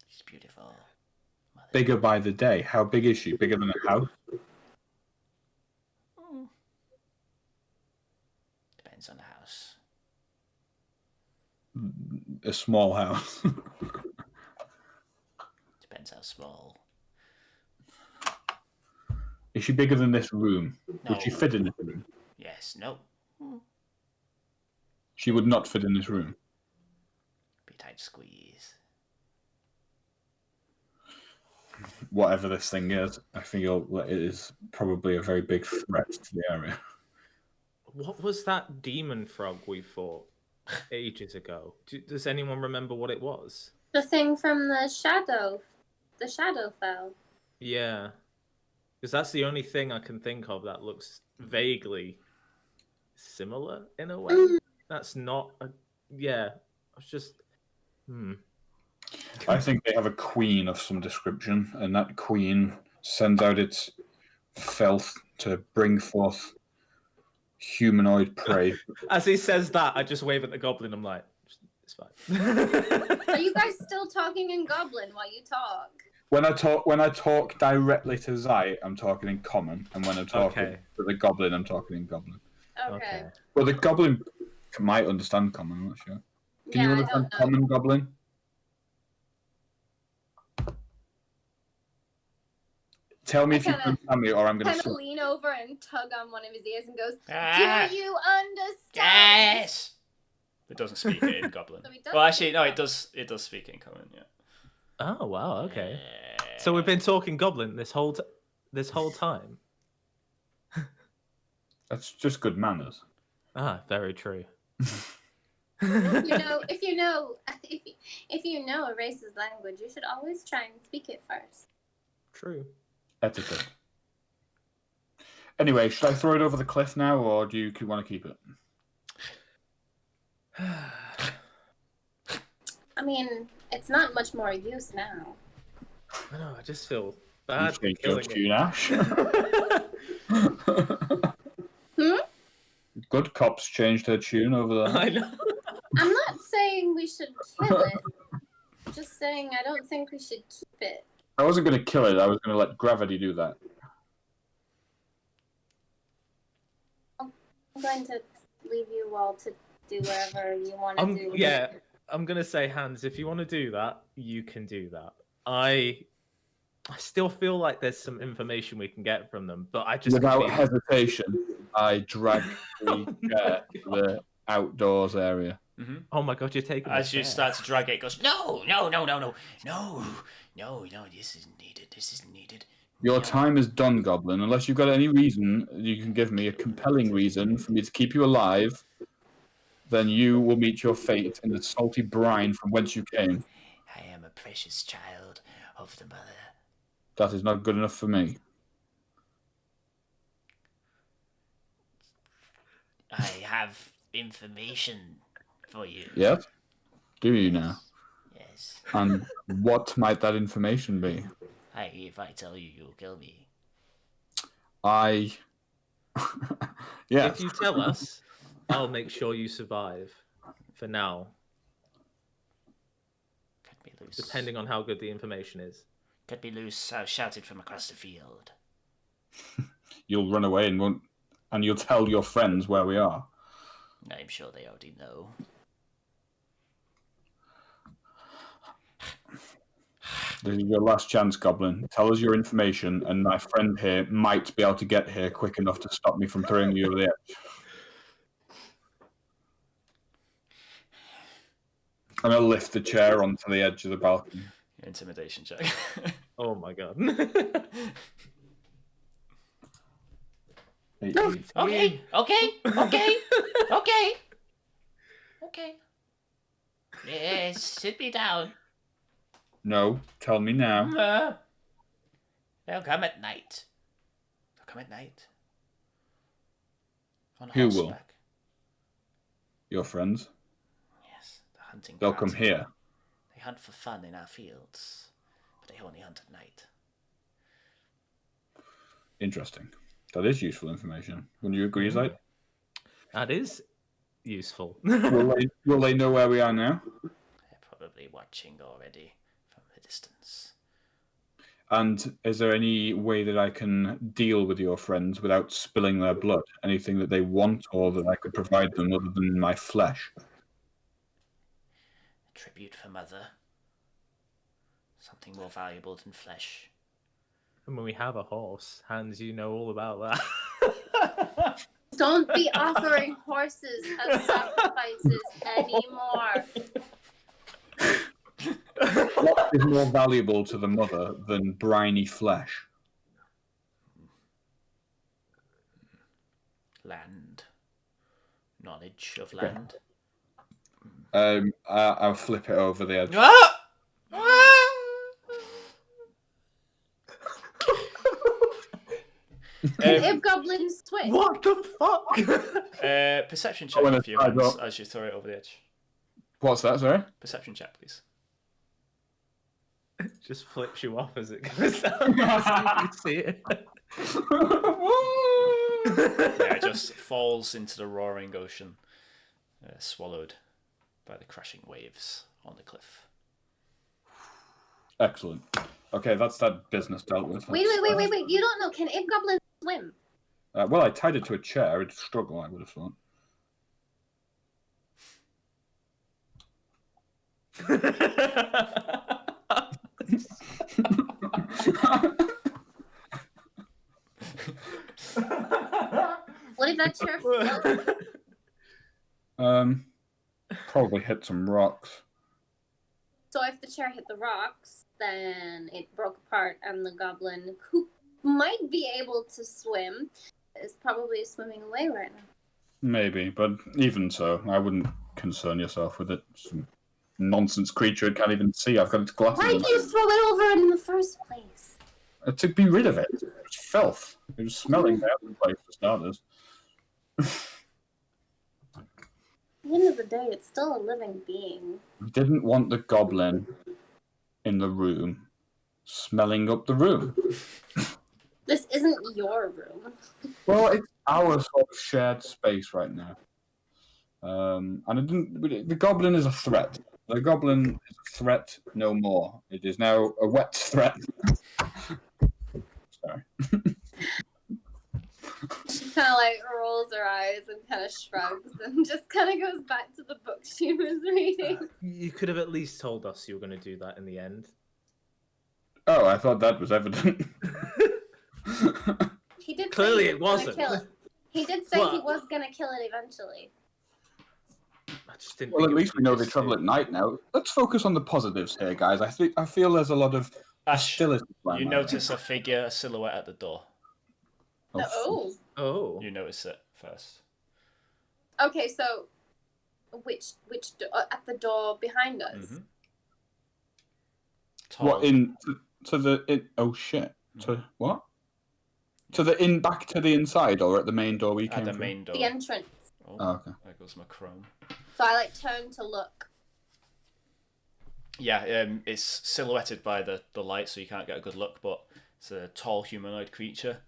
Speaker 1: She's beautiful. Mother.
Speaker 2: Bigger by the day. How big is she? Bigger than a house?
Speaker 1: Depends on the house.
Speaker 2: A small house.
Speaker 1: Depends how small.
Speaker 2: Is she bigger than this room?
Speaker 1: No.
Speaker 2: Would she fit in this room?
Speaker 1: Yes. No.
Speaker 2: She would not fit in this room.
Speaker 1: Be a tight squeeze.
Speaker 2: Whatever this thing is, I feel that it is probably a very big threat to the area.
Speaker 4: What was that demon frog we fought ages ago? Does anyone remember what it was?
Speaker 3: The thing from the Shadowfell.
Speaker 4: Yeah. Because that's the only thing I can think of that looks vaguely similar in a way. That's not a... Yeah. I was just...
Speaker 2: I think they have a queen of some description, and that queen sends out its filth to bring forth humanoid prey.
Speaker 4: As he says that, I just wave at the goblin. I'm like, it's fine.
Speaker 3: Are you guys still talking in Goblin while you talk?
Speaker 2: When I talk directly to Zite, I'm talking in common, and when I'm talking to the goblin, I'm talking in goblin.
Speaker 3: Okay.
Speaker 2: Well, the goblin might understand common. I'm not sure. Can you
Speaker 3: I
Speaker 2: understand
Speaker 3: don't know.
Speaker 2: common, goblin? Tell me if you can understand me, or I'm going to.
Speaker 3: Kind of lean over and tug on one of his ears and goes,
Speaker 1: Ah,
Speaker 3: "Do you understand?"
Speaker 1: yes. It doesn't speak it in Goblin.
Speaker 3: So he does
Speaker 1: Well, actually,
Speaker 3: speak
Speaker 1: no.
Speaker 3: Goblin.
Speaker 1: It does speak in Common. Yeah.
Speaker 4: Oh, wow, okay. So we've been talking goblin this whole time?
Speaker 2: That's just good manners.
Speaker 4: Ah, very true.
Speaker 3: If you know a race's language, you should always try and speak it first.
Speaker 4: True.
Speaker 2: Etiquette. Anyway, should I throw it over the cliff now, or do you want to keep it?
Speaker 3: I mean, it's not much more use now.
Speaker 4: I know, I just feel bad for
Speaker 2: You
Speaker 4: killing
Speaker 2: changed your tune, Ash. Good cops changed her tune over there.
Speaker 4: I know.
Speaker 3: I'm not saying we should kill it. I'm just saying I don't think we should keep it.
Speaker 2: I wasn't going to kill it. I was going to let gravity do that.
Speaker 3: I'm going to leave you all to do whatever you want to do.
Speaker 4: Yeah, I'm gonna say, Hans, if you want to do that, you can do that. I still feel like there's some information we can get from them, but I just
Speaker 2: Without hesitation, I drag the chair to the outdoors area.
Speaker 1: Mm-hmm.
Speaker 4: Oh my god, you're taking
Speaker 1: As you
Speaker 4: there.
Speaker 1: start to drag it, it goes, no, this isn't needed.
Speaker 2: Your
Speaker 1: No.
Speaker 2: time is done, Goblin. Unless you've got any reason, you can give me a compelling reason for me to keep you alive, then you will meet your fate in the salty brine from whence you came.
Speaker 1: I am a precious child of the mother.
Speaker 2: That is not good enough for me.
Speaker 1: I have information for you.
Speaker 2: Yes? Do you now?
Speaker 1: Yes.
Speaker 2: And what might that information be?
Speaker 1: If I tell you, you'll kill me.
Speaker 2: Yes.
Speaker 4: If you tell us, I'll make sure you survive. For now.
Speaker 1: Could be loose.
Speaker 4: Depending on how good the information is.
Speaker 1: Could be loose, shouted from across the field.
Speaker 2: You'll run away and you'll tell your friends where we are.
Speaker 1: I'm sure they already know.
Speaker 2: This is your last chance, Goblin. Tell us your information, and my friend here might be able to get here quick enough to stop me from throwing you over the edge. I'm going to lift the chair onto the edge of the balcony.
Speaker 1: Intimidation check.
Speaker 4: Oh my god.
Speaker 1: Okay. Yes, sit me down.
Speaker 2: No, tell me now.
Speaker 1: They'll come at night. On
Speaker 2: Who will?
Speaker 1: horseback.
Speaker 2: Your friends?
Speaker 1: Yes, the hunting
Speaker 2: They'll
Speaker 1: party.
Speaker 2: come here.
Speaker 1: They hunt for fun in our fields, but they only hunt at night.
Speaker 2: Interesting. That is useful information. Wouldn't you agree, Zite?
Speaker 4: That is useful.
Speaker 2: Will they know where we are now?
Speaker 1: They're probably watching already from the distance.
Speaker 2: And is there any way that I can deal with your friends without spilling their blood? Anything that they want or that I could provide them other than my flesh?
Speaker 1: Tribute for mother. Something more valuable than flesh.
Speaker 4: And when we have a horse, Hans, you know all about that.
Speaker 3: Don't be offering horses as sacrifices anymore.
Speaker 2: What is more valuable to the mother than briny flesh?
Speaker 1: Land. Knowledge of land.
Speaker 2: I'll flip it over the edge.
Speaker 3: If goblins swim.
Speaker 4: What the fuck?
Speaker 1: Perception check with you hands as you throw it over the edge.
Speaker 2: What's that, sorry?
Speaker 1: Perception check, please.
Speaker 4: Just flips you off as it goes down. You can see it.
Speaker 1: Yeah, it just falls into the roaring ocean, swallowed by the crashing waves on the cliff.
Speaker 2: Excellent. Okay, that's that business dealt with.
Speaker 3: Wait. You don't know. Can ape goblins swim?
Speaker 2: Well, I tied it to a chair. It'd struggle, I would have thought.
Speaker 3: What if that chair floats?
Speaker 2: Probably hit some rocks.
Speaker 3: So if the chair hit the rocks, then it broke apart, and the goblin, who might be able to swim, is probably swimming away right now.
Speaker 2: Maybe, but even so, I wouldn't concern yourself with it. Some nonsense creature it can't even see. I've got its glasses.
Speaker 3: Why did you throw it over in the first place?
Speaker 2: To be rid of it. It was filth. It was smelling bad in the place for starters.
Speaker 3: At the end of the day, it's still a living being.
Speaker 2: We didn't want the goblin in the room, smelling up the room.
Speaker 3: This isn't your room.
Speaker 2: Well, it's our sort of shared space right now. And it didn't. The goblin is a threat. The goblin is a threat no more. It is now a wet threat. Sorry.
Speaker 3: She kind of like rolls her eyes and kind of shrugs and just kind of goes back to the book she was reading.
Speaker 4: You could have at least told us you were going to do that in the end.
Speaker 2: Oh, I thought that was evident.
Speaker 3: He did
Speaker 4: Clearly
Speaker 3: say
Speaker 4: it wasn't.
Speaker 3: He did say he was going to kill it eventually.
Speaker 4: I just didn't.
Speaker 2: Well,
Speaker 4: think
Speaker 2: at
Speaker 4: it
Speaker 2: least we
Speaker 4: would
Speaker 2: know
Speaker 4: be
Speaker 2: they
Speaker 4: this
Speaker 2: travel
Speaker 4: soon.
Speaker 2: at night now. Let's focus on the positives here, guys. I feel there's a lot of
Speaker 1: Ash,
Speaker 2: hostility.
Speaker 1: you notice a figure, a silhouette at the door.
Speaker 3: Oh.
Speaker 4: Oh.
Speaker 1: You notice it first.
Speaker 3: Okay, so which at the door behind us?
Speaker 1: Mm-hmm. Tall.
Speaker 2: What to the oh shit to what? To the back to the inside or at the main door we came
Speaker 1: At the
Speaker 2: through?
Speaker 1: main door.
Speaker 3: The entrance.
Speaker 2: Oh, okay.
Speaker 1: There goes my chrome.
Speaker 3: So I turn to look.
Speaker 1: Yeah, it's silhouetted by the light, so you can't get a good look. But it's a tall humanoid creature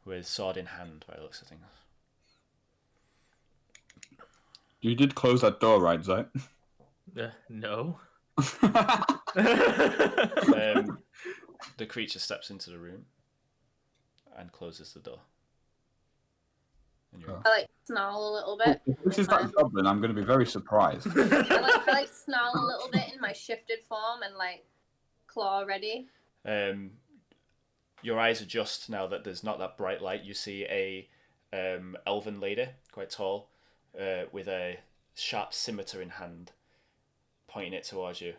Speaker 1: with sword in hand, by the looks of things.
Speaker 2: You did close that door, right, Zite?
Speaker 4: No.
Speaker 1: The creature steps into the room and closes the door. And
Speaker 3: I snarl a little bit.
Speaker 2: If this is that goblin, I'm going to be very surprised.
Speaker 3: I snarl a little bit in my shifted form and claw ready.
Speaker 1: Your eyes adjust now that there's not that bright light. You see a elven lady, quite tall, with a sharp scimitar in hand, pointing it towards you.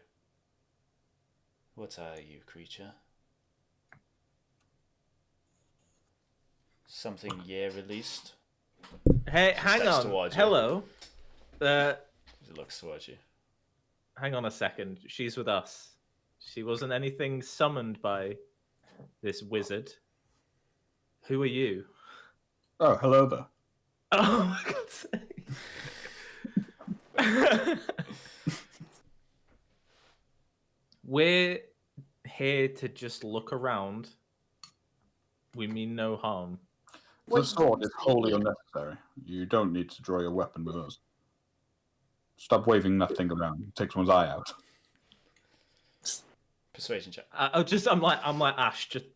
Speaker 1: What are you, creature? Something year released?
Speaker 4: Hey, hang on. Hello.
Speaker 1: It looks towards you.
Speaker 4: Hang on a second. She's with us. She wasn't anything summoned by this wizard. Who are you?
Speaker 2: Oh, hello there.
Speaker 4: Oh, my God's sake. We're here to just look around. We mean no harm.
Speaker 2: The sword is wholly unnecessary. You don't need to draw your weapon with us. Stop waving that thing around. It takes one's eye out.
Speaker 1: Persuasion check.
Speaker 4: I'm like Ashe. Just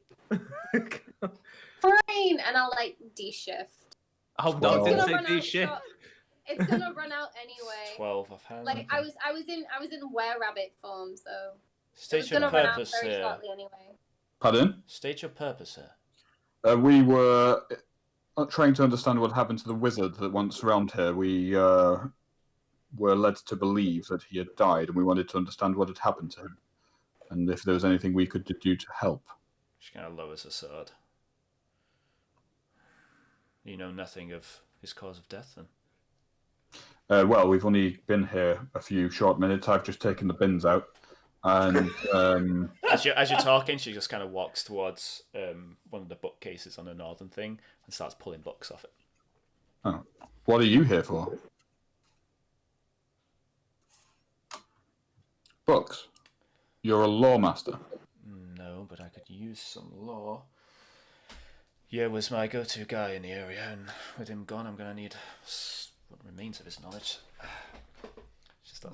Speaker 3: fine, and I'll de-shift.
Speaker 4: Oh no, didn't say de-shift.
Speaker 3: It's gonna run out anyway.
Speaker 1: 12 offhand.
Speaker 3: I was in were-rabbit form, so
Speaker 1: state your purpose here.
Speaker 3: Anyway.
Speaker 2: Pardon?
Speaker 1: State your purpose here.
Speaker 2: We were trying to understand what happened to the wizard that once round here. We were led to believe that he had died, and we wanted to understand what had happened to him, and if there was anything we could do to help.
Speaker 1: She kind of lowers her sword. You know nothing of his cause of death, then?
Speaker 2: Well, we've only been here a few short minutes. I've just taken the bins out, and
Speaker 1: as you're talking, she just kind of walks towards one of the bookcases on the northern thing and starts pulling books off it.
Speaker 2: Oh, what are you here for? Books. You're a lawmaster.
Speaker 1: No, but I could use some law. Yeah, was my go-to guy in the area, and with him gone, I'm gonna need what remains of his knowledge.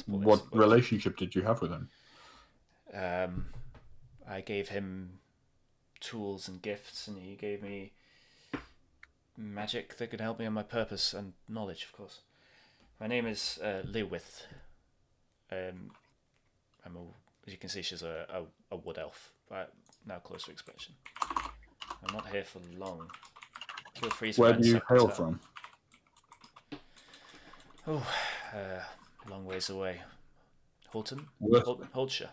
Speaker 2: What relationship did you have with him?
Speaker 1: I gave him tools and gifts, and he gave me magic that could help me on my purpose and knowledge, of course. My name is Lewith. As you can see, she's a wood elf. But now closer inspection. I'm not here for long. Feel free to
Speaker 2: Where do you hail from?
Speaker 1: Oh, long ways away. Holton? Holtshire.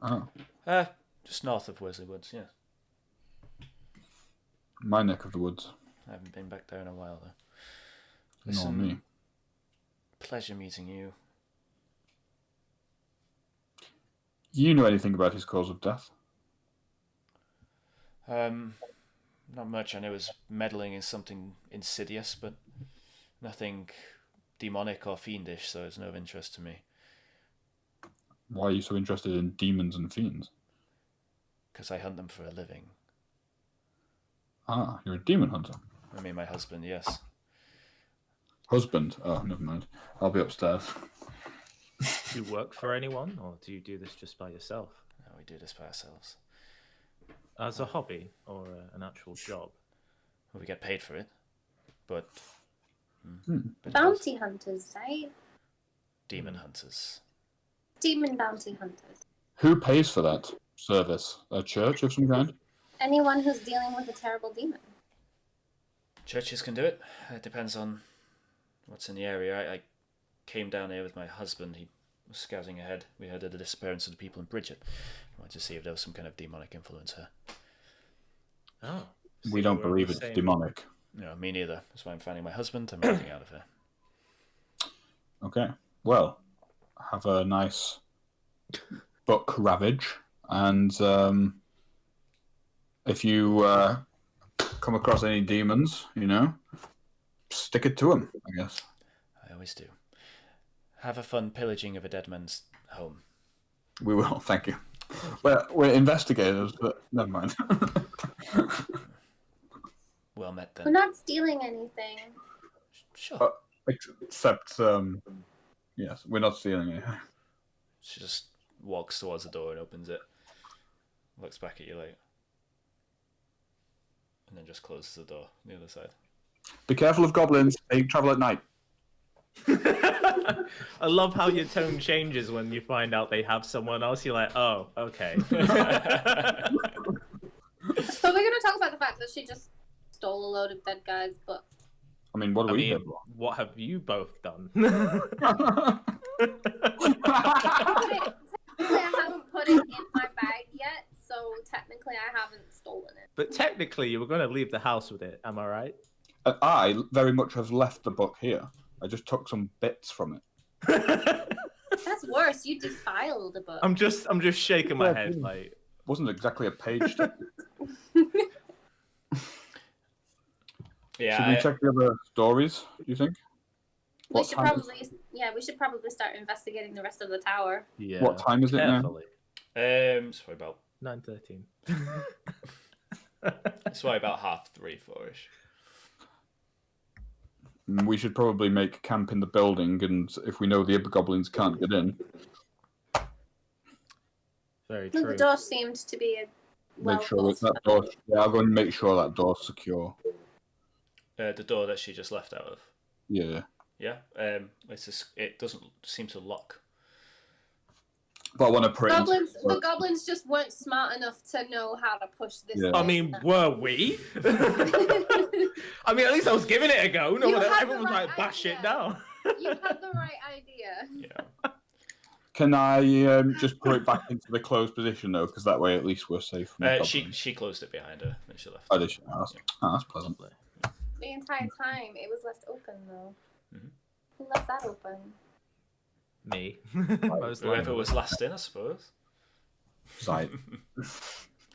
Speaker 2: Oh.
Speaker 1: Just north of Worsley Woods, yeah.
Speaker 2: My neck of the woods.
Speaker 1: I haven't been back there in a while, though.
Speaker 2: Listen, me.
Speaker 1: Pleasure meeting you.
Speaker 2: You know anything about his cause of death?
Speaker 1: Not much. I know he's meddling in something insidious, but nothing demonic or fiendish, so it's no interest to me.
Speaker 2: Why are you so interested in demons and fiends?
Speaker 1: Because I hunt them for a living.
Speaker 2: Ah, you're a demon hunter.
Speaker 1: I mean, my husband, yes.
Speaker 2: Husband? Oh, never mind. I'll be upstairs.
Speaker 4: Do you work for anyone, or do you do this just by yourself?
Speaker 1: No, we do this by ourselves.
Speaker 4: As a hobby, or an actual job?
Speaker 1: Well, we get paid for it, but...
Speaker 3: Bounty hunters, right?
Speaker 1: Demon hunters.
Speaker 3: Demon bounty hunters.
Speaker 2: Who pays for that service? A church of some kind?
Speaker 3: Anyone who's dealing with a terrible demon.
Speaker 1: Churches can do it. It depends on what's in the area. came down here with my husband. He was scouting ahead. We heard of the disappearance of the people in Bridget. I wanted to see if there was some kind of demonic influence here.
Speaker 4: Oh.
Speaker 2: We don't believe it's demonic.
Speaker 1: No, me neither. That's why I'm finding my husband. I'm getting out of here.
Speaker 2: Okay. Well, have a nice book ravage, and if you come across any demons, stick it to them, I guess.
Speaker 1: I always do. Have a fun pillaging of a dead man's home.
Speaker 2: We will, thank you. We're investigators, but never mind.
Speaker 1: Well met then.
Speaker 3: We're not stealing anything.
Speaker 1: Sure.
Speaker 2: Except, yes, we're not stealing anything.
Speaker 1: She just walks towards the door and opens it. Looks back at you like... And then just closes the door on the other side.
Speaker 2: Be careful of goblins. They travel at night.
Speaker 4: I love how your tone changes when you find out they have someone else. You're like, oh, okay.
Speaker 3: So we're going to talk about the fact that she just stole a load of dead guys' books.
Speaker 2: I mean, what do we do?
Speaker 4: What have you both done?
Speaker 3: Technically, I haven't put it in my bag yet, so technically I haven't stolen it.
Speaker 4: But technically, you were going to leave the house with it. Am I right?
Speaker 2: I very much have left the book here. I just took some bits from it.
Speaker 3: That's worse. You defiled a book.
Speaker 4: I'm just shaking my head like.
Speaker 2: Wasn't exactly a page.
Speaker 1: Yeah.
Speaker 2: Should we check the other stories? Do you think?
Speaker 3: We should probably start investigating the rest of the tower.
Speaker 4: Yeah.
Speaker 2: What time is it now?
Speaker 1: It's probably about
Speaker 4: 9:13.
Speaker 1: It's probably about 3:30, 4ish.
Speaker 2: We should probably make camp in the building, and if we know the goblins can't get in,
Speaker 4: Very
Speaker 3: No,
Speaker 4: true.
Speaker 3: the door seemed to be a
Speaker 2: make sure that door. Yeah, I'll go and make sure that door's secure.
Speaker 1: The door that she just left out of.
Speaker 2: Yeah.
Speaker 1: Yeah. It doesn't seem to lock.
Speaker 2: But I want to pray.
Speaker 3: The goblins just weren't smart enough to know how to push this.
Speaker 2: Yeah.
Speaker 4: I mean, were we? I mean, at least I was giving it a go. No,
Speaker 3: You had
Speaker 4: everyone
Speaker 3: the
Speaker 4: was
Speaker 3: right
Speaker 4: like, bash it
Speaker 3: idea.
Speaker 4: down.
Speaker 3: You had the right idea.
Speaker 1: Yeah.
Speaker 2: Can I just put it back into the closed position though, because that way at least we're safe from the goblins.
Speaker 1: She closed it behind her when she left.
Speaker 2: Oh, did she? Oh, that's pleasant.
Speaker 3: The entire time it was left open though.
Speaker 1: Mhm.
Speaker 3: Who left that open?
Speaker 4: Me. Most
Speaker 1: Whoever
Speaker 4: likely.
Speaker 1: was last in, I suppose.
Speaker 2: Zite.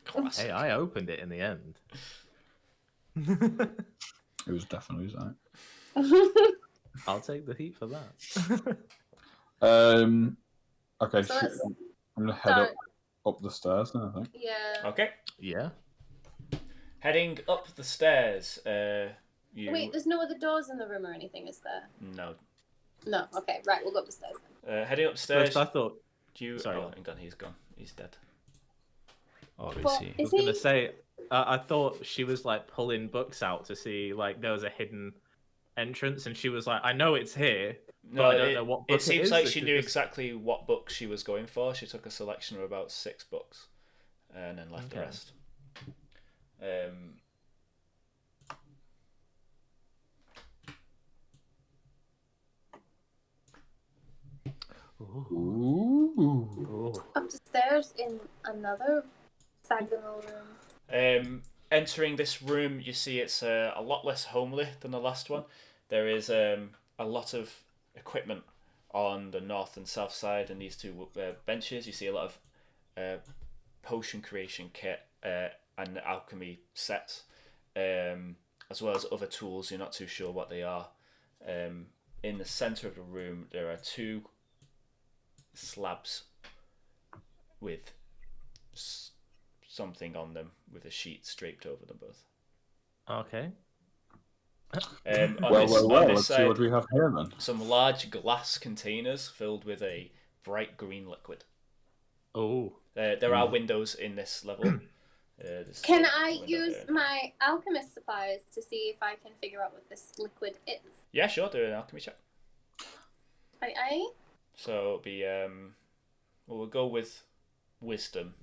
Speaker 1: Classic.
Speaker 4: Hey, I opened it in the end.
Speaker 2: It was definitely Zite.
Speaker 4: I'll take the heat for that.
Speaker 2: Okay,
Speaker 3: So let's
Speaker 2: I'm gonna head up the stairs then, I think.
Speaker 3: Yeah.
Speaker 1: Okay.
Speaker 4: Yeah.
Speaker 1: Heading up the stairs.
Speaker 3: Wait, there's no other doors in the room or anything, is there?
Speaker 1: No.
Speaker 3: No. Okay, right. We'll go up the stairs then.
Speaker 1: Heading upstairs.
Speaker 4: First, I thought.
Speaker 1: Sorry.
Speaker 4: Oh.
Speaker 1: Hang on, he's gone. He's dead. Or is
Speaker 3: Well,
Speaker 1: he?
Speaker 4: I was gonna say, I thought she was like pulling books out to see like there was a hidden entrance, and she was like, "I know it's here, but I don't know what book
Speaker 1: it seems
Speaker 4: is."
Speaker 1: like
Speaker 4: So
Speaker 1: she knew exactly what book she was going for. She took a selection of about 6 books, and then left the
Speaker 4: Okay.
Speaker 1: rest.
Speaker 2: Ooh.
Speaker 3: Up the stairs in another hexagonal room.
Speaker 1: Entering this room, you see it's a lot less homely than the last one. There is a lot of equipment on the north and south side, and these two benches. You see a lot of potion creation kit and alchemy sets, as well as other tools. You're not too sure what they are. In the center of the room, there are 2 slabs with something on them, with a sheet draped over them both.
Speaker 4: Okay.
Speaker 1: On
Speaker 2: Well,
Speaker 1: this
Speaker 2: let's see
Speaker 1: side,
Speaker 2: what we have here then.
Speaker 1: some large glass containers filled with a bright green liquid.
Speaker 4: Oh.
Speaker 1: There are windows in this level.
Speaker 3: Can I use my alchemist supplies to see if I can figure out what this liquid is?
Speaker 1: Yeah, sure. Do an alchemy check.
Speaker 3: Aye.
Speaker 1: So it'll be we'll go with wisdom.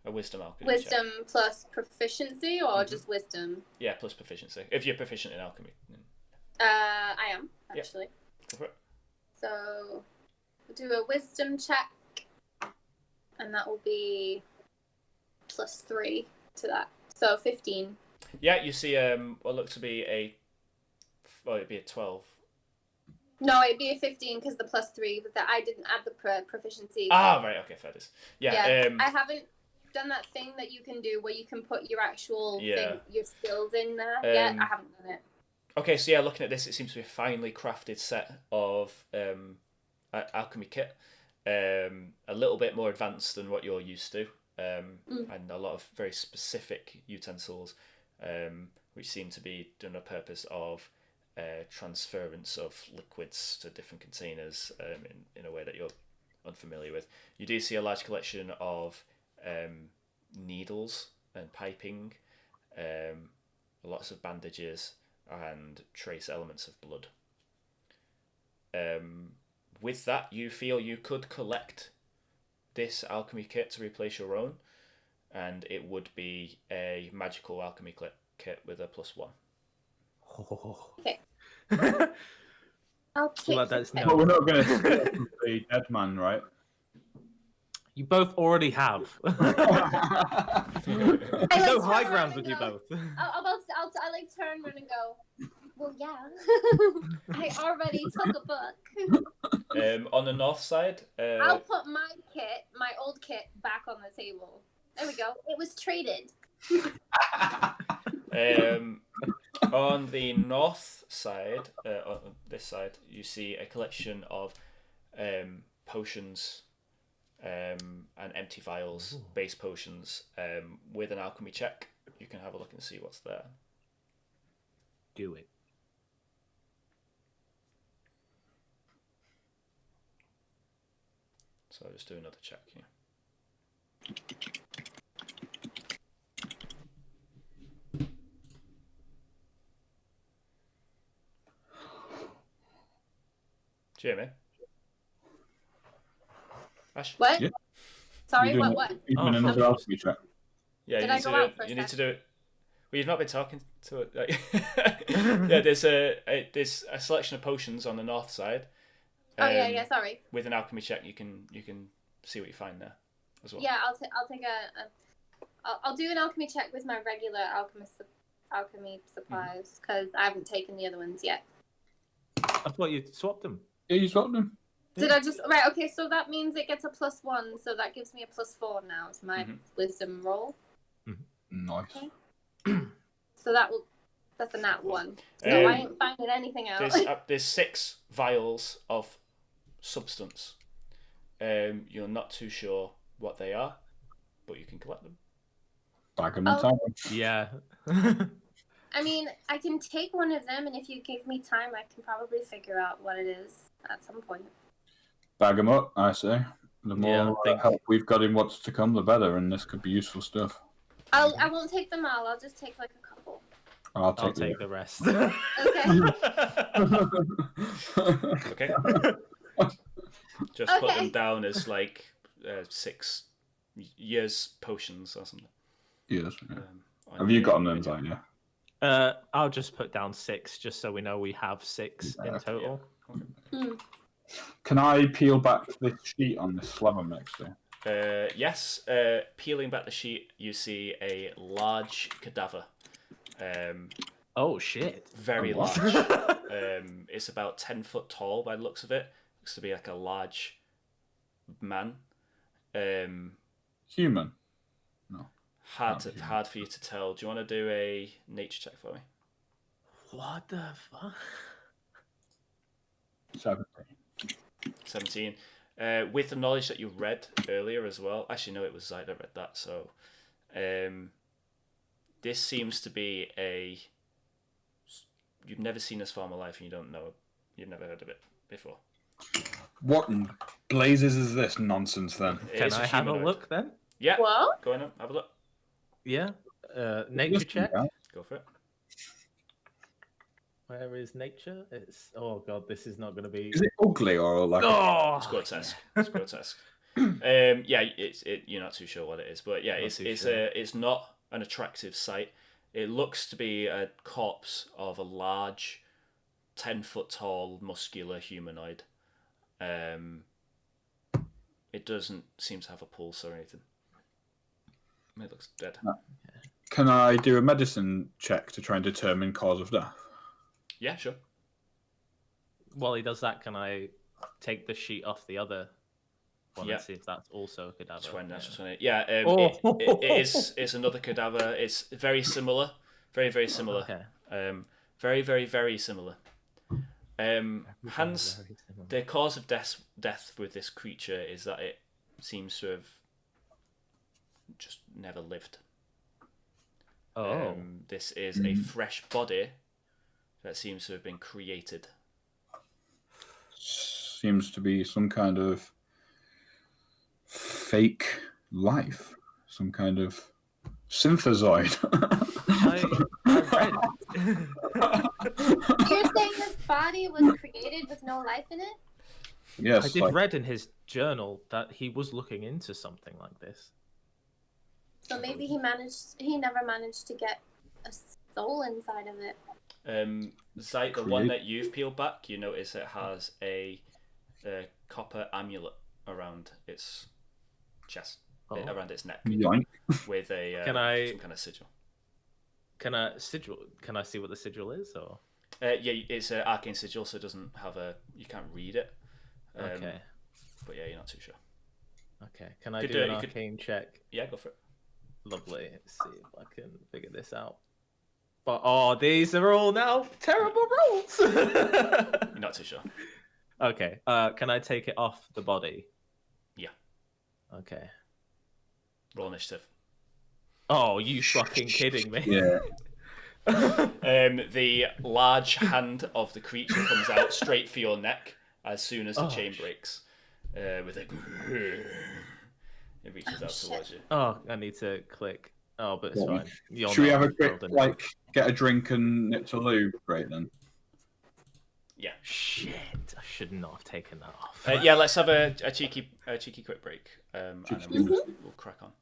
Speaker 1: A wisdom alchemy.
Speaker 3: Wisdom
Speaker 1: check.
Speaker 3: plus proficiency, or just wisdom?
Speaker 1: Yeah, plus proficiency. If you're proficient in alchemy.
Speaker 3: I am
Speaker 1: Yep.
Speaker 3: actually.
Speaker 1: Go for it.
Speaker 3: So we'll do a wisdom check, and that will be +3 to that. So 15.
Speaker 1: Yeah, you see what looks to be it'd be a 12.
Speaker 3: No, it'd be a 15 because the +3, but that I didn't add the proficiency.
Speaker 1: Ah, right, okay, fair enough. Yeah,
Speaker 3: I haven't done that thing that you can do where you can put your actual thing, your skills in there yet. I haven't done it.
Speaker 1: Okay, so yeah, looking at this, it seems to be a finely crafted set of alchemy kit. A little bit more advanced than what you're used to, and a lot of very specific utensils, which seem to be done on purpose of transference of liquids to different containers in a way that you're unfamiliar with. You do see a large collection of needles and piping, lots of bandages, and trace elements of blood. With that, you feel you could collect this alchemy kit to replace your own, and it would be a magical alchemy kit with a +1.
Speaker 3: Okay. I'll take
Speaker 4: Well, that's
Speaker 2: But we're not going to steal from the dead man, right?
Speaker 4: You both already have.
Speaker 3: I
Speaker 4: There's no
Speaker 3: like
Speaker 4: high
Speaker 3: turn
Speaker 4: ground
Speaker 3: around
Speaker 4: with
Speaker 3: and
Speaker 4: you
Speaker 3: go-
Speaker 4: both.
Speaker 3: I like turn around and go, well, yeah. I already took a book.
Speaker 1: On the north side,
Speaker 3: I'll put my old kit, back on the table. There we go. It was traded.
Speaker 1: on the north side, on this side, you see a collection of potions and empty vials, base potions. With an alchemy check, you can have a look and see what's there.
Speaker 4: Do it.
Speaker 1: So I'll just do another check here. Jamie? Ashe?
Speaker 3: What?
Speaker 2: Yeah.
Speaker 3: Sorry, what?
Speaker 2: Even another alchemy check.
Speaker 1: Yeah,
Speaker 3: Did
Speaker 1: you
Speaker 3: I
Speaker 1: need
Speaker 3: go
Speaker 1: to do
Speaker 3: out
Speaker 1: it.
Speaker 3: for a
Speaker 1: You need to
Speaker 3: sec?
Speaker 1: do it. Well, you've not been talking to it. Yeah, there's a selection of potions on the north side.
Speaker 3: Oh yeah. Sorry.
Speaker 1: With an alchemy check, you can see what you find there as well.
Speaker 3: Yeah, I'll take I'll do an alchemy check with my regular alchemy supplies because I haven't taken the other ones yet.
Speaker 4: I thought you swapped them.
Speaker 2: Yeah, you swapped them.
Speaker 3: Did I just right? Okay, so that means it gets a +1, so that gives me a +4 now to my wisdom roll.
Speaker 2: Nice.
Speaker 3: Okay. So that's a nat 1. So I ain't finding anything out.
Speaker 1: There's 6 vials of substance. You're not too sure what they are, but you can collect them.
Speaker 2: Bag them and tie them.
Speaker 4: Yeah.
Speaker 3: I mean, I can take one of them, and if you give me time, I can probably figure out what it is at some point.
Speaker 2: Bag them up, I say. The more help we've got in what's to come, the better, and this could be useful stuff.
Speaker 3: I won't take them all. I'll just take like a couple.
Speaker 2: I'll
Speaker 4: take the rest.
Speaker 3: Okay.
Speaker 1: Okay. Just put them down as like 6 years potions or something.
Speaker 2: Yes. Yeah. Have you got them then, Zite? Yeah.
Speaker 4: I'll just put down 6, just so we know we have 6 in total.
Speaker 1: Yeah. Okay.
Speaker 2: Can I peel back this sheet on this slab I'm next to?
Speaker 1: Yes. Peeling back the sheet, you see a large cadaver.
Speaker 4: Oh shit!
Speaker 1: Very large. It's about 10 foot tall by the looks of it. Looks to be like a large man.
Speaker 2: Human. No.
Speaker 1: Hard for you to tell. Do you want to do a nature check for me?
Speaker 4: What the fuck?
Speaker 1: 17. With the knowledge that you read earlier as well. Actually, no, it was Zite that read that. So, this seems to be you've never seen this form of life, and you don't know. You've never heard of it before.
Speaker 2: What in blazes is this nonsense then?
Speaker 4: Can I have a look then?
Speaker 1: Yeah.
Speaker 3: What?
Speaker 1: Go on, have a look.
Speaker 4: Yeah. Nature check.
Speaker 1: Go for it.
Speaker 4: Where is nature? It's god, this is not going to be.
Speaker 2: Is it ugly or like?
Speaker 1: It's grotesque. It's grotesque. Yeah, you're not too sure what it is, but yeah, it's not an attractive sight. It looks to be a corpse of a large, 10 foot tall, muscular humanoid. It doesn't seem to have a pulse or anything. It looks dead.
Speaker 2: Can I do a medicine check to try and determine cause of death?
Speaker 1: Yeah, sure.
Speaker 4: While he does that, can I take the sheet off the other one
Speaker 1: Yeah.
Speaker 4: and see if that's also a cadaver?
Speaker 1: 20. Yeah,
Speaker 4: Oh.
Speaker 1: it's another cadaver. It's very similar. Very, very similar.
Speaker 4: Okay.
Speaker 1: Very, very, very similar. Hans,
Speaker 4: Very similar.
Speaker 1: the cause of death with this creature is that it seems to have just never lived.
Speaker 4: Oh.
Speaker 1: This is a fresh body that seems to have been created.
Speaker 2: Seems to be some kind of fake life, some kind of synthezoid.
Speaker 4: I read.
Speaker 3: You're saying this body was created with no life in it?
Speaker 2: Yes,
Speaker 4: I did read in his journal that he was looking into something like this.
Speaker 3: So maybe he never managed to get a soul inside of it.
Speaker 1: Zite, the one that you've peeled back, you notice it has a copper amulet around its chest, around its neck,
Speaker 2: Yoink.
Speaker 1: with a
Speaker 4: Can
Speaker 1: some kind of sigil.
Speaker 4: Can I see what the sigil is, or?
Speaker 1: Yeah, it's an arcane sigil, so it doesn't have you can't read it.
Speaker 4: Okay.
Speaker 1: But yeah, you're not too sure.
Speaker 4: Okay. Can I do an arcane check?
Speaker 1: Yeah, go for it.
Speaker 4: Lovely. Let's see if I can figure this out. But these are all now terrible rolls.
Speaker 1: You're not too sure.
Speaker 4: Okay. Can I take it off the body?
Speaker 1: Yeah.
Speaker 4: Okay.
Speaker 1: Roll initiative.
Speaker 4: Oh, you fucking kidding me?
Speaker 2: Yeah.
Speaker 1: The large hand of the creature comes out straight for your neck as soon as the chain breaks. With a... It reaches out towards you.
Speaker 4: Oh, I need to click. Oh, but it's fine.
Speaker 2: Should we have a quick, get a drink and nip to loo break then?
Speaker 1: Yeah.
Speaker 4: Shit, I should not have taken that off.
Speaker 1: Yeah, let's have a cheeky quick break. And then we'll crack on.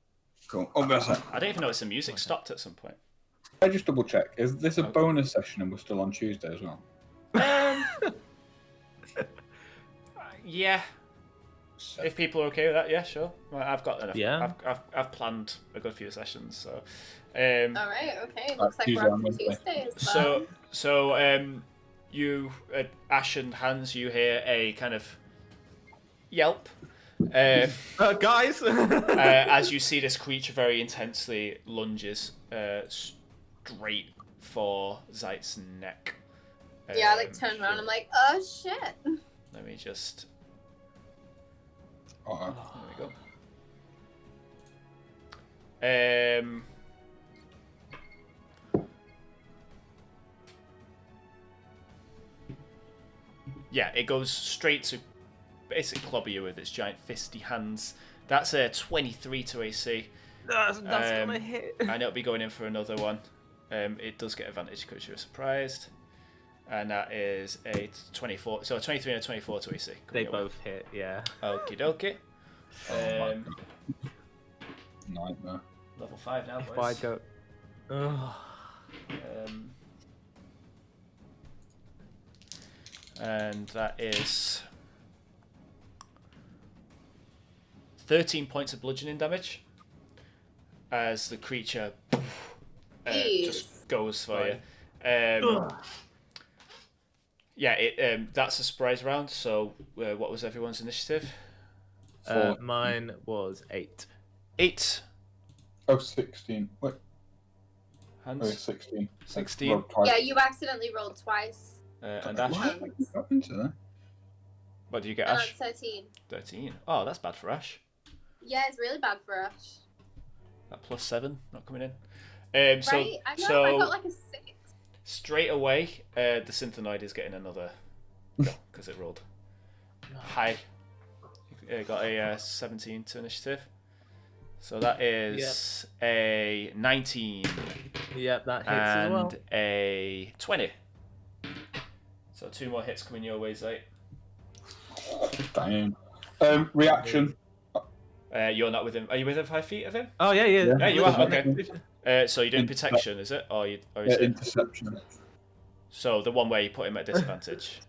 Speaker 2: Cool. Oh,
Speaker 1: I don't even know if the music stopped at some point.
Speaker 2: I just double check. Is this a bonus session and we're still on Tuesday as well?
Speaker 1: Yeah. If people are okay with that, yeah, sure. Well, I've got enough.
Speaker 4: Yeah.
Speaker 1: I've planned a good few sessions, so.
Speaker 3: All right. Okay. Looks like we're on for Tuesday as well.
Speaker 1: So you, Ashe and Hans, you hear a kind of yelp.
Speaker 4: Guys.
Speaker 1: As you see this creature very intensely lunges straight for Zite's neck.
Speaker 3: Yeah, I like turn around. I'm like, oh shit.
Speaker 1: Let me just.
Speaker 2: Uh-oh.
Speaker 1: There we go. Yeah, it goes straight to basically clobber you with its giant fisty hands. That's a 23 to AC.
Speaker 4: That's gonna hit.
Speaker 1: And it'll be going in for another one. It does get advantage because you're surprised. And that is a 24. So a 23 and a 24 to AC.
Speaker 4: They both hit, yeah.
Speaker 1: Okie dokie.
Speaker 2: Nightmare.
Speaker 1: Level 5 now,
Speaker 4: If
Speaker 1: boys.
Speaker 4: I go... Oh.
Speaker 1: And that is 13 points of bludgeoning damage as the creature just goes for you. Yeah, that's a surprise round. So, what was everyone's initiative?
Speaker 4: Mine was 8.
Speaker 1: 8.
Speaker 2: Oh, 16. Wait.
Speaker 1: Hans?
Speaker 2: Oh, 16.
Speaker 1: 16.
Speaker 3: Yeah, you accidentally rolled twice.
Speaker 1: And Ashe?
Speaker 2: What happened to that?
Speaker 1: What did you get, Ashe?
Speaker 3: 13.
Speaker 1: 13. Oh, that's bad for Ashe.
Speaker 3: Yeah, it's really bad for us.
Speaker 1: That +7 not coming in.
Speaker 3: Right? I know, I got like a 6.
Speaker 1: Straight away, the Synthenoid is getting another go because it rolled high. It got a 17 to initiative. So that is a 19.
Speaker 4: Yep, that hits as well.
Speaker 1: And a 20. So 2 more hits coming your way, Zite.
Speaker 2: Damn. Reaction.
Speaker 1: You're not within. Are you within 5 feet of him?
Speaker 4: Oh, yeah.
Speaker 1: Yeah, you are. Okay. So you're doing protection, is it? Or is it
Speaker 2: Interception.
Speaker 1: So the one where you put him at disadvantage.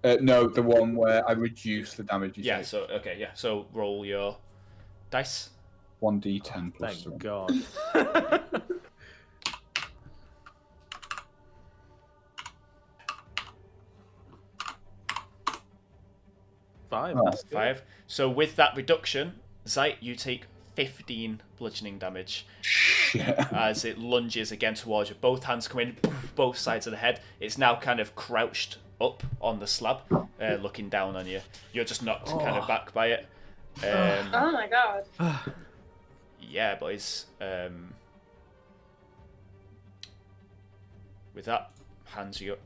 Speaker 2: No, the one where I reduce the damage you
Speaker 1: Yeah.
Speaker 2: take.
Speaker 1: So okay. Yeah. So roll your dice.
Speaker 2: 1d10 plus
Speaker 4: Thank
Speaker 2: 3.
Speaker 4: God. 5.
Speaker 2: Oh.
Speaker 4: That's good.
Speaker 1: 5. So with that reduction, Zite, you take 15 bludgeoning damage
Speaker 2: Shit.
Speaker 1: as it lunges again towards you. Both hands come in, both sides of the head. It's now kind of crouched up on the slab, looking down on you. You're just knocked kind of back by it.
Speaker 3: Oh my god.
Speaker 1: Yeah, boys. With that, hands you up.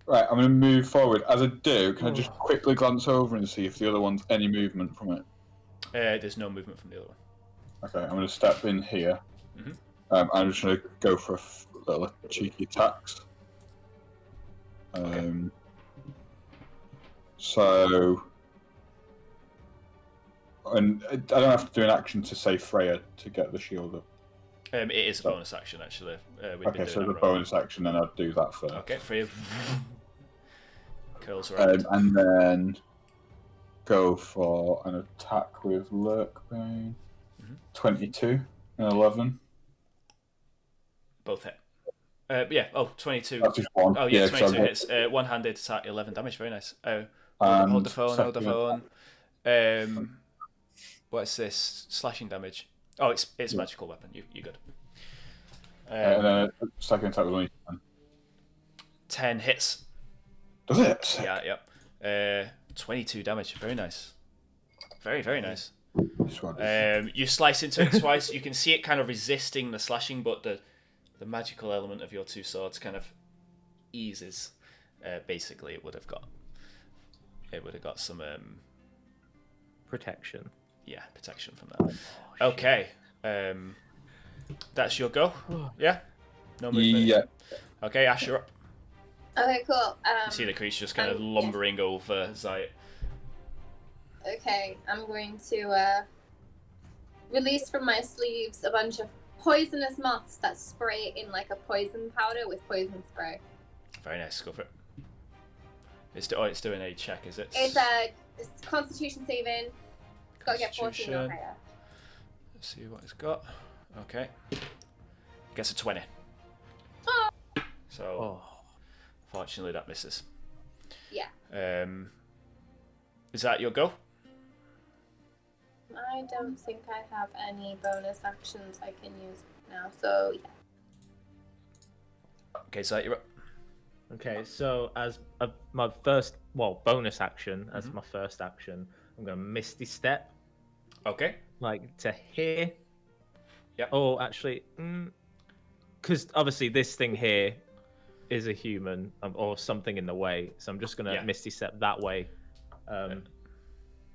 Speaker 2: Right, I'm going to move forward. As I do, can I just quickly glance over and see if the other one's any movement from it?
Speaker 1: There's no movement from the other one.
Speaker 2: Okay, I'm going to step in here. I'm just going to go for little cheeky attacks. So... And I don't have to do an action to save Freya to get the shield up.
Speaker 1: It is a bonus action, actually.
Speaker 2: Okay, so the bonus action, then I'd do that first.
Speaker 1: Okay, Freya curls around.
Speaker 2: And then go for an attack with Lurkbane. 22 and 11.
Speaker 1: Both hit. 22.
Speaker 2: That's just one.
Speaker 1: Oh, yeah, 22
Speaker 2: 'cause
Speaker 1: hits. One-handed attack, 11 damage. Very nice. Hold the phone. What's this? Slashing damage. Oh, it's magical weapon. You good.
Speaker 2: And then second attack with only
Speaker 1: 10 hits.
Speaker 2: Does it?
Speaker 1: Yeah. 22 damage. Very nice. Very, very nice.
Speaker 2: This one.
Speaker 1: You slice into it twice. You can see it kind of resisting the slashing, but the magical element of your two swords kind of eases. Basically, it would have got some
Speaker 4: Protection.
Speaker 1: Yeah, protection from that. Okay. That's your go. Yeah. No movement.
Speaker 2: Yeah.
Speaker 1: Okay, Ashe, you're up.
Speaker 3: Okay, cool.
Speaker 1: You see the creature just kind of lumbering over Zite.
Speaker 3: Okay, I'm going to release from my sleeves a bunch of poisonous moths that spray in like a poison powder with poison spray.
Speaker 1: Very nice. Go for it. It's doing a check, is it?
Speaker 3: It's Constitution saving. Got to get 14 or higher.
Speaker 1: Let's see what it's got. Okay. Gets a 20.
Speaker 3: Oh.
Speaker 1: So, fortunately, that misses.
Speaker 3: Yeah.
Speaker 1: Is that your go?
Speaker 3: I don't think I have any bonus actions I can use now, so yeah.
Speaker 1: Okay, so you're up.
Speaker 4: Okay, so as my first, bonus action, as my first action, I'm going to Misty Step.
Speaker 1: Okay.
Speaker 4: Like to here.
Speaker 1: Yep.
Speaker 4: Oh, actually, because obviously this thing here is a human or something in the way, so I'm just going to Misty Step that way.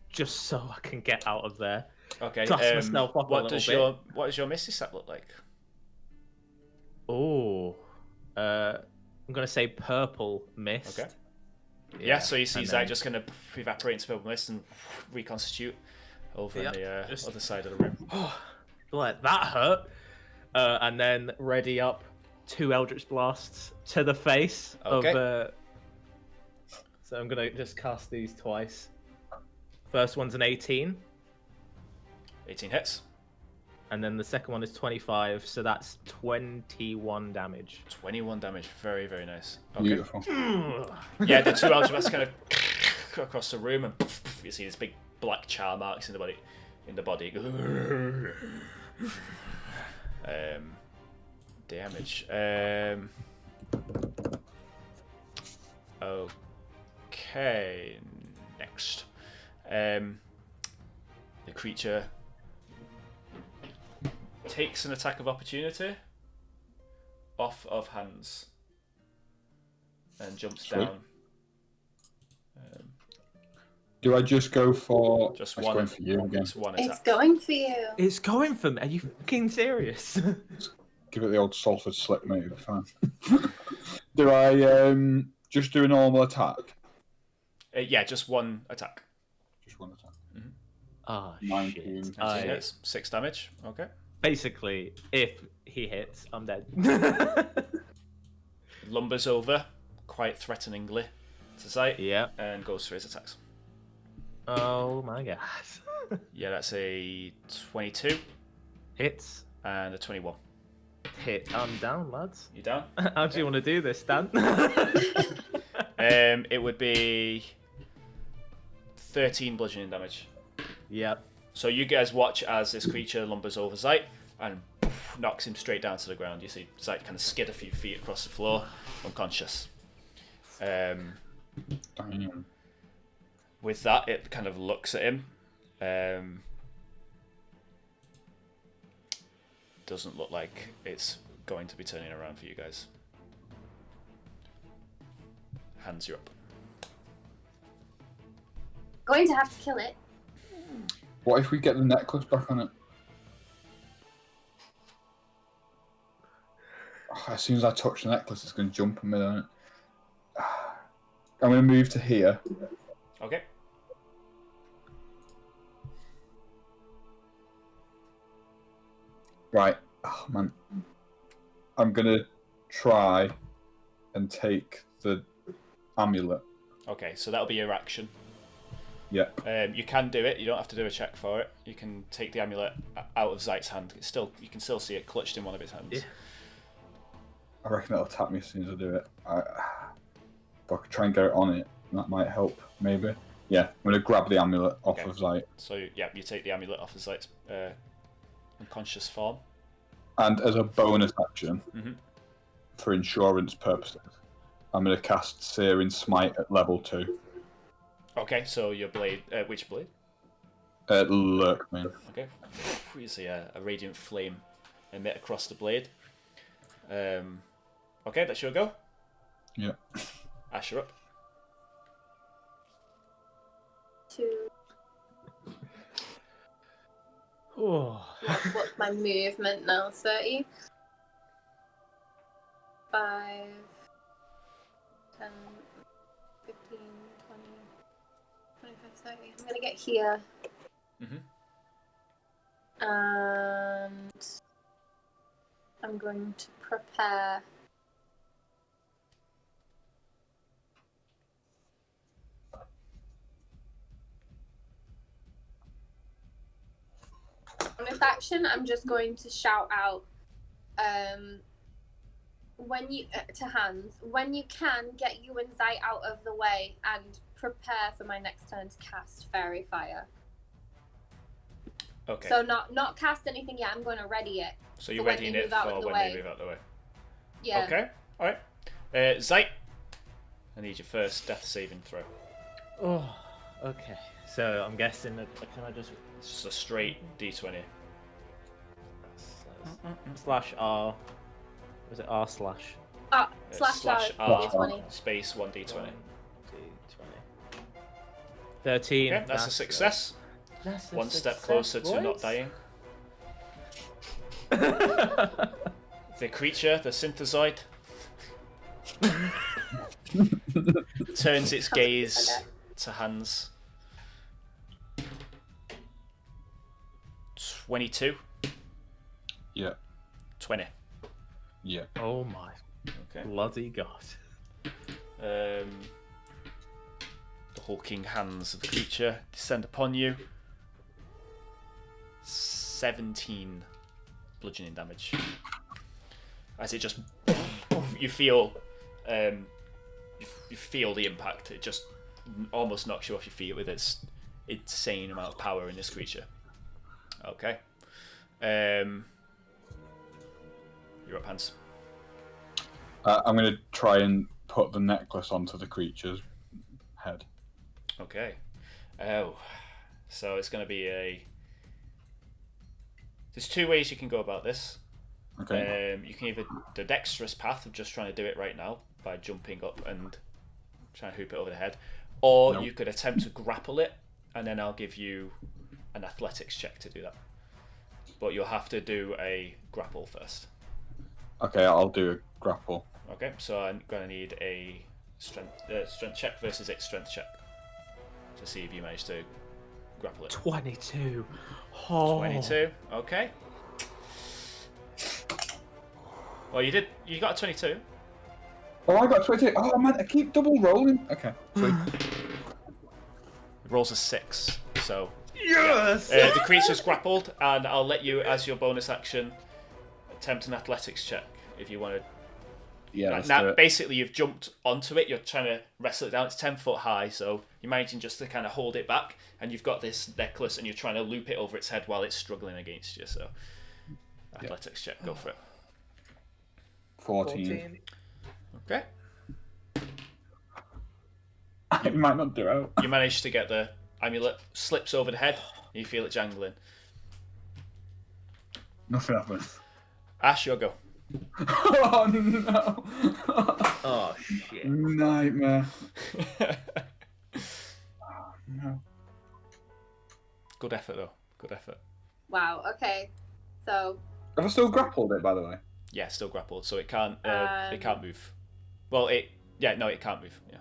Speaker 4: Just so I can get out of there.
Speaker 1: Okay.
Speaker 4: Dust myself up
Speaker 1: what
Speaker 4: a
Speaker 1: does
Speaker 4: little bit.
Speaker 1: What does your Misty Step look like?
Speaker 4: Oh, I'm gonna say purple mist.
Speaker 1: Okay. Yeah. So you see Zite just kind of evaporate into purple mist and reconstitute over on the other side of the room.
Speaker 4: Like that hurt. And then ready up 2 Eldritch Blasts to the face of. So I'm gonna just cast these twice. First one's an 18.
Speaker 1: 18 hits.
Speaker 4: And then the second one is 25, so that's 21 damage.
Speaker 1: 21 damage. Very, very nice. Okay.
Speaker 2: Beautiful.
Speaker 1: Yeah, the 2 Eldritch Blasts kind of across the room, and you see these big black char marks in the body. Damage. Okay. Next. The creature takes an attack of opportunity off of hands and jumps down.
Speaker 2: Do I just go for...
Speaker 1: Just
Speaker 2: it's
Speaker 1: one.
Speaker 2: going for you again.
Speaker 1: It's one attack.
Speaker 3: It's going for you.
Speaker 4: It's going for me. Are you fucking serious?
Speaker 2: Give it the old Salford slip, mate. It'll be fine. Do I just do a normal attack?
Speaker 1: Yeah, just one attack.
Speaker 2: Just one attack.
Speaker 4: Ah,
Speaker 2: 19.
Speaker 4: shit.
Speaker 1: 19 hits, 6 damage. Okay.
Speaker 4: Basically, if he hits, I'm dead.
Speaker 1: Lumbers over, quite threateningly, to Zite.
Speaker 4: Yeah.
Speaker 1: And goes for his attacks.
Speaker 4: Oh my god.
Speaker 1: Yeah, that's a 22
Speaker 4: Hits.
Speaker 1: and a 21.
Speaker 4: Hit. I'm down, lads.
Speaker 1: You down?
Speaker 4: How do you want to do this, Dan?
Speaker 1: It would be 13 bludgeoning damage.
Speaker 4: Yep.
Speaker 1: So you guys watch as this creature lumbers over Zite and knocks him straight down to the ground. You see Zite kind of skid a few feet across the floor, unconscious.
Speaker 2: Damn.
Speaker 1: With that, it kind of looks at him. Doesn't look like it's going to be turning around for you guys. Hands, you're up.
Speaker 3: Going to have to kill it.
Speaker 2: What if we get the necklace back on it? Oh, as soon as I touch the necklace, it's going to jump on me, isn't it? I'm going to move to here.
Speaker 1: Okay.
Speaker 2: Right. Oh, man. I'm going to try and take the amulet.
Speaker 1: Okay, so that'll be your action.
Speaker 2: Yeah.
Speaker 1: You can do it. You don't have to do a check for it. You can take the amulet out of Zite's hand. It's still, you can still see it clutched in one of his hands.
Speaker 4: Yeah.
Speaker 2: I reckon it'll attack me as soon as I do it. But I could try and get it on it. That might help, maybe. Yeah, I'm going to grab the amulet off of Zite.
Speaker 1: So, yeah, you take the amulet off of Zite's unconscious form.
Speaker 2: And as a bonus action, for insurance purposes, I'm going to cast Searing Smite at level 2.
Speaker 1: Okay, so your blade, which blade?
Speaker 2: Lurkman.
Speaker 1: Okay. You see a radiant flame emit across the blade. Okay, that's your go.
Speaker 2: Yeah.
Speaker 1: Ashe, you're up.
Speaker 3: 2.
Speaker 4: Oh.
Speaker 3: What's my movement now? 30. 5, 10, 15, 20, 25, 30. I'm gonna get here. And I'm going to prepare. On this action, I'm just going to shout out, when you to Hans, when you can, get you and Zite out of the way and prepare for my next turn to cast Fairy Fire.
Speaker 1: Okay.
Speaker 3: So not cast anything yet. I'm going to ready it.
Speaker 1: So you're readying it for when they move out the way.
Speaker 3: Yeah.
Speaker 1: Okay. All right. Zite, I need your first death saving throw.
Speaker 4: Oh. Okay. So I'm guessing that can I just
Speaker 1: It's just a straight D20.
Speaker 4: slash R? Was it R slash?
Speaker 3: Slash
Speaker 1: R
Speaker 3: D20.
Speaker 1: space 1D20.
Speaker 4: D20. 13.
Speaker 1: Okay, that's a success.
Speaker 4: That's a
Speaker 1: One step
Speaker 4: success,
Speaker 1: closer to not
Speaker 4: boys.
Speaker 1: dying. The creature, the synthezoid, turns its gaze to Hans. 22.
Speaker 2: Yeah.
Speaker 1: 20.
Speaker 2: Yeah.
Speaker 4: Oh my
Speaker 1: Okay.
Speaker 4: bloody god.
Speaker 1: The hulking hands of the creature descend upon you. 17 bludgeoning damage. As it just, you feel, you feel the impact. It just almost knocks you off your feet with its insane amount of power in this creature. Okay. You're up, Hans.
Speaker 2: I'm going to try and put the necklace onto the creature's head.
Speaker 1: Okay. Oh. So it's going to be there's two ways you can go about this.
Speaker 2: Okay.
Speaker 1: You can either the dexterous path of just trying to do it right now by jumping up and trying to hoop it over the head, or you could attempt to grapple it, and then I'll give you an athletics check to do that. But you'll have to do a grapple first.
Speaker 2: Okay, I'll do a grapple.
Speaker 1: Okay, so I'm going to need a strength check versus its strength check to see if you manage to grapple it.
Speaker 4: 22. Oh.
Speaker 1: 22. Okay. Well, you got a 22.
Speaker 2: Oh, I got 28. Oh man, I keep double rolling. Okay, sweet.
Speaker 1: Rolls a 6, so
Speaker 4: Yes!
Speaker 1: the creature's grappled, and I'll let you, as your bonus action, attempt an athletics check if you want to.
Speaker 2: Yeah, let's do
Speaker 1: Now,
Speaker 2: it.
Speaker 1: basically, you've jumped onto it. You're trying to wrestle it down. It's 10 foot high, so you're managing just to kind of hold it back, and you've got this necklace, and you're trying to loop it over its head while it's struggling against you. So, athletics check, go for it.
Speaker 2: 14.
Speaker 1: Okay.
Speaker 2: It might not do it.
Speaker 1: You manage to get the amulet, slips over the head, and you feel it jangling.
Speaker 2: Nothing happens.
Speaker 1: Ashe, your go.
Speaker 2: Oh no!
Speaker 4: Oh shit.
Speaker 2: Nightmare. No.
Speaker 1: Good effort, though. Good effort.
Speaker 3: Wow. Okay. So
Speaker 2: Have I still grappled it, by the way?
Speaker 1: Yeah, still grappled, so it can't move. Well, it can't move. Yeah.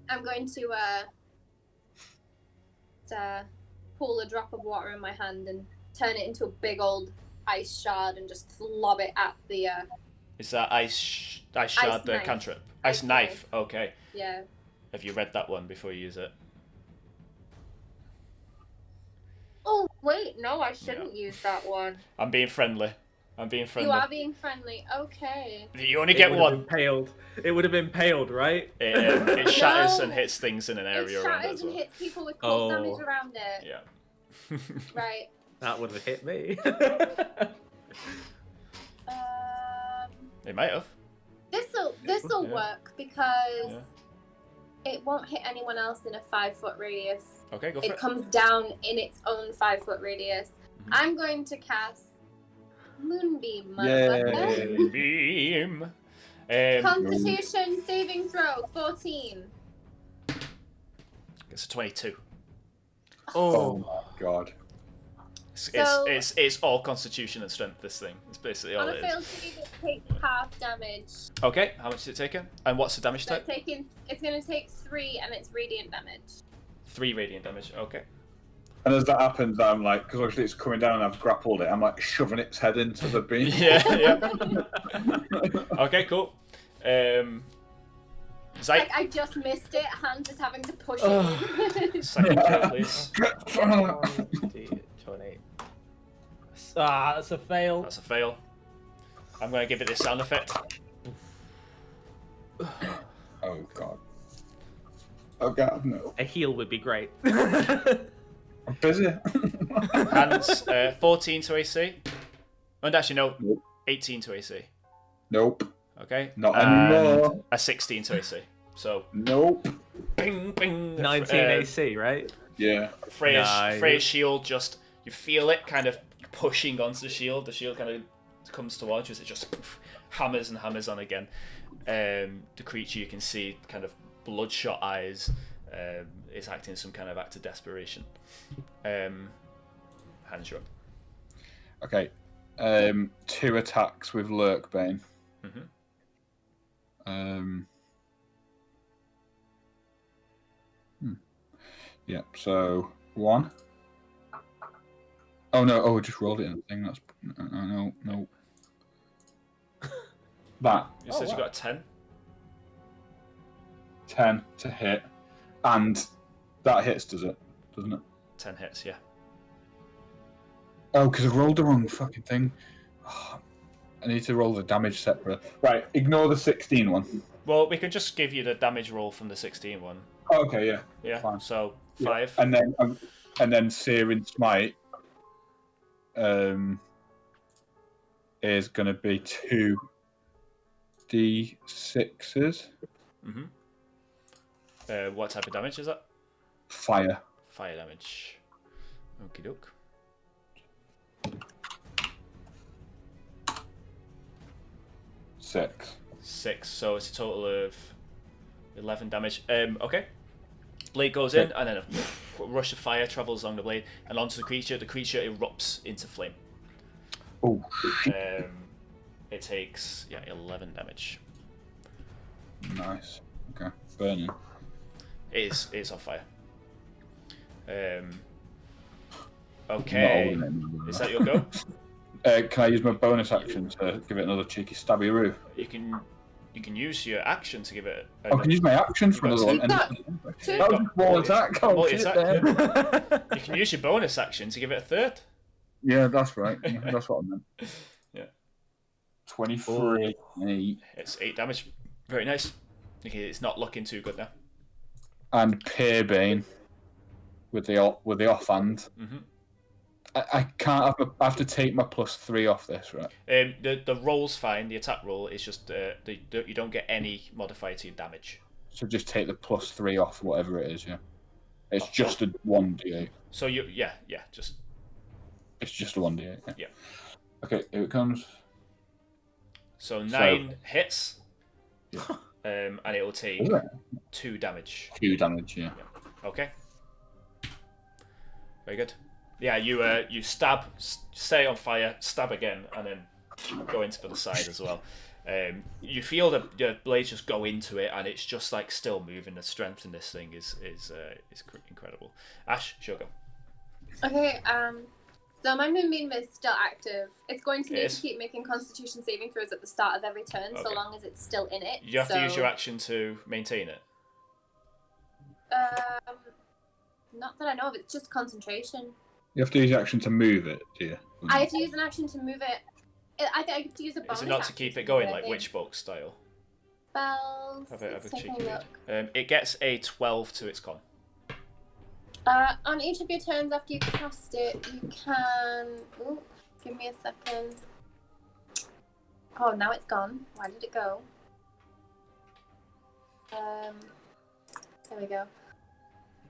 Speaker 3: I'm going to pull a drop of water in my hand and turn it into a big old ice shard and just lob it at the.
Speaker 1: Is that ice shard the
Speaker 3: knife.
Speaker 1: cantrip? Ice knife. Okay.
Speaker 3: Yeah.
Speaker 1: Have you read that one before you use it?
Speaker 3: Oh wait, no, I shouldn't use that one.
Speaker 1: I'm being friendly.
Speaker 3: You are being friendly. Okay.
Speaker 1: You only get one.
Speaker 4: Impaled. It would have been impaled, right?
Speaker 1: It shatters
Speaker 3: No.
Speaker 1: and hits things in an area
Speaker 3: It
Speaker 1: around it
Speaker 3: shatters
Speaker 1: as well.
Speaker 3: and hits people with cold
Speaker 4: Oh.
Speaker 3: damage around it.
Speaker 1: Yeah.
Speaker 3: Right.
Speaker 4: That would have hit me.
Speaker 1: It might have.
Speaker 3: This'll
Speaker 1: Yeah.
Speaker 3: work because
Speaker 1: Yeah.
Speaker 3: it won't hit anyone else in a 5-foot radius.
Speaker 1: Okay, go for
Speaker 3: It
Speaker 1: it.
Speaker 3: comes down in its own 5-foot radius.
Speaker 1: Mhm.
Speaker 3: I'm going to cast Moonbeam, motherfucker.
Speaker 1: Beam.
Speaker 3: Constitution saving throw 14.
Speaker 1: It's a 22.
Speaker 2: Oh my god.
Speaker 1: It's all constitution and strength, this thing. It's basically all
Speaker 3: On a
Speaker 1: it
Speaker 3: failed
Speaker 1: is.
Speaker 3: save, it takes half damage.
Speaker 1: Okay, how much is it taking? And what's the damage
Speaker 3: So
Speaker 1: type?
Speaker 3: it's going to take 3 and it's radiant damage.
Speaker 1: 3 radiant damage, okay.
Speaker 2: And as that happens, I'm like, because obviously it's coming down and I've grappled it, I'm like shoving its head into the beam.
Speaker 1: Yeah. Okay, cool. Zite,
Speaker 3: Like, I just missed it. Hans is having to push it in.
Speaker 1: second kill, please.
Speaker 4: 20. That's a fail.
Speaker 1: That's a fail. I'm going to give it this sound effect.
Speaker 2: Oh god. Oh god, no.
Speaker 4: A heal would be great.
Speaker 2: I'm busy.
Speaker 1: Hands, 14 to AC. And actually, no,
Speaker 2: Nope.
Speaker 1: 18 to AC.
Speaker 2: Nope.
Speaker 1: Okay?
Speaker 2: Not
Speaker 1: And
Speaker 2: anymore.
Speaker 1: a 16 to AC. So,
Speaker 2: Nope.
Speaker 1: bing, bing.
Speaker 4: 19 AC, right?
Speaker 2: Yeah.
Speaker 1: Freya's,
Speaker 4: Nice.
Speaker 1: Freya's shield just, you feel it kind of pushing onto the shield. The shield kind of comes towards you as it just hammers and hammers on again. The creature, you can see kind of bloodshot eyes, is acting some kind of act of desperation. Hands you up.
Speaker 2: Okay. 2 attacks with Lurkbane. Yeah, so 1. Oh no, I just rolled it in the thing. That's no. That
Speaker 1: You said you got a 10.
Speaker 2: 10 to hit. And that hits, doesn't it?
Speaker 1: 10 hits, yeah.
Speaker 2: Oh, because I rolled the wrong fucking thing. Oh, I need to roll the damage separate. Right, ignore the 16 one.
Speaker 1: Well, we can just give you the damage roll from the 16 one.
Speaker 2: Oh, okay, yeah.
Speaker 1: Yeah,
Speaker 2: Fine.
Speaker 1: so
Speaker 2: Yeah.
Speaker 1: 5.
Speaker 2: And then Searing Smite is going to be 2d6s.
Speaker 1: What type of damage is that?
Speaker 2: Fire.
Speaker 1: Fire damage. Okie doke.
Speaker 2: 6.
Speaker 1: 6, so it's a total of 11 damage. Okay. Blade goes in, and then a rush of fire travels along the blade and onto the creature. The creature erupts into flame.
Speaker 2: Oh,
Speaker 1: It takes 11 damage.
Speaker 2: nice. Okay, burning.
Speaker 1: It is on fire. Okay.
Speaker 2: Not holding it.
Speaker 1: Is that your go?
Speaker 2: Can I use my bonus action to give it another cheeky stabby-roo?
Speaker 1: You can You can use your action to give it.
Speaker 2: I can use my action for another one.
Speaker 3: You've got
Speaker 2: That was just one attack. Oh, shit,
Speaker 1: multi-attack,
Speaker 2: then.
Speaker 1: You can use your bonus action to give it a third.
Speaker 2: Yeah, that's right. Yeah, that's what I meant.
Speaker 1: Yeah.
Speaker 2: 23. 8.
Speaker 1: It's 8 damage. Very nice. Okay, it's not looking too good now.
Speaker 2: And Peerbane with the offhand.
Speaker 1: Mm-hmm.
Speaker 2: I can't. I have to take my +3 off this, right?
Speaker 1: The roll's fine. The attack roll is just you don't get any modifier to your damage.
Speaker 2: So just take the +3 off whatever it is. Yeah, it's just a 1d8.
Speaker 1: So just.
Speaker 2: It's just a 1d8.
Speaker 1: Yeah.
Speaker 2: Okay, here it comes.
Speaker 1: So 9 hits.
Speaker 2: Yeah.
Speaker 1: And it will take
Speaker 2: Is it?
Speaker 1: 2 damage.
Speaker 2: 2 damage. Yeah.
Speaker 1: Okay. Very good. Yeah, you stab, stay on fire, stab again, and then go into for the side as well. You feel the blades just go into it, and it's just like still moving. The strength in this thing is incredible. Ashe, sure go.
Speaker 3: Okay. So my moonbeam is still active. It's going to need
Speaker 1: It is.
Speaker 3: to keep making Constitution saving throws at the start of every turn, so
Speaker 1: Okay.
Speaker 3: long as it's still in it.
Speaker 1: You have to use your action to maintain it.
Speaker 3: Not that I know of. It's just concentration.
Speaker 2: You have to use your action to move it, do you?
Speaker 3: I have to use an action to move it. I think I have to use a bonus.
Speaker 1: Is it not to
Speaker 3: action
Speaker 1: keep it
Speaker 3: move
Speaker 1: going
Speaker 3: I
Speaker 1: like
Speaker 3: think.
Speaker 1: Witchbolt style?
Speaker 3: Spells.
Speaker 1: Have a
Speaker 3: Let's
Speaker 1: cheeky
Speaker 3: take a look.
Speaker 1: read. It gets a 12 to its con.
Speaker 3: On each of your turns after you cast it, you can. Ooh, give me a second. Oh, now it's gone. Why did it go? There we go.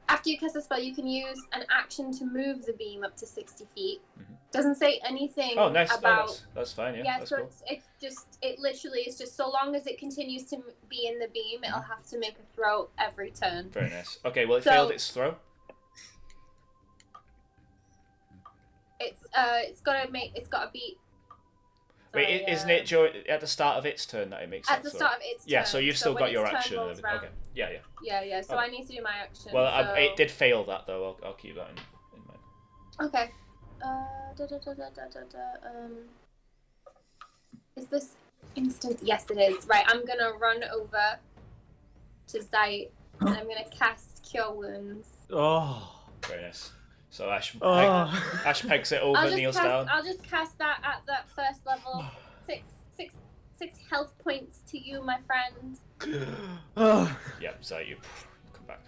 Speaker 3: After you cast a spell, you can use an action to move the beam up to 60 feet.
Speaker 1: Mm-hmm.
Speaker 3: Doesn't say anything
Speaker 1: Oh, nice.
Speaker 3: about.
Speaker 1: No, that's fine. Yeah,
Speaker 3: Yeah,
Speaker 1: that's
Speaker 3: so
Speaker 1: cool.
Speaker 3: it literally is just so long as it continues to be in the beam, it'll have to make a throw every turn.
Speaker 1: Very nice. Okay, well, it
Speaker 3: So-
Speaker 1: failed its throw.
Speaker 3: It's got to beat.
Speaker 1: Wait,
Speaker 3: Sorry,
Speaker 1: isn't it at the start of its turn that it makes
Speaker 3: at
Speaker 1: that
Speaker 3: the
Speaker 1: throw?
Speaker 3: start of its turn?
Speaker 1: Yeah, so you've still
Speaker 3: when
Speaker 1: got your
Speaker 3: its turn
Speaker 1: action.
Speaker 3: rolls round-
Speaker 1: Okay. Yeah.
Speaker 3: Yeah. So
Speaker 1: Okay.
Speaker 3: I need to do my action.
Speaker 1: Well,
Speaker 3: so...
Speaker 1: it did fail that though. I'll keep that in mind.
Speaker 3: Okay. Is this instant? Yes, it is. Right, I'm gonna run over to Zite and I'm gonna cast Cure Wounds.
Speaker 4: Oh.
Speaker 1: Very nice. So Ashe
Speaker 4: Oh.
Speaker 1: Ashe pegs it over, kneels down.
Speaker 3: I'll just cast that at that first level. Six health points to you, my friend.
Speaker 4: Oh.
Speaker 1: Yep. So you come back.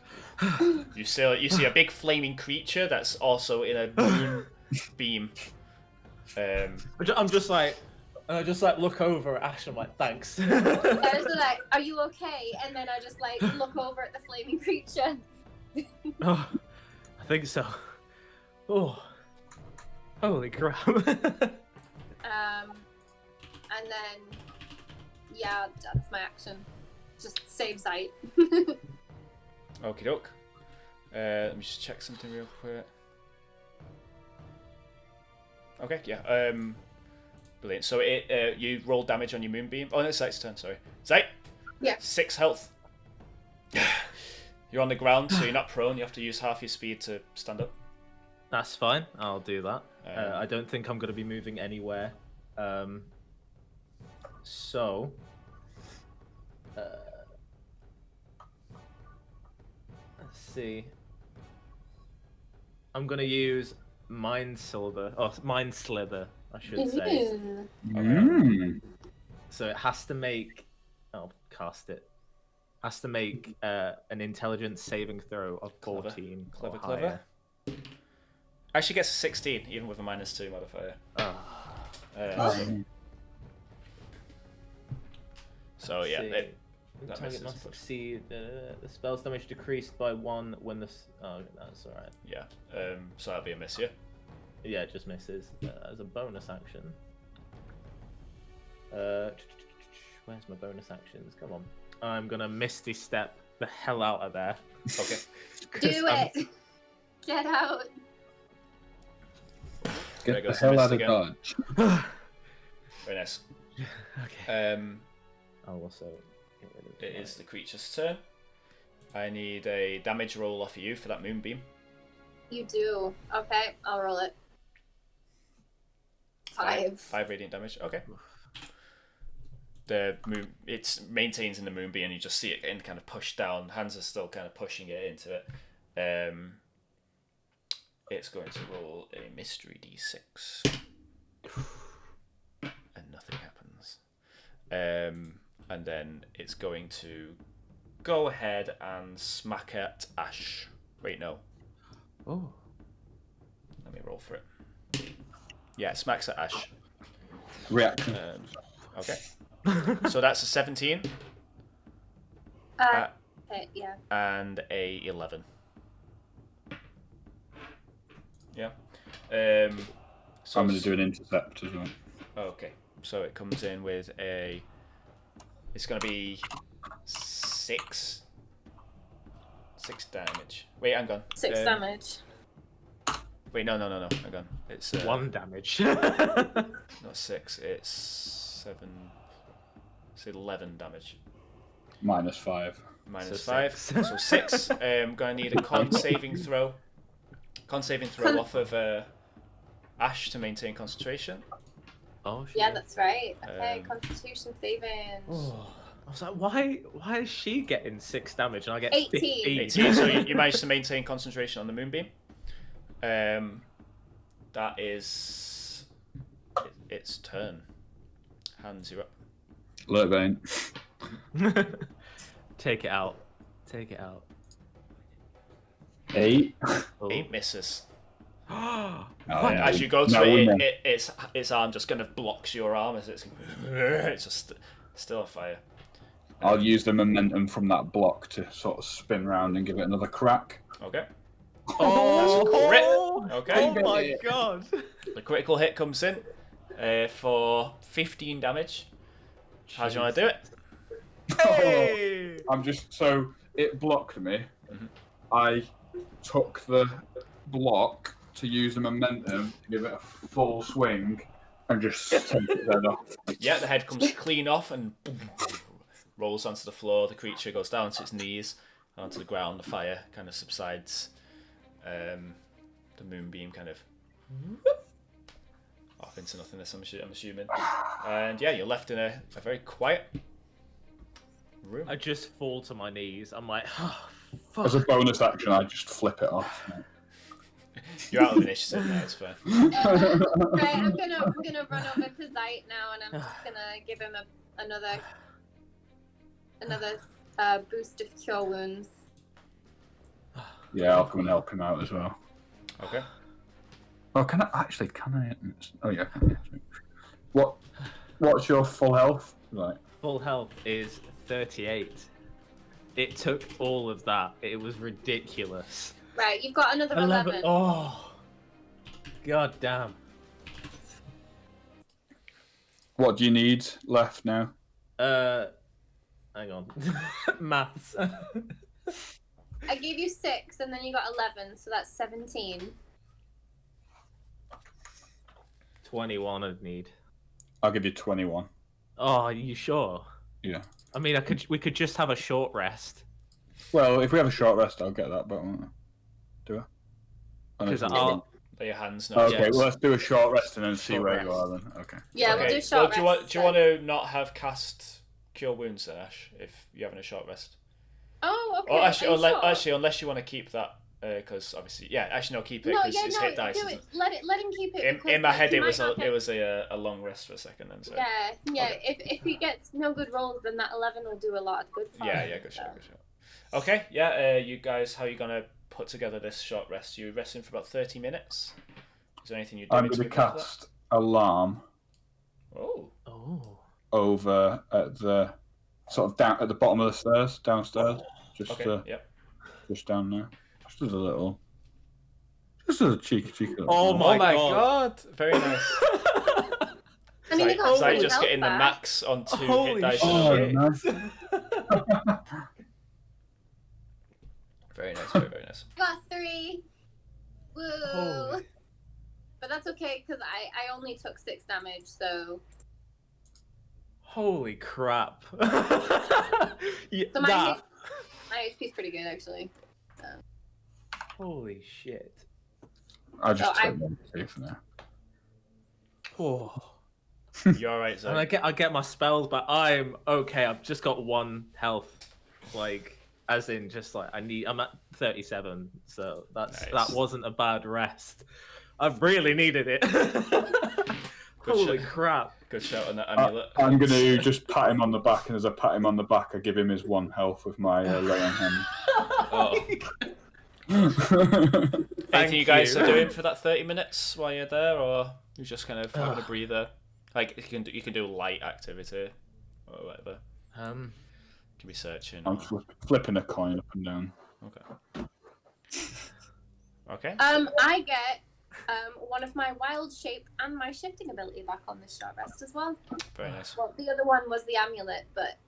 Speaker 1: You see a big flaming creature that's also in a moon beam.
Speaker 4: I'm just like, and I just like look over at Ashe. I'm like, thanks.
Speaker 3: I was like, "Are you okay?" And then I just like look over at the flaming creature.
Speaker 4: Oh, I think so. Oh, holy crap!
Speaker 3: And then, yeah, that's my action. Just save Zite.
Speaker 1: Okie doke. Let me just check something real quick. Okay, yeah. Brilliant. So you roll damage on your moonbeam. Oh, no, it's Zite's turn. Sorry, Zite.
Speaker 3: Yeah.
Speaker 1: 6 health. You're on the ground, so you're not prone. You have to use half your speed to stand up.
Speaker 4: That's fine. I'll do that. I don't think I'm going to be moving anywhere. So. Let's see. I'm going to use Mind Slither, I should say.
Speaker 3: Ooh.
Speaker 2: Mm.
Speaker 4: So it has to make. I'll cast it. Has to make an intelligence saving throw of 14.
Speaker 1: Clever.
Speaker 4: or higher.
Speaker 1: Actually gets a 16, even with a -2 modifier. So yeah,
Speaker 4: See.
Speaker 1: that
Speaker 4: Target
Speaker 1: misses,
Speaker 4: must
Speaker 1: but-
Speaker 4: succeed. The spell's damage decreased by 1 when the. Oh, that's alright.
Speaker 1: Yeah. So that'll be a miss, yeah.
Speaker 4: Yeah, it just misses as a bonus action. Where's my bonus actions? Come on. I'm gonna Misty Step the hell out of there.
Speaker 1: Okay.
Speaker 3: Do it. Get out.
Speaker 1: There
Speaker 2: Get the
Speaker 1: goes
Speaker 2: hell
Speaker 1: mist
Speaker 2: out of
Speaker 1: again.
Speaker 2: dodge.
Speaker 1: Very nice.
Speaker 4: Okay. I'll also get rid of
Speaker 1: It is the creature's turn. I need a damage roll off of you for that moonbeam.
Speaker 3: You do. Okay, I'll roll it. 5.
Speaker 1: 5 radiant damage. Okay. the moon, it maintains in the moonbeam, and you just see it getting kind of pushed down. Hands are still kind of pushing it into it. It's going to roll a mystery d6, and nothing happens. And then it's going to go ahead and smack at Ashe. Wait, no.
Speaker 4: Oh.
Speaker 1: Let me roll for it. Yeah, it smacks at Ashe.
Speaker 2: Reaction.
Speaker 1: Okay. So that's a 17.
Speaker 3: Yeah.
Speaker 1: And a 11. Yeah. So
Speaker 2: I'm going to do an intercept as well.
Speaker 1: Okay. So it comes in with a... It's going to be 6 damage. Wait, hang on.
Speaker 3: 6 damage.
Speaker 1: Wait, no. Hang on. It's
Speaker 4: 1 damage.
Speaker 1: not 6. It's 7. It's 11 damage.
Speaker 2: -5.
Speaker 1: Minus
Speaker 4: So
Speaker 1: 5.
Speaker 4: 6.
Speaker 1: So 6. Gonna need a con saving throw. Con saving throw off of Ashe to maintain concentration.
Speaker 4: Oh, shit.
Speaker 3: Yeah, that's right. Okay, Constitution saving.
Speaker 4: Oh, I was like, why is she getting 6 damage and I get
Speaker 3: 18.
Speaker 4: 15?
Speaker 1: 18. So you managed to maintain concentration on the moonbeam. That is its turn. Hands, you're up.
Speaker 2: Look, Bane.
Speaker 4: Take it out. Take it out.
Speaker 2: 8.
Speaker 4: Oh.
Speaker 1: 8 misses.
Speaker 4: Oh,
Speaker 1: As you go to
Speaker 2: No,
Speaker 1: its arm just kind of blocks your arm as it's just still on fire.
Speaker 2: I'll use the momentum from that block to sort of spin round and give it another crack.
Speaker 1: Okay.
Speaker 4: oh,
Speaker 1: That's a crit. Okay.
Speaker 4: Oh my god.
Speaker 1: The critical hit comes in for 15 damage. How do you want to do it?
Speaker 4: Hey!
Speaker 2: I'm just so it blocked me. I took the block to use the momentum to give it a full swing and just take its head off.
Speaker 1: Yeah, the head comes clean off and rolls onto the floor. The creature goes down to its knees, onto the ground. The fire kind of subsides. The moonbeam kind of off into nothingness, I'm assuming. And yeah, you're left in a very quiet room.
Speaker 4: I just fall to my knees. I'm like, oh, fuck.
Speaker 2: As a bonus action, I just flip it off.
Speaker 1: You're out of initiative now, it's fair.
Speaker 3: Right, I'm gonna run over to Zite now, and I'm just gonna give him another boost of cure wounds.
Speaker 2: Yeah, I'll come and help him out as well.
Speaker 1: Okay.
Speaker 2: Oh, can I? Oh yeah, can I? What's your full health? Right.
Speaker 4: Full health is 38. It took all of that. It was ridiculous.
Speaker 3: Right, you've got another 11.
Speaker 4: Oh, god damn.
Speaker 2: What do you need left now?
Speaker 4: Hang on. Maths.
Speaker 3: I gave you 6, and then you got 11, so that's 17.
Speaker 4: 21 I'd need.
Speaker 2: I'll give you 21.
Speaker 4: Oh, are you sure?
Speaker 2: Yeah.
Speaker 4: I mean, we could just have a short rest.
Speaker 2: Well, if we have a short rest, I'll get that, but won't I? Do I?
Speaker 4: Because
Speaker 1: Lay your hands now.
Speaker 2: Okay,
Speaker 4: Yes.
Speaker 2: well, let's do a short rest and then see
Speaker 4: Short
Speaker 2: where
Speaker 4: rest.
Speaker 2: you are then. Okay.
Speaker 3: Yeah,
Speaker 1: Okay.
Speaker 3: we'll do short
Speaker 1: do
Speaker 3: rest.
Speaker 1: you want to not have cast Cure Wounds then, Ash, if you're having a short rest?
Speaker 3: Oh, okay.
Speaker 1: Or actually,
Speaker 3: Are you sure?
Speaker 1: actually, unless you want to keep that, because obviously, yeah, actually, no, keep it
Speaker 3: No,
Speaker 1: because
Speaker 3: yeah,
Speaker 1: it's
Speaker 3: no,
Speaker 1: hit dice.
Speaker 3: do it. Let him keep it.
Speaker 1: In
Speaker 3: because,
Speaker 1: my
Speaker 3: like,
Speaker 1: head,
Speaker 3: he
Speaker 1: it
Speaker 3: might
Speaker 1: was
Speaker 3: not get-
Speaker 1: a long rest for a second then. So.
Speaker 3: Yeah.
Speaker 1: Okay.
Speaker 3: If he gets no good rolls, then that 11 will do a lot of good for him.
Speaker 1: Yeah, good shot. Okay, yeah, you guys, how are you gonna put together this short rest? You resting for about 30 minutes. Is there anything you're doing?
Speaker 2: I'm going to cast Alarm
Speaker 1: Oh.
Speaker 2: over at the sort of down at the bottom of the stairs, downstairs. Just
Speaker 1: Okay. Yep.
Speaker 2: just down there. Just as a little. Just as a cheeky little.
Speaker 4: Oh my
Speaker 1: God! Very nice.
Speaker 3: I mean, you got
Speaker 1: Zite
Speaker 3: full
Speaker 1: just
Speaker 3: health
Speaker 1: getting the
Speaker 3: back.
Speaker 1: max on 2
Speaker 4: Holy
Speaker 1: hit dice.
Speaker 2: Oh,
Speaker 4: shit.
Speaker 2: nice.
Speaker 1: Very nice. Very nice.
Speaker 3: Got 3. Woo!
Speaker 4: Holy.
Speaker 3: But that's okay because I only took 6 damage, so.
Speaker 4: Holy crap. Yeah,
Speaker 3: So my HP's pretty good actually.
Speaker 4: Holy shit.
Speaker 2: I just
Speaker 3: So
Speaker 2: took one safe now.
Speaker 4: Oh.
Speaker 1: You're all right,
Speaker 4: And
Speaker 1: Zite.
Speaker 4: I get my spells, but I'm okay. I've just got 1 health, like as in just like I'm at 37, so
Speaker 1: Nice.
Speaker 4: that wasn't a bad rest. I've really needed it. Holy crap!
Speaker 1: Good shout on that amulet.
Speaker 2: I'm going to just pat him on the back, and as I pat him on the back, I give him his 1 health with my lay on hand.
Speaker 1: Oh. Anything you guys are doing for that 30 minutes while you're there, or you're just kind of having a breather? Like you can do light activity or whatever. Can be searching.
Speaker 2: I'm flipping a coin up and down.
Speaker 1: Okay. Okay.
Speaker 3: I get one of my wild shape and my shifting ability back on this short rest as well.
Speaker 1: Very nice.
Speaker 3: Well, the other one was the amulet, but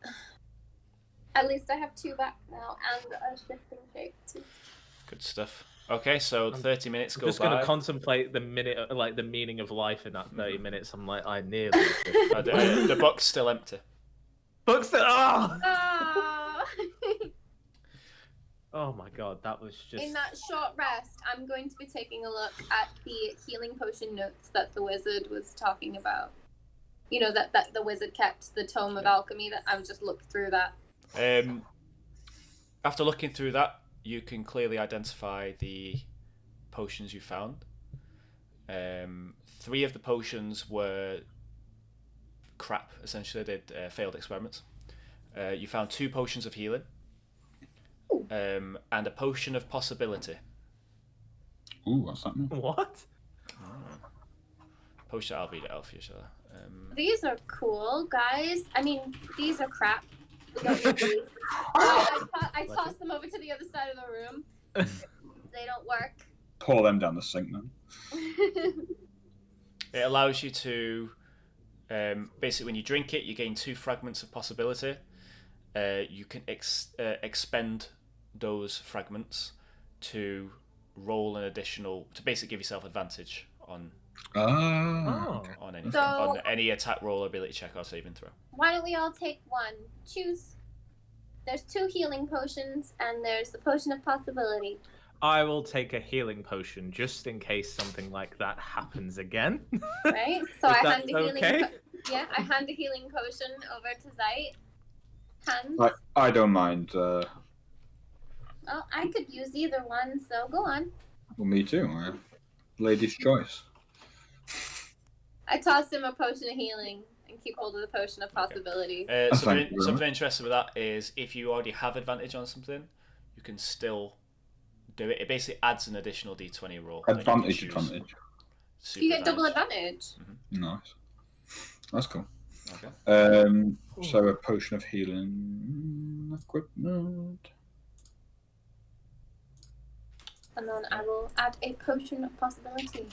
Speaker 3: at least I have 2 back now and a shifting shape too.
Speaker 1: Good stuff. Okay, so 30 minutes go by.
Speaker 4: I'm just gonna contemplate the meaning of life in that 30 minutes. I'm like, I nearly.
Speaker 1: The book's still empty.
Speaker 4: Book's still. Oh!
Speaker 3: Ah.
Speaker 4: Oh my god, that was just.
Speaker 3: In that short rest, I'm going to be taking a look at the healing potion notes that the wizard was talking about. You know, that the wizard kept, the Tome of Alchemy, that I've just looked through that.
Speaker 1: After looking through that, you can clearly identify the potions you found. 3 of the potions were crap, essentially. They'd failed experiments. You found 2 potions of healing. And a potion of possibility.
Speaker 2: Ooh, what's that mean?
Speaker 4: What?
Speaker 1: Potion, I'll read it out for you, shall I?
Speaker 3: These are cool, guys. I mean, these are crap. We don't need these. I toss them over to the other side of the room. They don't work.
Speaker 2: Pour them down the sink then.
Speaker 1: It allows you to basically, when you drink it, you gain 2 fragments of possibility. You can expend those fragments to roll an additional, to basically give yourself advantage on anything, on any attack roll, ability check, or saving throw.
Speaker 3: Why don't we all take one? Choose. There's 2 healing potions, and there's the potion of possibility.
Speaker 4: I will take a healing potion just in case something like that happens again.
Speaker 3: Right? So I hand a healing.
Speaker 4: Okay?
Speaker 3: I hand a healing potion over to Zite. Hands.
Speaker 2: I don't mind.
Speaker 3: Well, I could use either one, so go on.
Speaker 2: Well, me too. Lady's choice.
Speaker 3: I tossed him a potion of healing and keep hold of the potion of possibility.
Speaker 1: Something interesting with that is if you already have advantage on something, you can still do it. It basically adds an additional d20 roll.
Speaker 2: Advantage.
Speaker 3: You get double advantage.
Speaker 2: Mm-hmm. Nice. That's cool.
Speaker 1: Okay.
Speaker 2: So a potion of healing equipment.
Speaker 3: And then I will add a potion of possibility.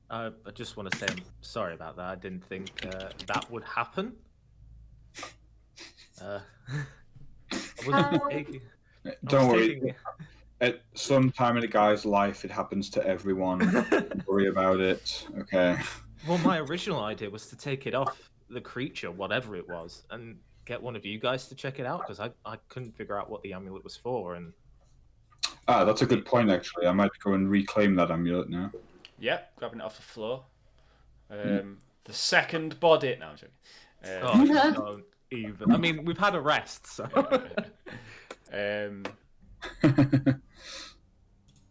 Speaker 4: I just want to say I'm sorry about that. I didn't think that would happen. I wasn't taking...
Speaker 2: Don't worry. At some time in a guy's life, it happens to everyone. Don't worry about it. Okay.
Speaker 4: Well, my original idea was to take it off the creature, whatever it was, and get one of you guys to check it out, because I couldn't figure out what the amulet was for. And
Speaker 2: that's a good point, actually. I might go and reclaim that amulet now.
Speaker 1: Yep, grabbing it off the floor. The second body... No, I'm joking.
Speaker 4: Don't even. I mean, we've had a rest, so...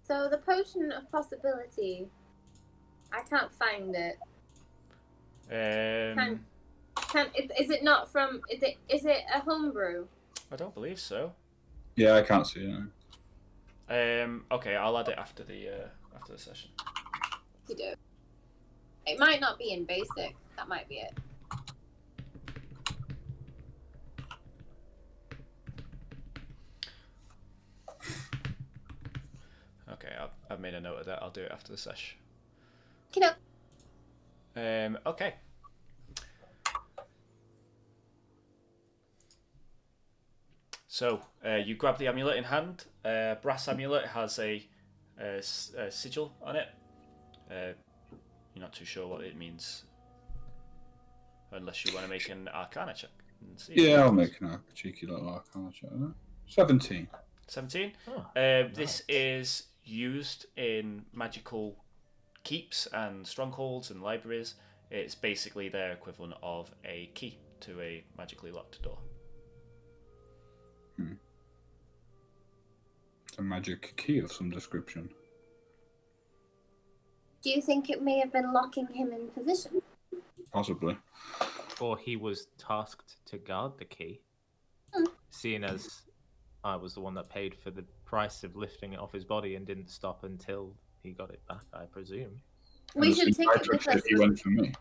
Speaker 3: So the potion of possibility, I can't find it. Is it not from? Is it a homebrew?
Speaker 1: I don't believe so.
Speaker 2: Yeah, I can't see it.
Speaker 1: Okay, I'll add it after the session.
Speaker 3: You do. It might not be in basic. That might be it.
Speaker 1: Okay, I've made a note of that. I'll do it after the sesh. Okay. So you grab the amulet in hand. Brass amulet has a sigil on it. You're not too sure what it means, unless you want to make an Arcana check. And see
Speaker 2: Yeah, I'll make a cheeky little Arcana check. 17.
Speaker 1: 17.
Speaker 4: Oh,
Speaker 1: This is used in magical keeps and strongholds and libraries. It's basically their equivalent of a key to a magically locked door.
Speaker 2: It's a magic key of some description.
Speaker 3: Do you think it may have been locking him in position?
Speaker 2: Possibly.
Speaker 4: Or he was tasked to guard the key, seeing as I was the one that paid for the price of lifting it off his body and didn't stop until he got it back, I presume.
Speaker 3: We should take it with us.
Speaker 2: He went for me.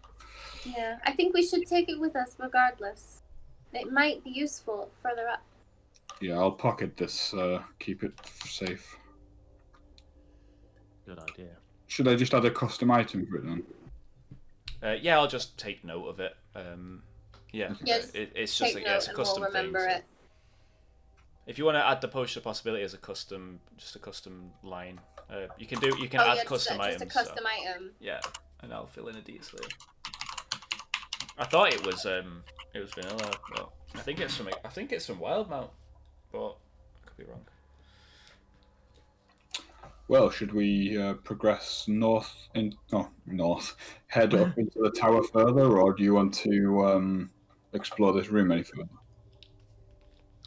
Speaker 3: Yeah, I think we should take it with us regardless. It might be useful further up.
Speaker 2: Yeah, I'll pocket this. Keep it safe.
Speaker 4: Good idea.
Speaker 2: Should I just add a custom item for it then?
Speaker 1: Yeah, I'll just take note of it. Yeah, it's just it's a custom
Speaker 3: we'll remember
Speaker 1: thing. So.
Speaker 3: it.
Speaker 1: If you want to add the potion possibility as a custom line, you can add custom items.
Speaker 3: Just a custom item.
Speaker 1: Yeah, and I'll fill in a detail. I thought it was vanilla, but I think it's from Wildmount, but I could be wrong.
Speaker 2: Well, should we progress head up into the tower further, or do you want to explore this room any further?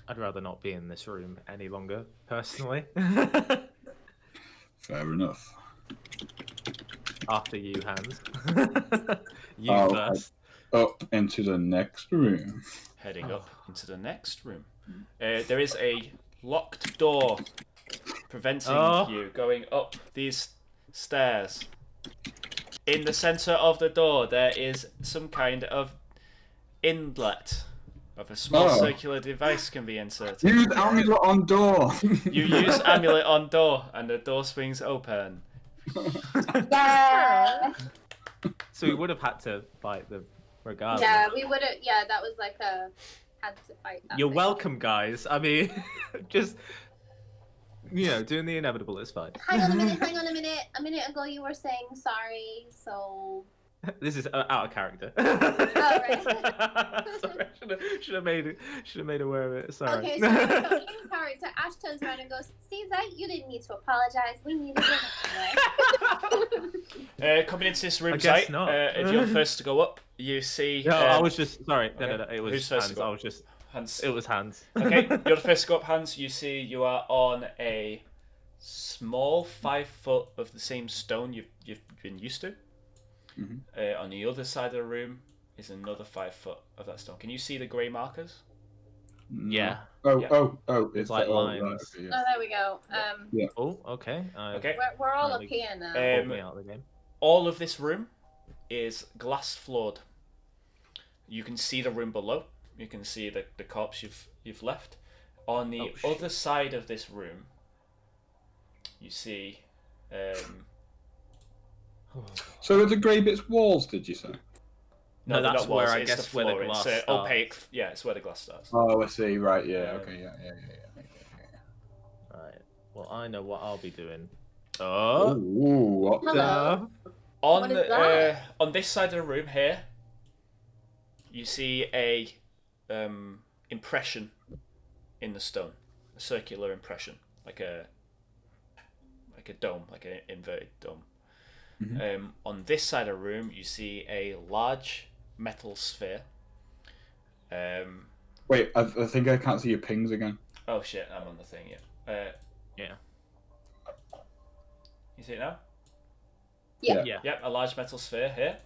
Speaker 4: I'd rather not be in this room any longer, personally.
Speaker 2: Fair enough.
Speaker 4: After you, Hans. You
Speaker 2: I'll
Speaker 4: first.
Speaker 2: head up into the next room.
Speaker 1: Heading up into the next room. There is a locked door preventing you going up these stairs. In the center of the door, there is some kind of inlet of a small circular device can be inserted.
Speaker 2: Use amulet on door.
Speaker 1: You use amulet on door, and the door swings open.
Speaker 3: Yeah.
Speaker 4: So we would have had to fight them regardless.
Speaker 3: Yeah, we would have. Yeah, that was like a had to fight. That
Speaker 4: You're
Speaker 3: thing.
Speaker 4: welcome, guys. I mean, just doing the inevitable is fine.
Speaker 3: Hang on a minute. A minute ago, you were saying sorry, so.
Speaker 4: This is out of character.
Speaker 3: Right.
Speaker 4: Sorry, should have made aware of it. Sorry.
Speaker 3: Okay, so in character, Ashe turns around and goes, "See, Zite, you didn't need to apologize. We needed it."
Speaker 1: Coming into this room,
Speaker 4: I guess
Speaker 1: Zite,
Speaker 4: not.
Speaker 1: if you're the first to go up, you see.
Speaker 4: No, I was just sorry.
Speaker 1: Okay.
Speaker 4: No. It was
Speaker 1: Who's first
Speaker 4: Hans.
Speaker 1: to go?
Speaker 4: I was just
Speaker 1: Hans.
Speaker 4: It was Hans.
Speaker 1: Okay, you're the first to go up, Hans. You see, you are on a small 5 foot of the same stone you've been used to.
Speaker 2: Mm-hmm.
Speaker 1: On the other side of the room is another 5 foot of that stone. Can you see the grey markers?
Speaker 4: Yeah.
Speaker 2: Oh! It's
Speaker 4: like lines.
Speaker 2: Right, okay,
Speaker 3: Oh, there we go.
Speaker 2: Yeah.
Speaker 4: Oh, okay.
Speaker 1: Okay.
Speaker 3: We're all up here now.
Speaker 4: Pulled me out of the game.
Speaker 1: All of this room is glass floored. You can see the room below. You can see the corpse you've left. On the other side of this room, you see.
Speaker 2: So are the grey bits walls? Did you say?
Speaker 1: No,
Speaker 4: that's
Speaker 1: not
Speaker 4: where
Speaker 1: walls,
Speaker 4: I
Speaker 1: it's
Speaker 4: guess
Speaker 1: the
Speaker 4: where the
Speaker 1: floor.
Speaker 4: glass
Speaker 1: It's
Speaker 4: starts.
Speaker 1: opaque. Yeah, it's where the glass starts.
Speaker 2: Oh, I see. Right. Yeah. Okay. Yeah.
Speaker 4: Right. Well, I know what I'll be doing.
Speaker 2: Oh. What
Speaker 3: Hello.
Speaker 1: On
Speaker 3: What is that?
Speaker 1: on this side of the room here, you see a impression in the stone, a circular impression, like a dome, like an inverted dome.
Speaker 2: Mm-hmm.
Speaker 1: On this side of the room, you see a large metal sphere.
Speaker 2: Wait, I think I can't see your pings again.
Speaker 1: Oh shit, I'm on the thing. Yeah.
Speaker 4: Yeah.
Speaker 1: You see it now?
Speaker 3: Yeah.
Speaker 4: Yeah.
Speaker 1: Yep, a large metal sphere here.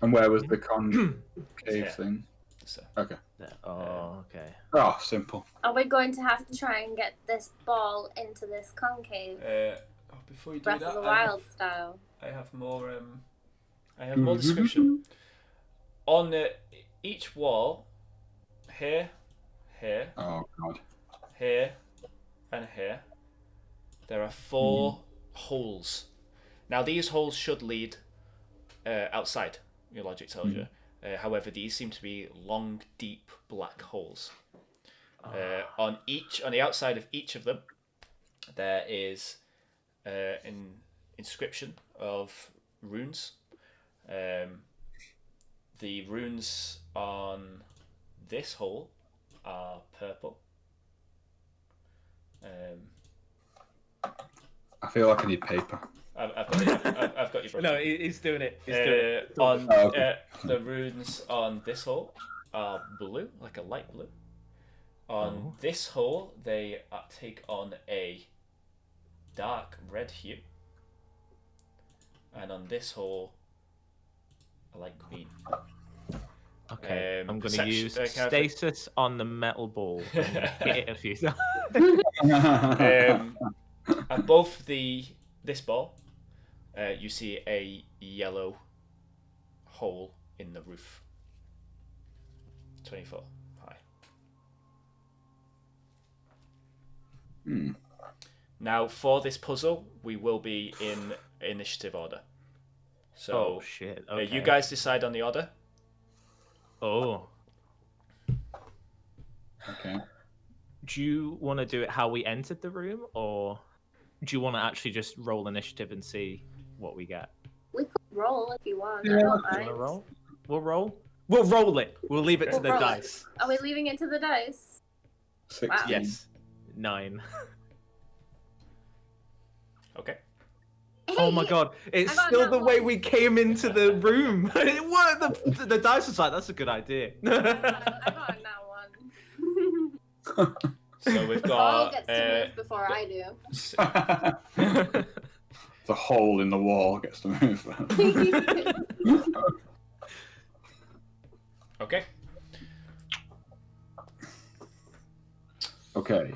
Speaker 2: And where was the cave
Speaker 1: Yeah.
Speaker 2: thing?
Speaker 1: So,
Speaker 2: Okay.
Speaker 4: Oh, okay.
Speaker 2: Oh, simple.
Speaker 3: Are we going to have to try and get this ball into this concave?
Speaker 1: before you do
Speaker 3: Breath
Speaker 1: that,
Speaker 3: of the Wild style.
Speaker 1: I have more. I have more description. On each wall, here,
Speaker 2: Oh god.
Speaker 1: here, and here, there are 4 holes. Now these holes should lead outside. Your logic tells you. However, these seem to be long, deep black holes. On the outside of each of them, there is an inscription of runes. The runes on this hole are purple.
Speaker 2: I feel like I need paper.
Speaker 1: I've got your.
Speaker 4: No, he's doing it. He's doing it.
Speaker 1: On
Speaker 2: okay.
Speaker 1: the runes on this hole are blue, like a light blue. On this hole, they take on a dark red hue, and on this hole, a light green.
Speaker 4: Okay, I'm going to use
Speaker 1: kind of-
Speaker 4: stasis on the metal ball and hit it a few times.
Speaker 1: Above this ball, you see a yellow hole in the roof. 24 high. Now, for this puzzle, we will be in initiative order. So,
Speaker 4: Oh shit! Okay.
Speaker 1: you guys decide on the order.
Speaker 4: Oh.
Speaker 2: Okay.
Speaker 4: Do you want to do it how we entered the room, or do you want to actually just roll initiative and see what we get?
Speaker 3: We could roll if you want.
Speaker 2: Yeah.
Speaker 3: I don't
Speaker 4: You want
Speaker 3: mind.
Speaker 4: to roll? We'll roll. We'll roll it. We'll leave it to the
Speaker 3: We'll roll it.
Speaker 4: dice.
Speaker 3: Are we leaving it to the dice?
Speaker 2: 16.
Speaker 3: Wow.
Speaker 4: Yes. 9.
Speaker 1: Okay.
Speaker 4: Oh my
Speaker 3: Hey,
Speaker 4: god! It's
Speaker 3: I got
Speaker 4: still
Speaker 3: that
Speaker 4: the way
Speaker 3: one.
Speaker 4: we came into the room. It worked. The dice was like, "That's a good idea."
Speaker 3: I got that one.
Speaker 1: So we've
Speaker 3: Paul
Speaker 1: got
Speaker 3: gets to move before I do.
Speaker 2: The hole in the wall gets to move.
Speaker 1: okay.
Speaker 2: Okay.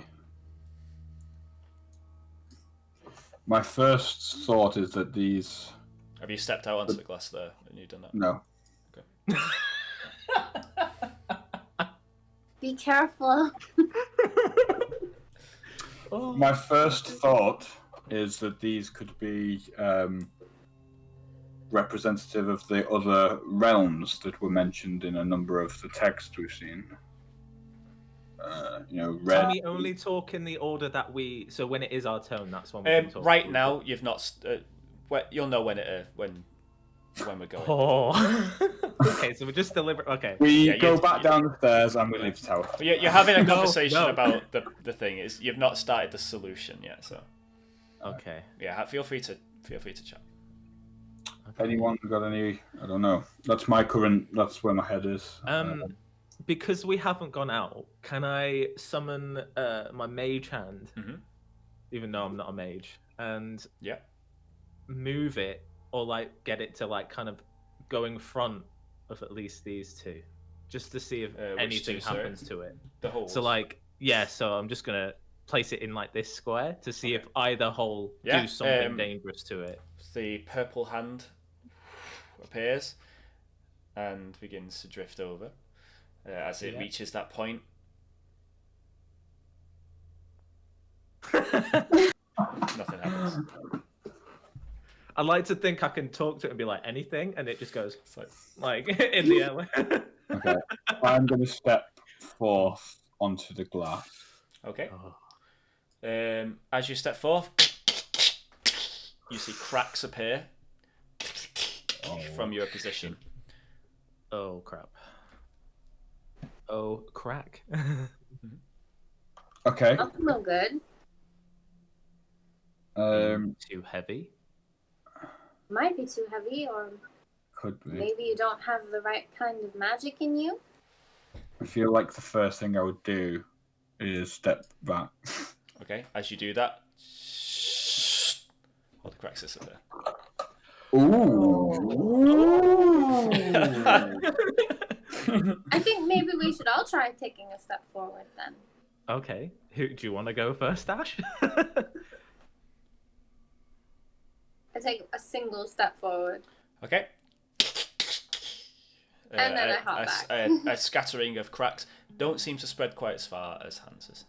Speaker 2: My first thought is that these...
Speaker 1: Have you stepped out onto the glass there and you've done that?
Speaker 2: No.
Speaker 3: Be careful.
Speaker 2: My first thought is that these could be representative of the other realms that were mentioned in a number of the texts we've seen. Red.
Speaker 4: We only talk in the order that we. So when it is our turn, that's when we can talk.
Speaker 1: Right now, you've not. You'll know when when we're going.
Speaker 4: Oh. Okay, so we're just deliberate. Okay.
Speaker 2: We go back down the stairs and we leave the tower.
Speaker 1: But you're having a
Speaker 4: No,
Speaker 1: conversation
Speaker 4: no.
Speaker 1: about the thing. Is you've not started the solution yet, so
Speaker 4: Okay.
Speaker 1: yeah. Feel free to chat.
Speaker 2: Anyone got any? I don't know. That's my current. That's where my head is.
Speaker 4: Because we haven't gone out, can I summon my mage hand, even though I'm not a mage, and move it, or like get it to like kind of go in front of at least these two, just to see if anything happens to it.
Speaker 1: The holes.
Speaker 4: So like, yeah, so I'm just gonna place it in like this square to see if either hole do something dangerous to it.
Speaker 1: The purple hand appears and begins to drift over. As it reaches that point. Nothing happens.
Speaker 4: I like to think I can talk to it and be like anything, and it just goes like in the air.
Speaker 2: Okay. I'm going to step forth onto the glass.
Speaker 1: Okay. As you step forth, you see cracks appear from your position.
Speaker 4: Oh crap. Oh crack.
Speaker 2: Okay.
Speaker 3: That's no good.
Speaker 4: Too heavy.
Speaker 3: Might be too heavy, or
Speaker 2: Could be.
Speaker 3: maybe you don't have the right kind of magic in you.
Speaker 2: I feel like the first thing I would do is step back.
Speaker 1: Okay. As you do that, all the cracks disappear.
Speaker 2: Ooh.
Speaker 3: I think maybe we should all try taking a step forward then.
Speaker 4: Okay. Who do you want to go first, Ashe?
Speaker 3: I take a single step forward.
Speaker 1: Okay.
Speaker 3: And then I hop back.
Speaker 1: A scattering of cracks don't seem to spread quite as far as Hans's.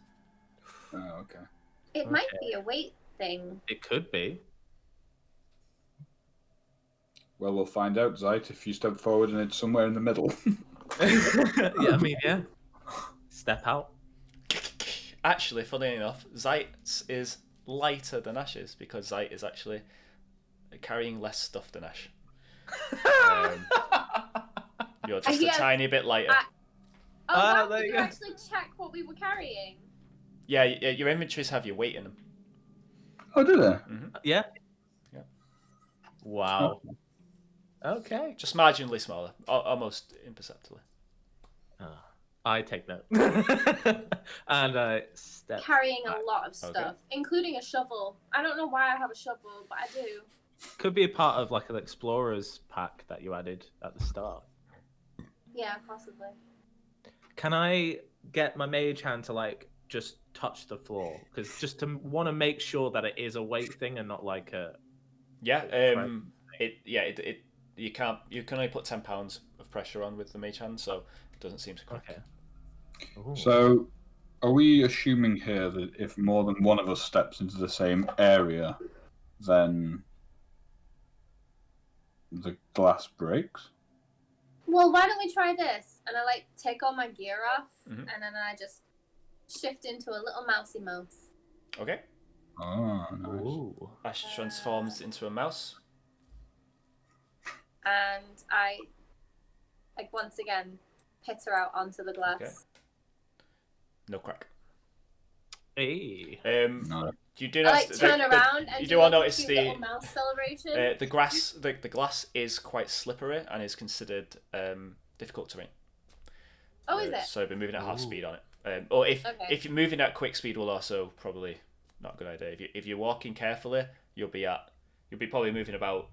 Speaker 2: Oh, okay.
Speaker 3: It might be a weight thing.
Speaker 4: It could be.
Speaker 2: Well, we'll find out, Zite, if you step forward and it's somewhere in the middle.
Speaker 4: Yeah, I mean, yeah. Step out.
Speaker 1: Actually, funny enough, Zite's is lighter than Ashe's because Zite is actually carrying less stuff than Ashe. You're just a tiny bit lighter.
Speaker 3: Wow,
Speaker 4: there
Speaker 3: did
Speaker 4: you
Speaker 3: you
Speaker 4: go.
Speaker 3: actually check what we were carrying?
Speaker 1: Yeah, your inventories have your weight in them.
Speaker 2: Oh, did they?
Speaker 4: Yeah.
Speaker 1: Yeah.
Speaker 4: Wow. Okay.
Speaker 1: Just marginally smaller, almost imperceptibly.
Speaker 4: I take note. And I step
Speaker 3: Carrying
Speaker 4: back.
Speaker 3: a lot of stuff, including a shovel. I don't know why I have a shovel, but I do.
Speaker 4: Could be a part of like an explorer's pack that you added at the start.
Speaker 3: Yeah, possibly.
Speaker 4: Can I get my mage hand to like just touch the floor? Because just to want to make sure that it is a weight thing and not like a.
Speaker 1: Yeah. You can only put 10 pounds of pressure on with the mage hand, so it doesn't seem to crack.
Speaker 4: Okay. Ooh.
Speaker 2: So, are we assuming here that if more than one of us steps into the same area, then the glass breaks?
Speaker 3: Well, why don't we try this? And I like take all my gear off,
Speaker 1: Mhm.
Speaker 3: and then I just shift into a little mousy mouse.
Speaker 1: Okay.
Speaker 2: Oh, nice.
Speaker 4: Ooh.
Speaker 1: Ashe transforms into a mouse.
Speaker 3: And I, like, once again, pitter out onto the glass.
Speaker 1: Okay. No crack.
Speaker 4: Hey.
Speaker 2: No.
Speaker 1: You do
Speaker 3: I
Speaker 1: notice
Speaker 3: like turn around and
Speaker 1: you
Speaker 3: do
Speaker 1: do all
Speaker 3: like a
Speaker 1: notice
Speaker 3: cute
Speaker 1: the
Speaker 3: little mouse celebration.
Speaker 1: the glass is quite slippery and is considered difficult terrain.
Speaker 3: Oh, is it?
Speaker 1: So I've been moving at half
Speaker 4: Ooh.
Speaker 1: speed on it. Or if
Speaker 3: Okay.
Speaker 1: you're moving at quick speed, will also probably not a good idea. If you're walking carefully, you'll be probably moving about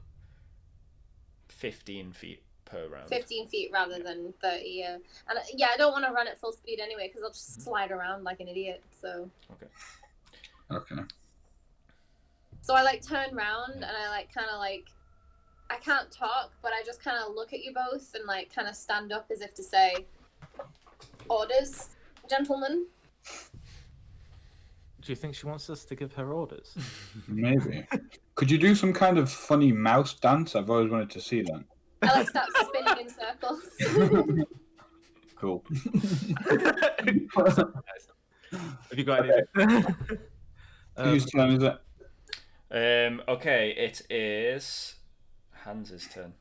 Speaker 1: 15 feet per round.
Speaker 3: 15 feet rather than 30, yeah. And yeah, I don't want to run at full speed anyway because I'll just slide around like an idiot. So
Speaker 2: Okay.
Speaker 3: So I like turn round and I like kind of like, I can't talk, but I just kind of look at you both and like kind of stand up as if to say, orders, gentlemen.
Speaker 4: Do you think she wants us to give her orders?
Speaker 2: Maybe. Could you do some kind of funny mouse dance? I've always wanted to see that.
Speaker 3: I like start spinning in circles.
Speaker 2: Cool.
Speaker 4: Have you got anything?
Speaker 2: Whose turn is it?
Speaker 1: Okay, it is Hans's turn.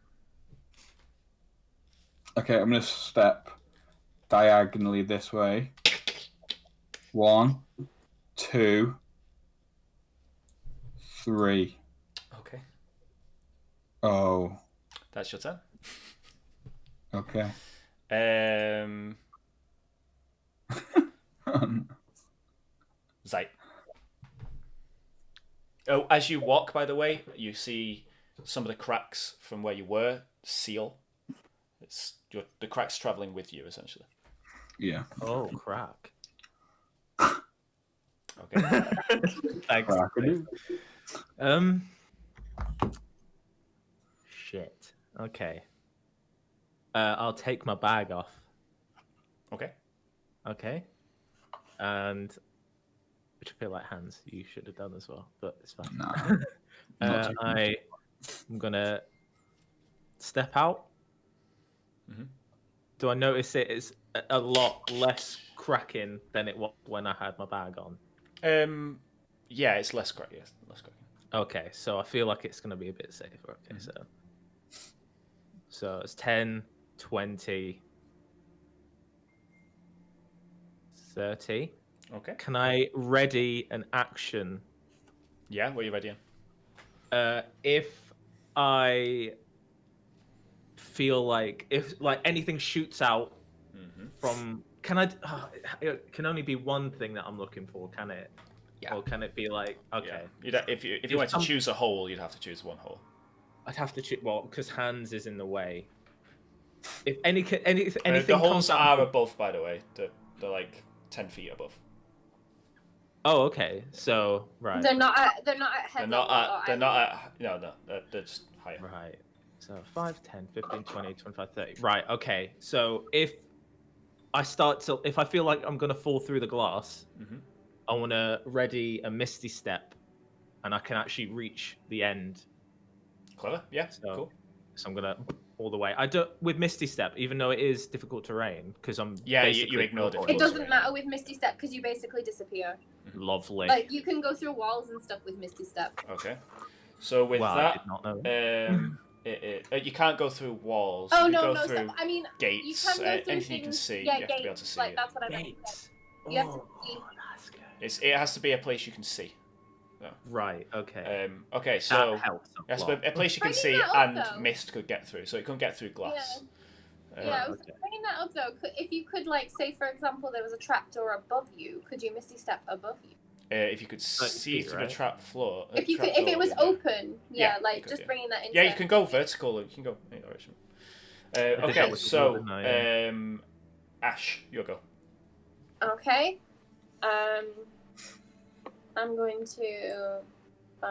Speaker 2: Okay, I'm going to step diagonally this way. 1, 2, 3.
Speaker 1: Okay.
Speaker 2: Oh,
Speaker 1: That's your turn.
Speaker 2: okay.
Speaker 1: Zite. Oh, as you walk, by the way, you see some of the cracks from where you were seal. The cracks traveling with you, essentially.
Speaker 2: Yeah.
Speaker 4: Oh, crack.
Speaker 1: Okay.
Speaker 4: Thanks.
Speaker 2: Crackadoo.
Speaker 4: Shit. Okay. I'll take my bag off.
Speaker 1: Okay.
Speaker 4: Okay. And which I feel like Hans, you should have done as well, but it's fine.
Speaker 2: Nah.
Speaker 4: I'm gonna step out.
Speaker 1: Mm-hmm.
Speaker 4: Do I notice it is a lot less cracking than it was when I had my bag on?
Speaker 1: Yeah, it's less crack. Yes, less cracking.
Speaker 4: Okay, so I feel like it's gonna be a bit safer. Okay, so it's 10, 20, 30.
Speaker 1: Okay.
Speaker 4: Can I ready an action?
Speaker 1: Yeah, what are you readying?
Speaker 4: If I feel like anything shoots out from, it can only be one thing that I'm looking for, can it?
Speaker 1: Yeah.
Speaker 4: Or can it be like, okay?
Speaker 1: Yeah. If you wanted to choose a hole, you'd have to choose one hole.
Speaker 4: I'd have to choose, well, because Hans is in the way. If anything
Speaker 1: the holes
Speaker 4: comes out,
Speaker 1: are above, by the way. They're like 10 feet above.
Speaker 4: Oh, okay. So right.
Speaker 3: They're not at head level.
Speaker 1: They're just higher.
Speaker 4: Right. So 5, 10, 15, 20, 25, 30. Right. Okay. So if I feel like I'm gonna fall through the glass, I want to ready a misty step, and I can actually reach the end.
Speaker 1: Clever. Yeah. Cool.
Speaker 4: So I'm gonna all the way. I don't with misty step, even though it is difficult terrain, because I'm
Speaker 1: you ignore
Speaker 3: it. It doesn't matter with misty step because you basically disappear.
Speaker 4: Lovely.
Speaker 3: Like you can go through walls and stuff with misty step.
Speaker 1: Okay. So with
Speaker 4: I
Speaker 1: that,
Speaker 4: did not know.
Speaker 1: you can't go through walls.
Speaker 3: Oh
Speaker 1: you
Speaker 3: no,
Speaker 1: can
Speaker 3: no.
Speaker 1: go through
Speaker 3: I mean,
Speaker 1: gates.
Speaker 3: you can go through
Speaker 1: anything
Speaker 3: things,
Speaker 1: you can see.
Speaker 3: Yeah,
Speaker 1: you have
Speaker 3: gates.
Speaker 1: to be able to see
Speaker 3: like
Speaker 1: it.
Speaker 3: that's what I meant.
Speaker 4: Gates.
Speaker 3: You have to see.
Speaker 4: That's good.
Speaker 1: It has to be a place you can see. No.
Speaker 4: Right. Okay.
Speaker 1: Okay, so
Speaker 4: That helps
Speaker 1: that's
Speaker 4: a lot.
Speaker 1: a place you can
Speaker 3: Bringing
Speaker 1: see
Speaker 3: that up,
Speaker 1: and
Speaker 3: though.
Speaker 1: mist could get through, so it couldn't get through glass.
Speaker 3: Yeah, I was
Speaker 4: okay.
Speaker 3: bringing that up though. If you could, like, say for example, there was a trapdoor above you, could you misty step above you?
Speaker 1: If you could see
Speaker 4: feet,
Speaker 1: through
Speaker 4: right?
Speaker 1: the trap floor.
Speaker 3: If you could,
Speaker 1: trap
Speaker 3: if it
Speaker 1: door,
Speaker 3: was
Speaker 1: then
Speaker 3: open,
Speaker 1: Yeah,
Speaker 3: like
Speaker 1: you could,
Speaker 3: just
Speaker 1: yeah.
Speaker 3: bringing that into.
Speaker 1: Yeah, you can go vertical. You can go any direction.
Speaker 4: did
Speaker 1: Okay,
Speaker 4: that with the
Speaker 1: so
Speaker 4: Wulden, yeah.
Speaker 1: Ashe, your go.
Speaker 3: Okay. I'm going to 5.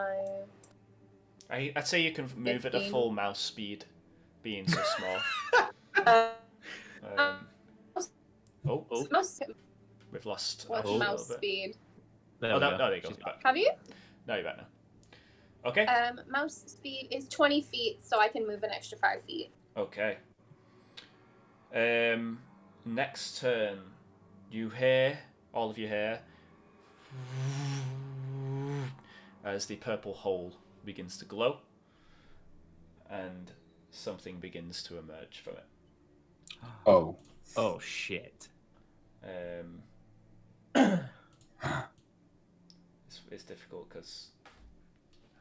Speaker 1: I'd say you can move at a
Speaker 3: 15.
Speaker 1: full mouse speed, being so small. Oh,
Speaker 3: Mouse,
Speaker 1: we've lost
Speaker 3: what's
Speaker 1: Ashe a little
Speaker 3: mouse
Speaker 1: bit.
Speaker 3: speed?
Speaker 4: There
Speaker 1: Oh,
Speaker 4: we
Speaker 1: no,
Speaker 4: go.
Speaker 1: there you go.
Speaker 4: She's
Speaker 1: You're back.
Speaker 3: Have you?
Speaker 1: No, you're back now. Okay.
Speaker 3: Mouse speed is 20 feet, so I can move an extra 5 feet.
Speaker 1: Okay. Next turn, all of you hear, as the purple hole begins to glow, and something begins to emerge from it.
Speaker 2: Oh.
Speaker 4: Oh shit.
Speaker 1: It's difficult because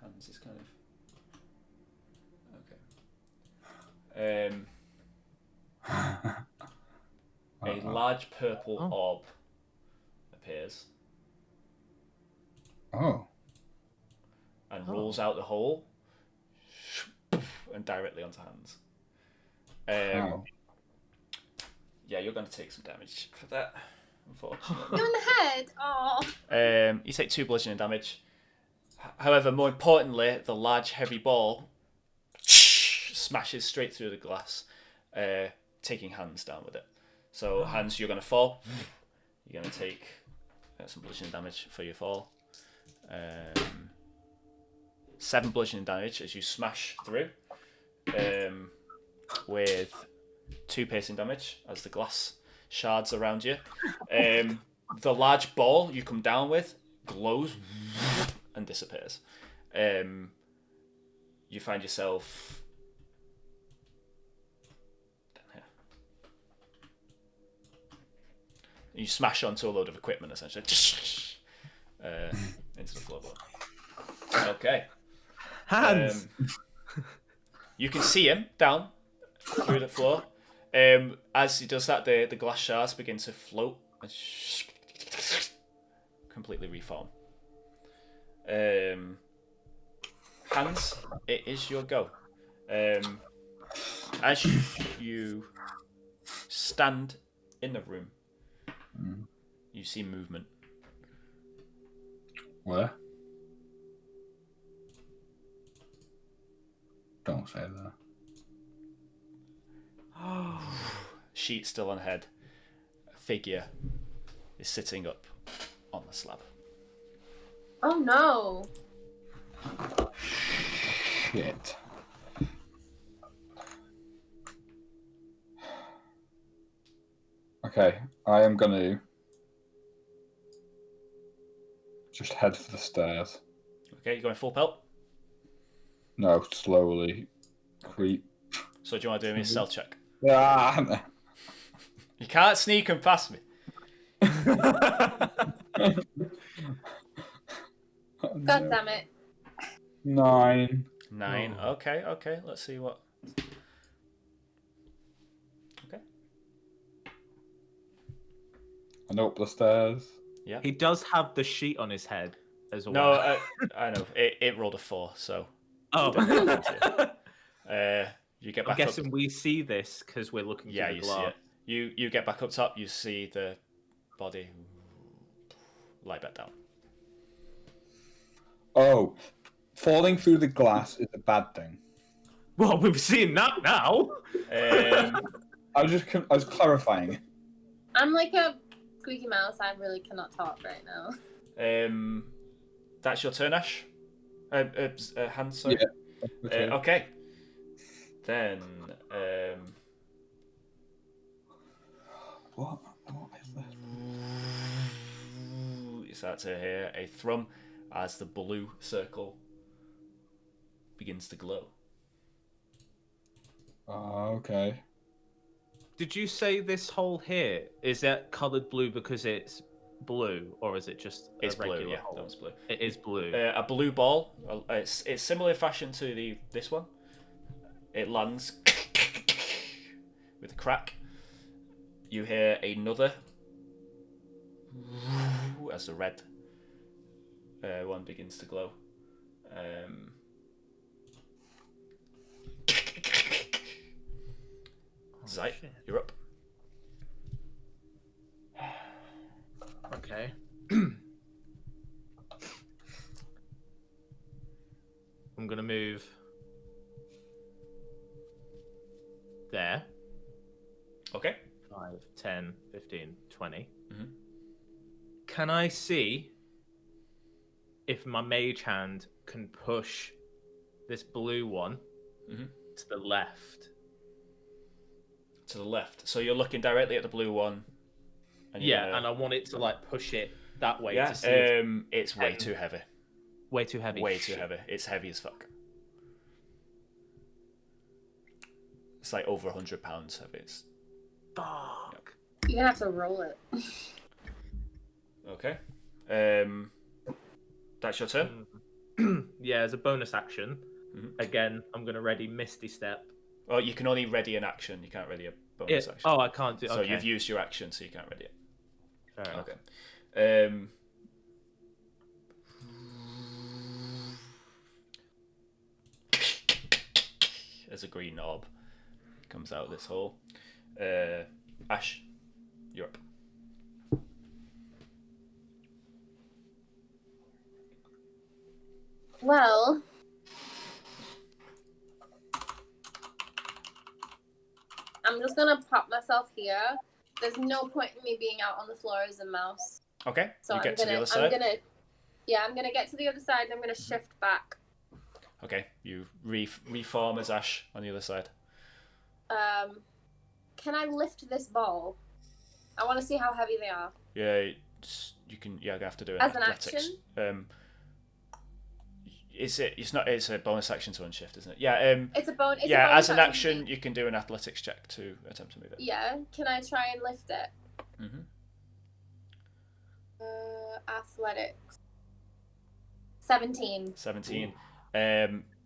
Speaker 1: Hans is kind of a large purple orb appears
Speaker 2: Oh.
Speaker 1: and rolls out the hole and directly onto Hans.
Speaker 2: Wow.
Speaker 1: Yeah, you're going to take some damage for that, unfortunately.
Speaker 3: You in the head? Oh.
Speaker 1: You take 2 bludgeoning damage. However, more importantly, the large heavy ball smashes straight through the glass, taking Hans down with it. So Hans, you're going to fall. You're going to take some bludgeoning damage for your fall. 7 bludgeoning damage as you smash through, with 2 piercing damage as the glass shards around you. The large ball you come down with glows and disappears. You find yourself down here. You smash onto a load of equipment essentially, into the floorboard. Okay.
Speaker 4: Hans.
Speaker 1: You can see him down through the floor. As he does that, the glass shards begin to float and completely reform. Hans, it is your go. As you stand in the room, you see movement.
Speaker 2: Where? Don't say that.
Speaker 1: Sheet still on head. A figure is sitting up on the slab.
Speaker 3: Oh no.
Speaker 2: Shit. Okay, I am gonna just head for the stairs.
Speaker 1: Okay, you going full pelt?
Speaker 2: No, slowly creep.
Speaker 1: So do you want to do a stealth check?
Speaker 2: Ah,
Speaker 1: You can't sneak and pass me.
Speaker 3: God damn it.
Speaker 2: 9.
Speaker 1: 9.
Speaker 2: Oh.
Speaker 1: Okay. Let's see what. Okay.
Speaker 2: And up the stairs.
Speaker 1: Yeah.
Speaker 4: He does have the sheet on his head as well.
Speaker 1: No, I know. It rolled a 4, so.
Speaker 4: Oh.
Speaker 1: You get
Speaker 4: I'm
Speaker 1: back
Speaker 4: guessing
Speaker 1: up.
Speaker 4: we see this because we're looking
Speaker 1: Yeah,
Speaker 4: through
Speaker 1: you
Speaker 4: the
Speaker 1: see
Speaker 4: glass.
Speaker 1: it. You get back up top. You see the body lie back down.
Speaker 2: Oh, falling through the glass is a bad thing.
Speaker 4: Well, we've seen that now.
Speaker 2: I was clarifying.
Speaker 3: I'm like a squeaky mouse. I really cannot talk right now.
Speaker 1: That's your turn, Ashe. Hans, sorry.
Speaker 2: Yeah.
Speaker 1: Okay. Then,
Speaker 2: What is this?
Speaker 1: you start to hear a thrum as the blue circle begins to glow.
Speaker 2: Okay.
Speaker 4: Did you say this hole here is that coloured blue because it's blue, or is it just
Speaker 1: It's
Speaker 4: a regular
Speaker 1: blue, yeah.
Speaker 4: hole?
Speaker 1: That one's blue.
Speaker 4: It is blue.
Speaker 1: A blue ball. It's similar fashion to this one. It lands with a crack. You hear another as the red one begins to glow. Zite, you're up.
Speaker 4: Okay. I'm gonna move there.
Speaker 1: Okay.
Speaker 4: 5, 10, 15, 20.
Speaker 1: Mhm.
Speaker 4: Can I see if my mage hand can push this blue one
Speaker 1: Mhm.
Speaker 4: to the left?
Speaker 1: To the left. So you're looking directly at the blue one. And
Speaker 4: And I want it to like push it that way
Speaker 1: yeah.
Speaker 4: to see if
Speaker 1: It's way too heavy.
Speaker 4: way too heavy.
Speaker 1: Way too heavy. It's heavy as fuck. It's like over 100 pounds heavy. It's...
Speaker 4: Fuck.
Speaker 3: You're gonna have to roll it.
Speaker 1: Okay. That's your turn.
Speaker 4: Yeah, as a bonus action,
Speaker 1: Mhm.
Speaker 4: again, I'm gonna ready Misty Step.
Speaker 1: Oh, you can only ready an action. You can't ready a bonus action.
Speaker 4: Oh, I can't do.
Speaker 1: So
Speaker 4: Okay.
Speaker 1: you've used your action, so you can't ready it.
Speaker 4: Fair enough.
Speaker 1: Okay. As a green orb comes out of this hole. Ashe, you're up.
Speaker 3: Well, I'm just gonna pop myself here. There's no point in me being out on the floor as a mouse.
Speaker 1: Okay.
Speaker 3: So
Speaker 1: you get
Speaker 3: I'm
Speaker 1: to
Speaker 3: gonna,
Speaker 1: the other side.
Speaker 3: I'm gonna get to the other side. And I'm gonna shift back.
Speaker 1: Okay. You reform as Ashe on the other side.
Speaker 3: Can I lift this ball? I want to see how heavy they are.
Speaker 1: Yeah. You can. Yeah. You have to do it.
Speaker 3: As an
Speaker 1: athletics.
Speaker 3: action?
Speaker 1: It's a bonus action to unshift, isn't it? Yeah.
Speaker 3: It's a bonus.
Speaker 1: As an action, you can do an athletics check to attempt to move it.
Speaker 3: Yeah. Can I try and lift it?
Speaker 1: Mm-hmm.
Speaker 3: Athletics. 17.
Speaker 1: 17.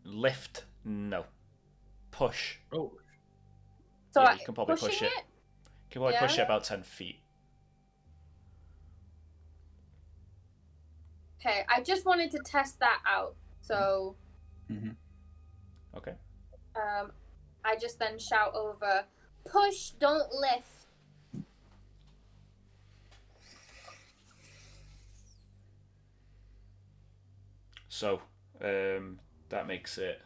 Speaker 1: Lift, no. Push.
Speaker 4: Oh.
Speaker 3: So
Speaker 1: Yeah, you can probably push
Speaker 3: pushing
Speaker 1: it. You can probably push it about 10 feet.
Speaker 3: Okay, I just wanted to test that out. So,
Speaker 2: Mhm.
Speaker 1: Okay.
Speaker 3: I just then shout over, push, don't lift.
Speaker 1: So, that makes it.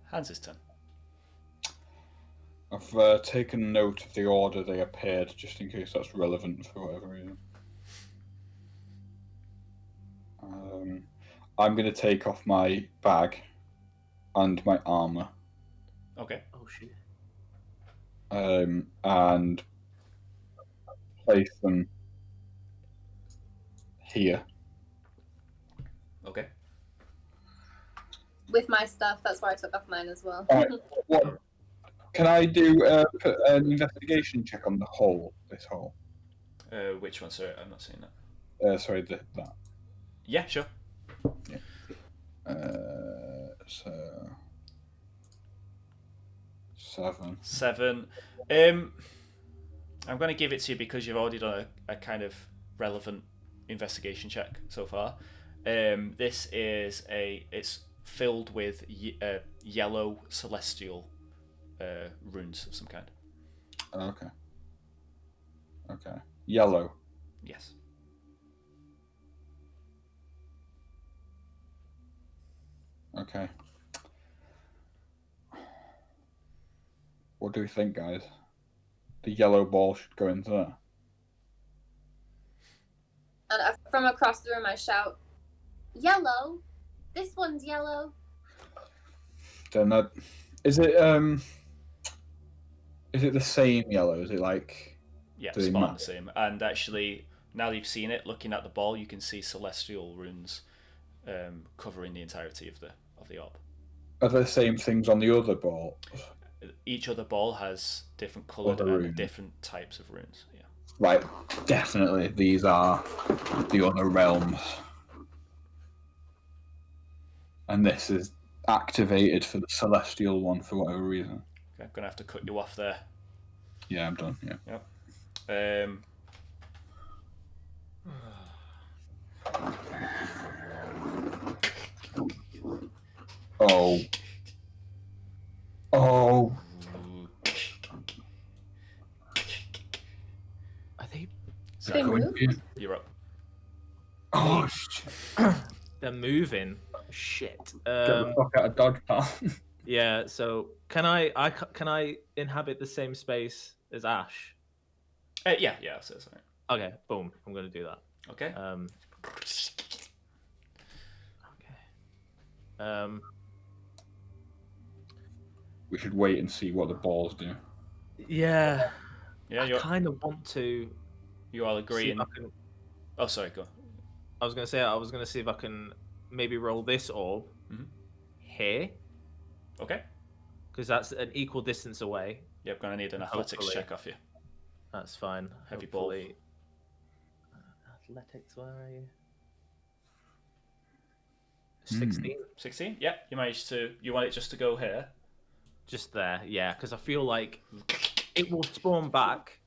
Speaker 1: Hans' turn.
Speaker 2: I've taken note of the order they appeared, just in case that's relevant for whatever reason. I'm going to take off my bag and my armor.
Speaker 1: Okay.
Speaker 4: Oh shit.
Speaker 2: And place them here.
Speaker 1: Okay.
Speaker 3: With my stuff, that's why I took off mine as well.
Speaker 2: What can I do? Put an investigation check on the hole. This hole.
Speaker 1: Which one? Sorry, I'm not seeing that.
Speaker 2: Sorry, that.
Speaker 1: Yeah, sure.
Speaker 2: Yeah. So 7.
Speaker 1: 7. I'm going to give it to you because you've already done a kind of relevant investigation check so far. This is it's filled with yellow celestial runes of some kind.
Speaker 2: Okay. Yellow.
Speaker 1: Yes.
Speaker 2: Okay. What do we think, guys? The yellow ball should go into there.
Speaker 3: And from across the room, I shout, yellow? This one's yellow.
Speaker 2: Then that is it. Is it the same yellow? Is it like?
Speaker 1: Yeah,
Speaker 2: do they
Speaker 1: spot on
Speaker 2: match?
Speaker 1: the same. And actually, now that you've seen it, looking at the ball, you can see celestial runes covering the entirety of the orb.
Speaker 2: Are the same things on the other ball?
Speaker 1: Each other ball has different coloured
Speaker 2: Other
Speaker 1: and
Speaker 2: runes.
Speaker 1: different types of runes. Yeah.
Speaker 2: Right, definitely. These are the other realms. And this is activated for the celestial one for whatever reason.
Speaker 1: Okay, I'm gonna have to cut you off there.
Speaker 2: Yeah, I'm done. Yeah.
Speaker 1: Yep.
Speaker 2: Oh. Oh.
Speaker 4: Are they?
Speaker 3: They move?
Speaker 1: You're up.
Speaker 2: Oh, shit.
Speaker 4: They're moving. Shit.
Speaker 2: Get the fuck out of Dodge, pal.
Speaker 4: Yeah. So can I inhabit the same space as Ashe?
Speaker 1: Yeah, so sorry.
Speaker 4: Okay. Boom. I'm gonna do that.
Speaker 1: Okay.
Speaker 4: Okay.
Speaker 2: We should wait and see what the balls do.
Speaker 4: Yeah.
Speaker 1: Yeah,
Speaker 4: I kind of want to.
Speaker 1: You all
Speaker 4: see
Speaker 1: agree.
Speaker 4: if I can-
Speaker 1: Oh, sorry. Go.
Speaker 4: I was gonna see if I can maybe roll this orb here,
Speaker 1: Okay.
Speaker 4: because that's an equal distance away.
Speaker 1: Yep. Gonna need an athletics
Speaker 4: Hopefully.
Speaker 1: check off you.
Speaker 4: That's fine.
Speaker 1: Heavy ball.
Speaker 4: Hopefully- Athletics, where are you? 16.
Speaker 1: 16. Yeah. You managed to. You want it just to go here.
Speaker 4: Just there, yeah, because I feel like it will spawn back,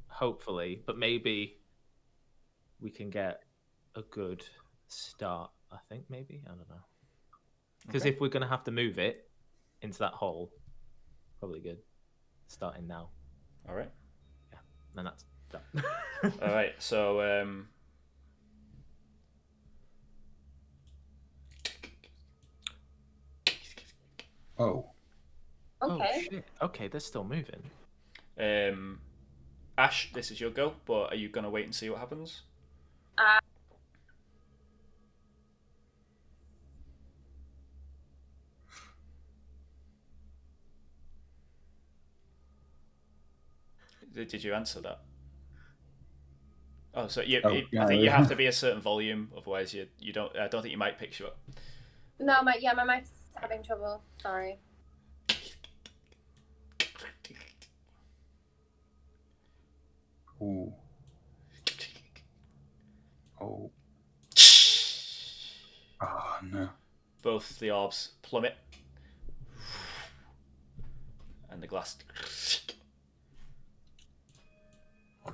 Speaker 4: hopefully, but maybe we can get a good start. I think maybe, I don't know, because if we're gonna have to move it into that hole, probably good starting now.
Speaker 1: All right.
Speaker 4: Yeah, then that's done.
Speaker 1: All right. So
Speaker 2: Oh.
Speaker 3: Okay.
Speaker 4: Oh, shit. Okay, they're still moving.
Speaker 1: Ashe, this is your go, but are you gonna wait and see what happens? Did you answer that? Oh, so
Speaker 2: yeah,
Speaker 1: I think you have to be a certain volume, otherwise you don't. I don't think your mic picks you up.
Speaker 3: No, my mic's having trouble. Sorry.
Speaker 2: Ooh. Oh. Oh, no.
Speaker 1: Both the orbs plummet, and the glass.
Speaker 4: I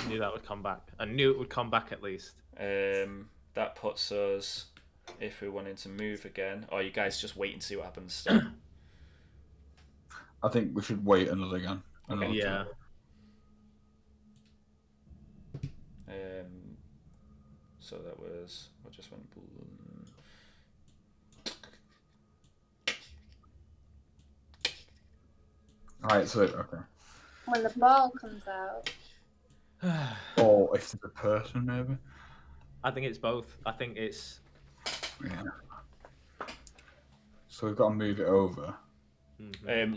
Speaker 4: knew that would come back. I knew it would come back at least.
Speaker 1: That puts us, if we wanted to move again, or you guys just wait and see what happens still.
Speaker 2: I think we should wait another again.
Speaker 1: Okay.
Speaker 4: Yeah.
Speaker 1: So that was. I just went.
Speaker 2: Alright, so, okay.
Speaker 3: When the ball comes out.
Speaker 2: Or if there's a person, maybe.
Speaker 4: I think it's both. I think it's.
Speaker 2: Yeah. So we've got to move it over.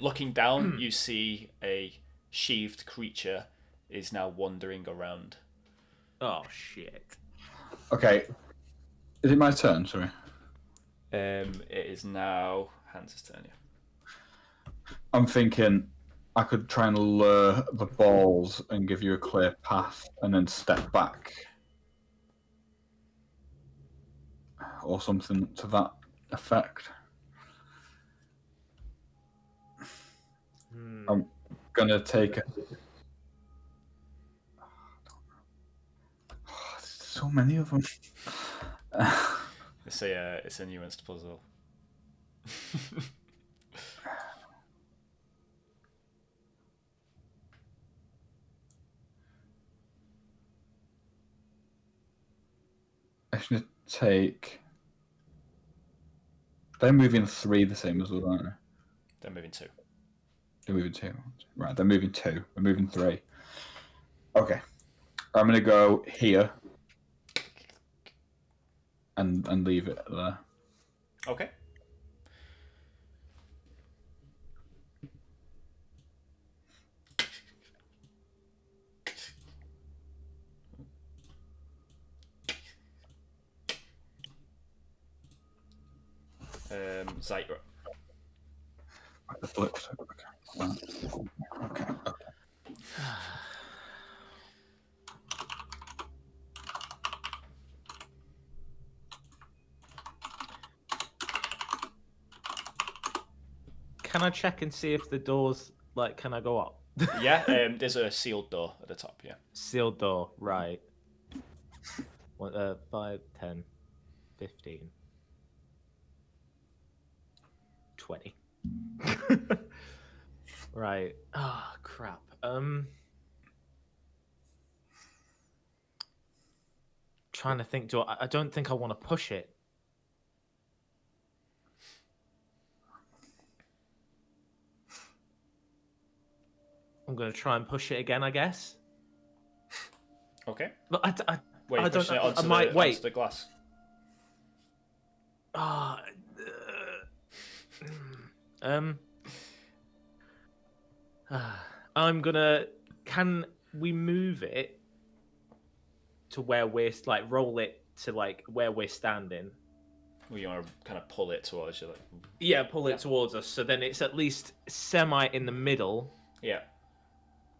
Speaker 1: Looking down, you see a sheathed creature is now wandering around.
Speaker 4: Oh shit.
Speaker 2: Okay. Is it my turn? Sorry.
Speaker 1: It is now Hans' turn. Yeah.
Speaker 2: I'm thinking I could try and lure the balls and give you a clear path and then step back. Or something to that effect. I'm gonna take it. Oh, there's so many of them.
Speaker 1: It's a nuanced puzzle.
Speaker 2: I should take. They're moving 3 the same as well, aren't they?
Speaker 1: They're moving 2.
Speaker 2: They're moving 2. Right, they're moving 2. We're moving 3. Okay. I'm gonna go here and leave it there.
Speaker 1: Okay. Zite.
Speaker 2: The flips. Okay.
Speaker 4: Can I check and see if the doors, like, can I go up?
Speaker 1: Yeah, there's a sealed door at the top, yeah.
Speaker 4: Sealed door, right. 5, 10, 15, 20. Right. Oh, crap. Trying to think. I don't think I want to push it. I'm going to try and push it again, I guess.
Speaker 1: Okay.
Speaker 4: But I don't
Speaker 1: pushing
Speaker 4: know.
Speaker 1: it onto onto the glass.
Speaker 4: I'm gonna. Can we move it to where we're like roll it to like where we're standing?
Speaker 1: Well, you want to kind of pull it towards you, like.
Speaker 4: Yeah, pull it towards us, so then it's at least semi in the middle.
Speaker 1: Yeah.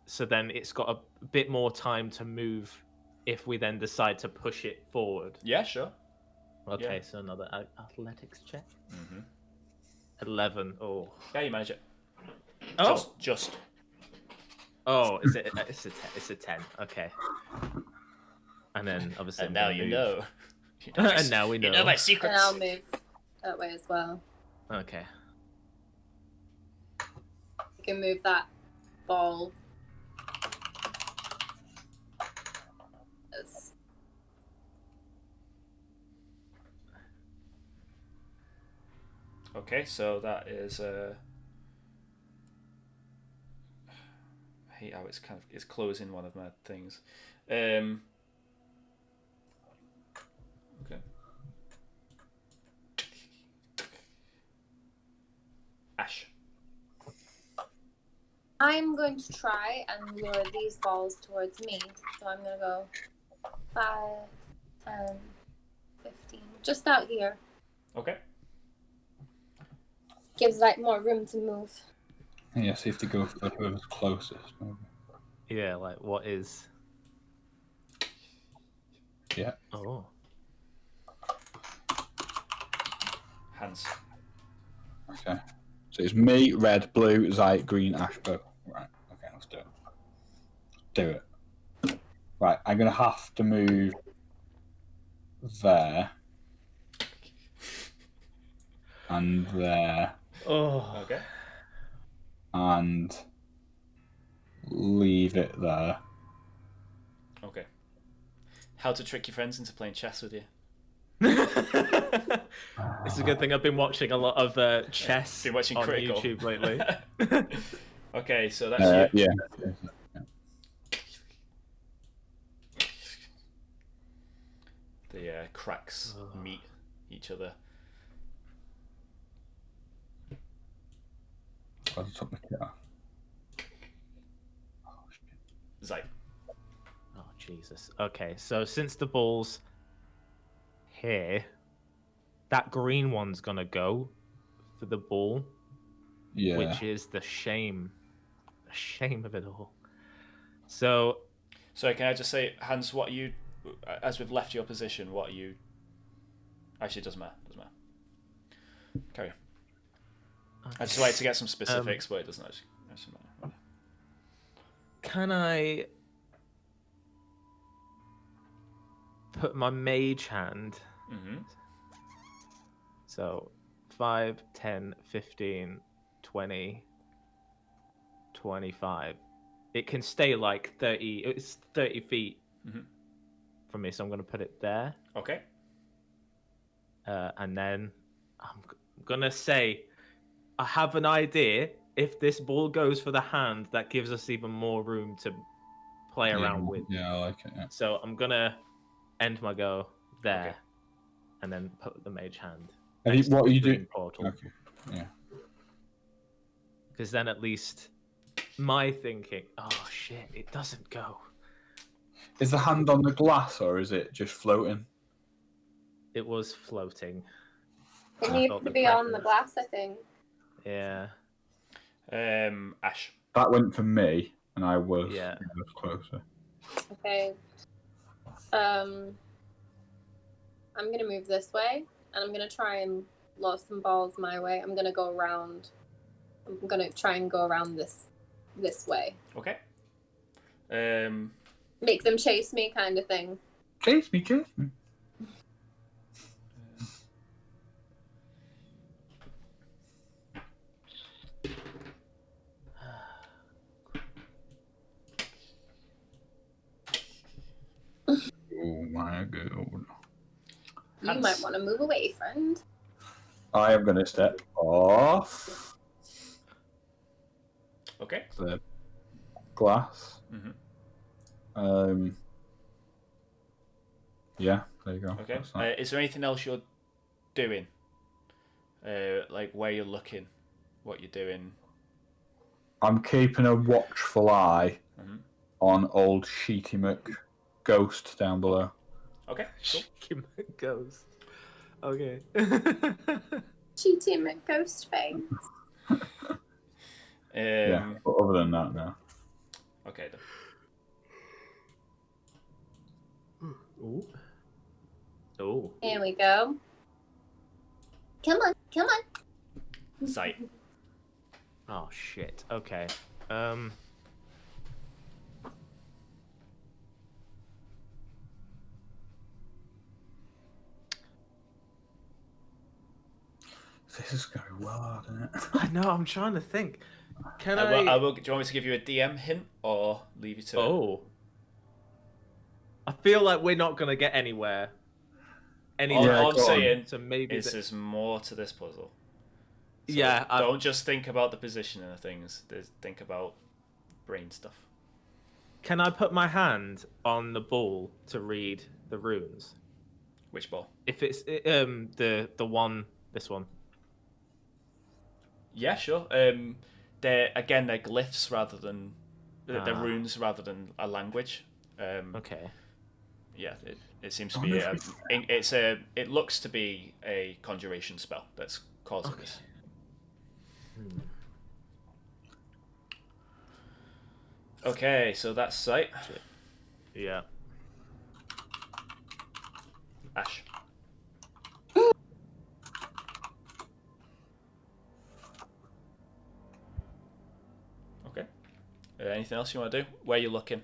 Speaker 4: So then it's got a bit more time to move if we then decide to push it forward.
Speaker 1: Yeah, sure.
Speaker 4: Okay,
Speaker 1: Yeah.
Speaker 4: so another athletics check.
Speaker 1: Mm-hmm.
Speaker 4: 11. Oh.
Speaker 1: Yeah, you manage it.
Speaker 4: Oh.
Speaker 1: Just.
Speaker 4: Oh, is it? It's a 10. Okay. And then obviously.
Speaker 1: And now you know.
Speaker 4: And now we know.
Speaker 1: You know my secrets.
Speaker 3: And I'll move that way as well.
Speaker 4: Okay.
Speaker 3: You can move that ball. Yes.
Speaker 1: Okay, so that is I hate how it's closing one of my things. Okay. Ashe.
Speaker 3: I'm going to try and lure these balls towards me. So I'm going to go 5, 10, 15. Just out here.
Speaker 1: Okay.
Speaker 3: Gives like more room to move.
Speaker 2: Yeah, see if they go for whoever's closest. Maybe.
Speaker 4: Yeah, like what is?
Speaker 2: Yeah.
Speaker 4: Oh.
Speaker 1: Hands.
Speaker 2: Okay. So it's me, red, blue, Zite, green, Ashe, purple. Right. Okay, let's do it. Do it. Right, I'm gonna have to move there and there.
Speaker 4: Oh.
Speaker 1: Okay.
Speaker 2: And leave it there.
Speaker 1: Okay. How to trick your friends into playing chess with you.
Speaker 4: It's a good thing I've been watching a lot of chess
Speaker 1: Been watching
Speaker 4: on
Speaker 1: Critical.
Speaker 4: YouTube lately.
Speaker 1: Okay, so that's you.
Speaker 2: Yeah.
Speaker 1: The cracks meet each other.
Speaker 2: I took the kit off.
Speaker 1: Zite.
Speaker 4: Oh Jesus. Okay, so since the ball's here, that green one's gonna go for the ball.
Speaker 2: Yeah.
Speaker 4: Which is the shame of it all. So
Speaker 1: can I just say, Hans, what you, as we've left your position, what you? Actually, it doesn't matter. Carry on.
Speaker 4: Okay.
Speaker 1: I just like to get some specifics, but it doesn't actually matter.
Speaker 4: Can I put my mage hand?
Speaker 1: Mm-hmm.
Speaker 4: So 5, 10, 15, 20, 25. It can stay like 30. It's 30 feet from me, so I'm going to put it there.
Speaker 1: Okay.
Speaker 4: And then I'm going to say, I have an idea. If this ball goes for the hand, that gives us even more room to play around with.
Speaker 2: Yeah, I like it. Yeah.
Speaker 4: So I'm going to end my go there, and then put the mage hand.
Speaker 2: What are you doing?
Speaker 4: Portal.
Speaker 2: Okay. Yeah.
Speaker 4: Because then at least my thinking, oh shit, it doesn't go.
Speaker 2: Is the hand on the glass or is it just floating?
Speaker 4: It was floating.
Speaker 3: It
Speaker 4: I
Speaker 3: needs
Speaker 4: felt
Speaker 3: to
Speaker 4: the
Speaker 3: be on the
Speaker 4: pressure.
Speaker 3: glass, I think.
Speaker 4: Yeah.
Speaker 1: Ash.
Speaker 2: That went for me, and I was closer.
Speaker 3: Okay. I'm gonna move this way, and I'm gonna try and lure some balls my way. I'm gonna go around. I'm gonna try and go around this way.
Speaker 1: Okay.
Speaker 3: Make them chase me, kind of thing.
Speaker 2: Chase me, chase me. Oh my god.
Speaker 3: You might want to move away, friend.
Speaker 2: I am going to step off
Speaker 1: Okay.
Speaker 2: the glass.
Speaker 1: Mm-hmm.
Speaker 2: Yeah, there you go.
Speaker 1: Okay. Is there anything else you're doing? Like where you're looking, what you're doing?
Speaker 2: I'm keeping a watchful eye on old Sheety McGhost down below.
Speaker 1: Okay, cool.
Speaker 4: Sheety McGhost. Okay.
Speaker 3: Cheaty McGhost face.
Speaker 2: Yeah, but other than that, no.
Speaker 1: Okay then.
Speaker 4: Ooh. Oh.
Speaker 3: Here we go. Come on, come on.
Speaker 1: Zite.
Speaker 4: Oh shit. Okay.
Speaker 2: This is going well, isn't it?
Speaker 4: I know. I'm trying to think. Can I?
Speaker 1: Do you want me to give you a DM hint or leave you to it?
Speaker 4: Oh. I feel like we're not gonna get anywhere.
Speaker 1: All I'm saying
Speaker 4: so maybe
Speaker 1: is there's more to this puzzle. So
Speaker 4: yeah.
Speaker 1: Don't just think about the positioning of things. Think about brain stuff.
Speaker 4: Can I put my hand on the ball to read the runes?
Speaker 1: Which ball?
Speaker 4: If it's the one, this one.
Speaker 1: Yeah, sure. They're glyphs rather than they're runes rather than a language.
Speaker 4: Okay.
Speaker 1: Yeah, it seems to be it looks to be a conjuration spell that's causing this. Okay, so that's Zite.
Speaker 4: Yeah.
Speaker 1: Ashe. Okay. Anything else you want to do? Where are you looking?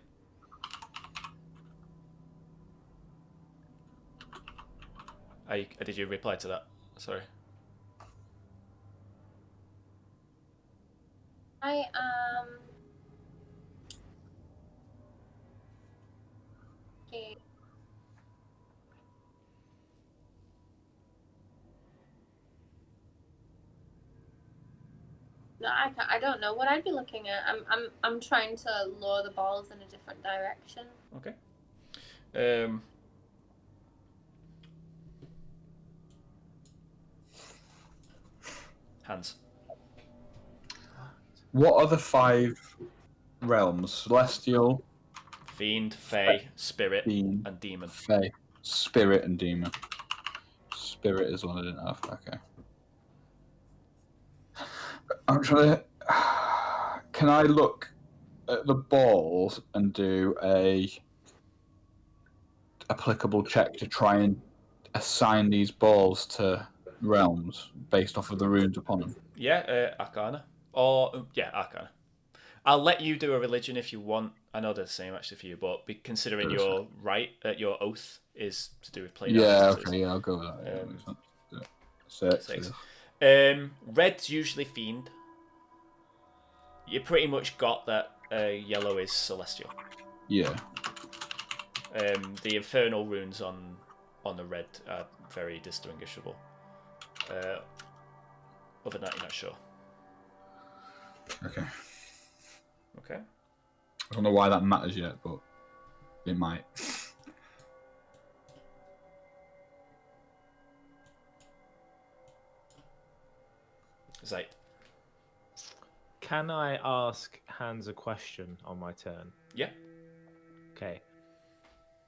Speaker 1: Did you reply to that? Sorry.
Speaker 3: I okay. No, I don't know what I'd be looking at. I'm trying to lure the balls in a different direction.
Speaker 1: Okay. Hands.
Speaker 2: What are the 5 realms? Celestial,
Speaker 1: Fiend, Fey, Spirit,
Speaker 2: Fiend,
Speaker 1: and Demon.
Speaker 2: Fey, Spirit, and Demon. Spirit is one I didn't have. Okay. I'm trying to. Can I look at the balls and do a applicable check to try and assign these balls to realms based off of the runes upon them?
Speaker 1: Yeah, Arcana. Arcana. I'll let you do a religion if you want. I know they're the same actually for you, but considering your your oath is to do with planar distances.
Speaker 2: Okay, yeah, I'll go with that. 6.
Speaker 1: Red's usually Fiend. You pretty much got that yellow is Celestial.
Speaker 2: Yeah.
Speaker 1: The infernal runes on the red are very distinguishable. Other than that, you're not sure.
Speaker 2: Okay.
Speaker 1: Okay.
Speaker 2: I don't know why that matters yet, but it might.
Speaker 1: Zite.
Speaker 4: Can I ask Hans a question on my turn?
Speaker 1: Yeah.
Speaker 4: Okay.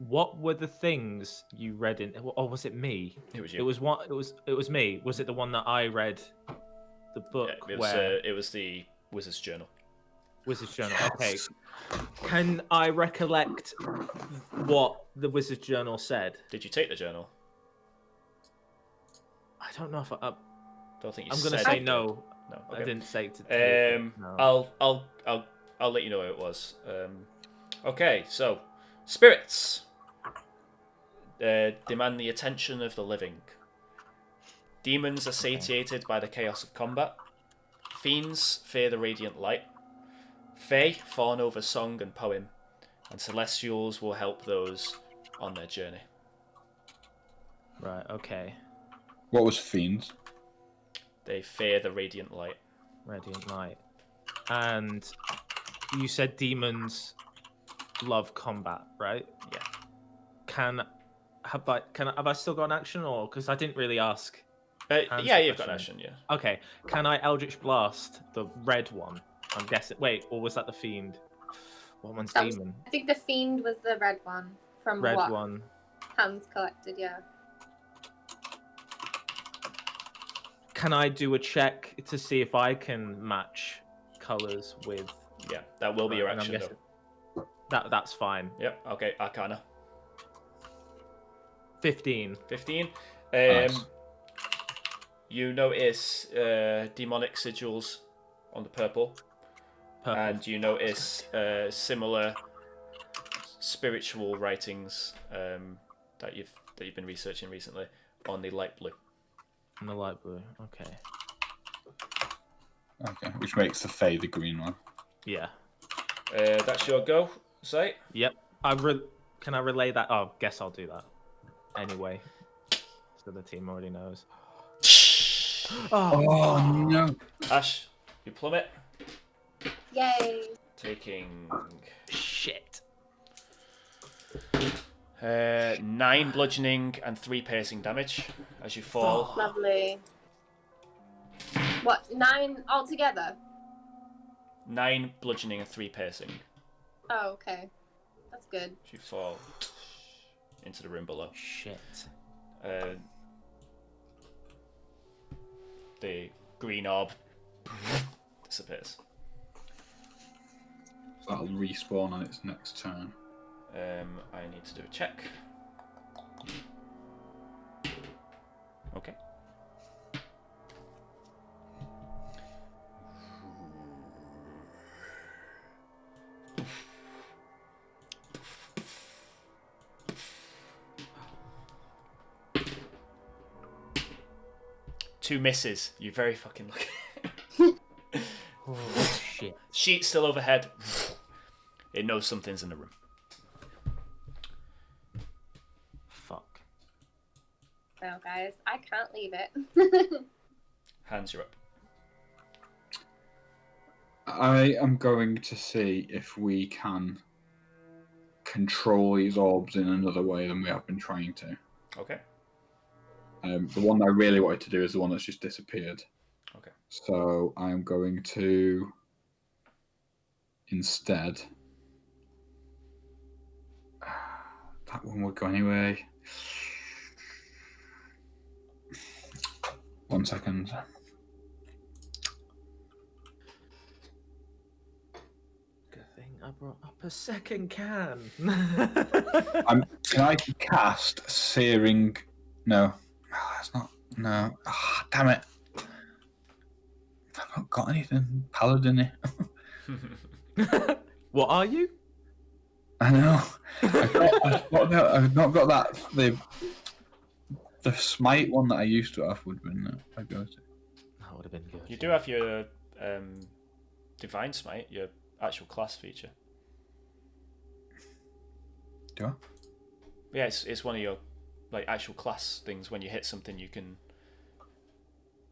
Speaker 4: what were the things you read in, or was it me?
Speaker 1: It was you.
Speaker 4: It was what? It was me. Was it the one that I read? The book
Speaker 1: Yeah,
Speaker 4: where
Speaker 1: it was the Wizard's Journal.
Speaker 4: Wizard's Journal. Okay. Can I recollect what the Wizard's Journal said?
Speaker 1: Did you take the journal?
Speaker 4: I don't know if I.
Speaker 1: Don't think you.
Speaker 4: I'm gonna
Speaker 1: said
Speaker 4: say
Speaker 1: you
Speaker 4: no.
Speaker 1: did. No.
Speaker 4: I
Speaker 1: Okay.
Speaker 4: didn't say to take it. No.
Speaker 1: I'll let you know who it was. Okay, so spirits demand the attention of the living. Demons are satiated by the chaos of combat. Fiends fear the radiant light. Fae fawn over song and poem, and celestials will help those on their journey.
Speaker 4: Right. Okay.
Speaker 2: What was fiends?
Speaker 1: They fear the radiant light.
Speaker 4: Radiant light. And you said demons love combat, right?
Speaker 1: Yeah.
Speaker 4: Have I still got an action, or because I didn't really ask?
Speaker 1: Yeah, you've got an action. Yeah.
Speaker 4: Okay. Can I Eldritch Blast the red one? I'm guessing. Wait, or was that the fiend? What one's demon?
Speaker 3: I think the fiend was the red one from
Speaker 4: Red
Speaker 3: what
Speaker 4: one.
Speaker 3: Hans collected. Yeah.
Speaker 4: Can I do a check to see if I can match colors with?
Speaker 1: Yeah, that will be your
Speaker 4: and I'm
Speaker 1: action.
Speaker 4: guessing that's fine.
Speaker 1: Yep. Okay. Arcana.
Speaker 4: 15.
Speaker 1: 15.
Speaker 2: Nice.
Speaker 1: You notice demonic sigils on the purple. And you notice similar spiritual writings that you've been researching recently on the light blue.
Speaker 4: On the light blue. Okay.
Speaker 2: Okay, which makes the Fae the green one.
Speaker 4: Yeah.
Speaker 1: That's your go, Zite?
Speaker 4: Yep. Can I relay that? Oh, guess I'll do that. Anyway. So the team already knows.
Speaker 2: Oh no.
Speaker 1: Ashe, you plummet.
Speaker 3: Yay.
Speaker 1: Taking
Speaker 4: Shit.
Speaker 1: 9 bludgeoning and 3 piercing damage as you fall.
Speaker 3: Lovely. What, 9 altogether?
Speaker 1: 9 bludgeoning and 3 piercing.
Speaker 3: Oh, okay. That's good.
Speaker 1: As you fall into the room below.
Speaker 4: Shit.
Speaker 1: The green orb disappears.
Speaker 2: So that'll respawn on its next turn.
Speaker 1: I need to do a check. Okay. Two misses. You're very fucking lucky.
Speaker 4: Oh, shit.
Speaker 1: Sheet still overhead. It knows something's in the room.
Speaker 4: Fuck.
Speaker 3: Well, guys, I can't leave it.
Speaker 1: Hands, you're up.
Speaker 2: I am going to see if we can control these orbs in another way than we have been trying to.
Speaker 1: Okay.
Speaker 2: The one I really wanted to do is the one that's just disappeared.
Speaker 1: Okay.
Speaker 2: So I'm going to instead. That one would go anyway. 1 second.
Speaker 4: Good thing I brought up a second can.
Speaker 2: Can I cast Searing? No. Oh, that's not. No. Oh, damn it. I've not got anything. Paladin.
Speaker 4: What are you?
Speaker 2: I know. I've not got that. The smite one that I used to have would have been a go to.
Speaker 4: That would have been good.
Speaker 1: You do have your divine smite, your actual class feature.
Speaker 2: Do I?
Speaker 1: Yeah, it's one of your like actual class things. When you hit something, you can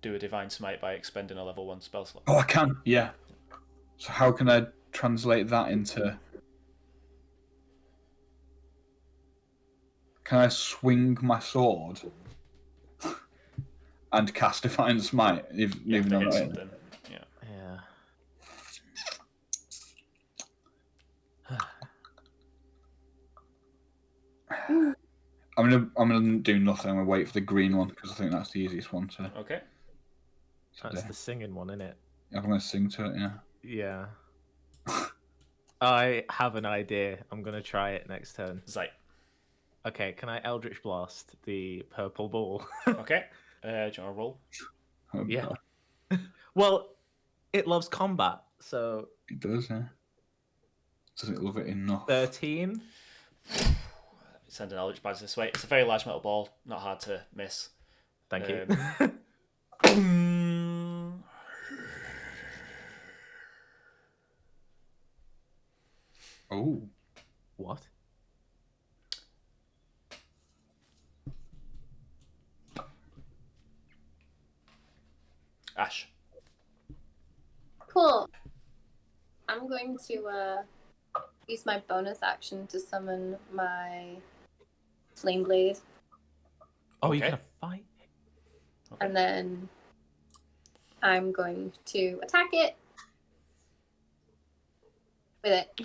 Speaker 1: do a divine smite by expending a level 1 spell slot.
Speaker 2: Oh, I can. Yeah. So how can I translate that into? Can I swing my sword and cast Divine Smite? Even though
Speaker 1: hit
Speaker 2: I'm not
Speaker 1: something. Yeah.
Speaker 4: Yeah.
Speaker 2: I'm gonna do nothing. I'm gonna wait for the green one because I think that's the easiest one to.
Speaker 1: Okay.
Speaker 4: That's the singing one, isn't it?
Speaker 2: I'm gonna sing to it. Yeah.
Speaker 4: Yeah. I have an idea. I'm gonna try it next turn.
Speaker 1: Zite.
Speaker 4: Okay, can I Eldritch Blast the purple ball?
Speaker 1: Okay. Do you want to roll?
Speaker 4: Yeah. Well, it loves combat, so
Speaker 2: It does, yeah. Doesn't love it enough.
Speaker 4: 13.
Speaker 1: Send an Eldritch Blast this way. It's a very large metal ball, not hard to miss.
Speaker 4: Thank you.
Speaker 2: Oh.
Speaker 4: What?
Speaker 1: Ashe.
Speaker 3: Cool. I'm going to use my bonus action to summon my flame blade,
Speaker 4: Oh, you're
Speaker 1: Okay.
Speaker 4: gonna fight?
Speaker 3: and then I'm going to attack it with it,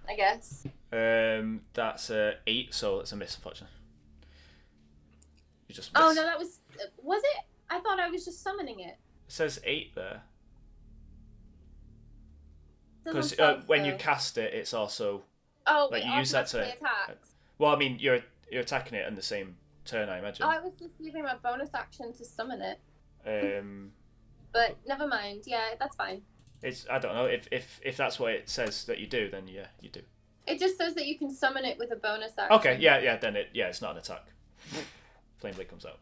Speaker 3: I guess.
Speaker 1: That's 8, so it's a miss, unfortunately. You just
Speaker 3: Oh
Speaker 1: miss.
Speaker 3: no, that was it? I thought I was just summoning it.
Speaker 1: It says 8 there.
Speaker 3: Doesn't
Speaker 1: Because
Speaker 3: say
Speaker 1: when
Speaker 3: so.
Speaker 1: you cast it, it's also...
Speaker 3: Oh,
Speaker 1: like,
Speaker 3: it
Speaker 1: you use that to-
Speaker 3: automatically attacks.
Speaker 1: Well, I mean, you're attacking it in the same turn, I imagine.
Speaker 3: Oh, I was just using my bonus action to summon it.
Speaker 1: Um,
Speaker 3: But never mind. Yeah, that's fine.
Speaker 1: I don't know, if that's what it says that you do, then yeah, you do.
Speaker 3: It just says that you can summon it with a bonus action.
Speaker 1: Okay, yeah, then it's not an attack. Flame Blade comes out.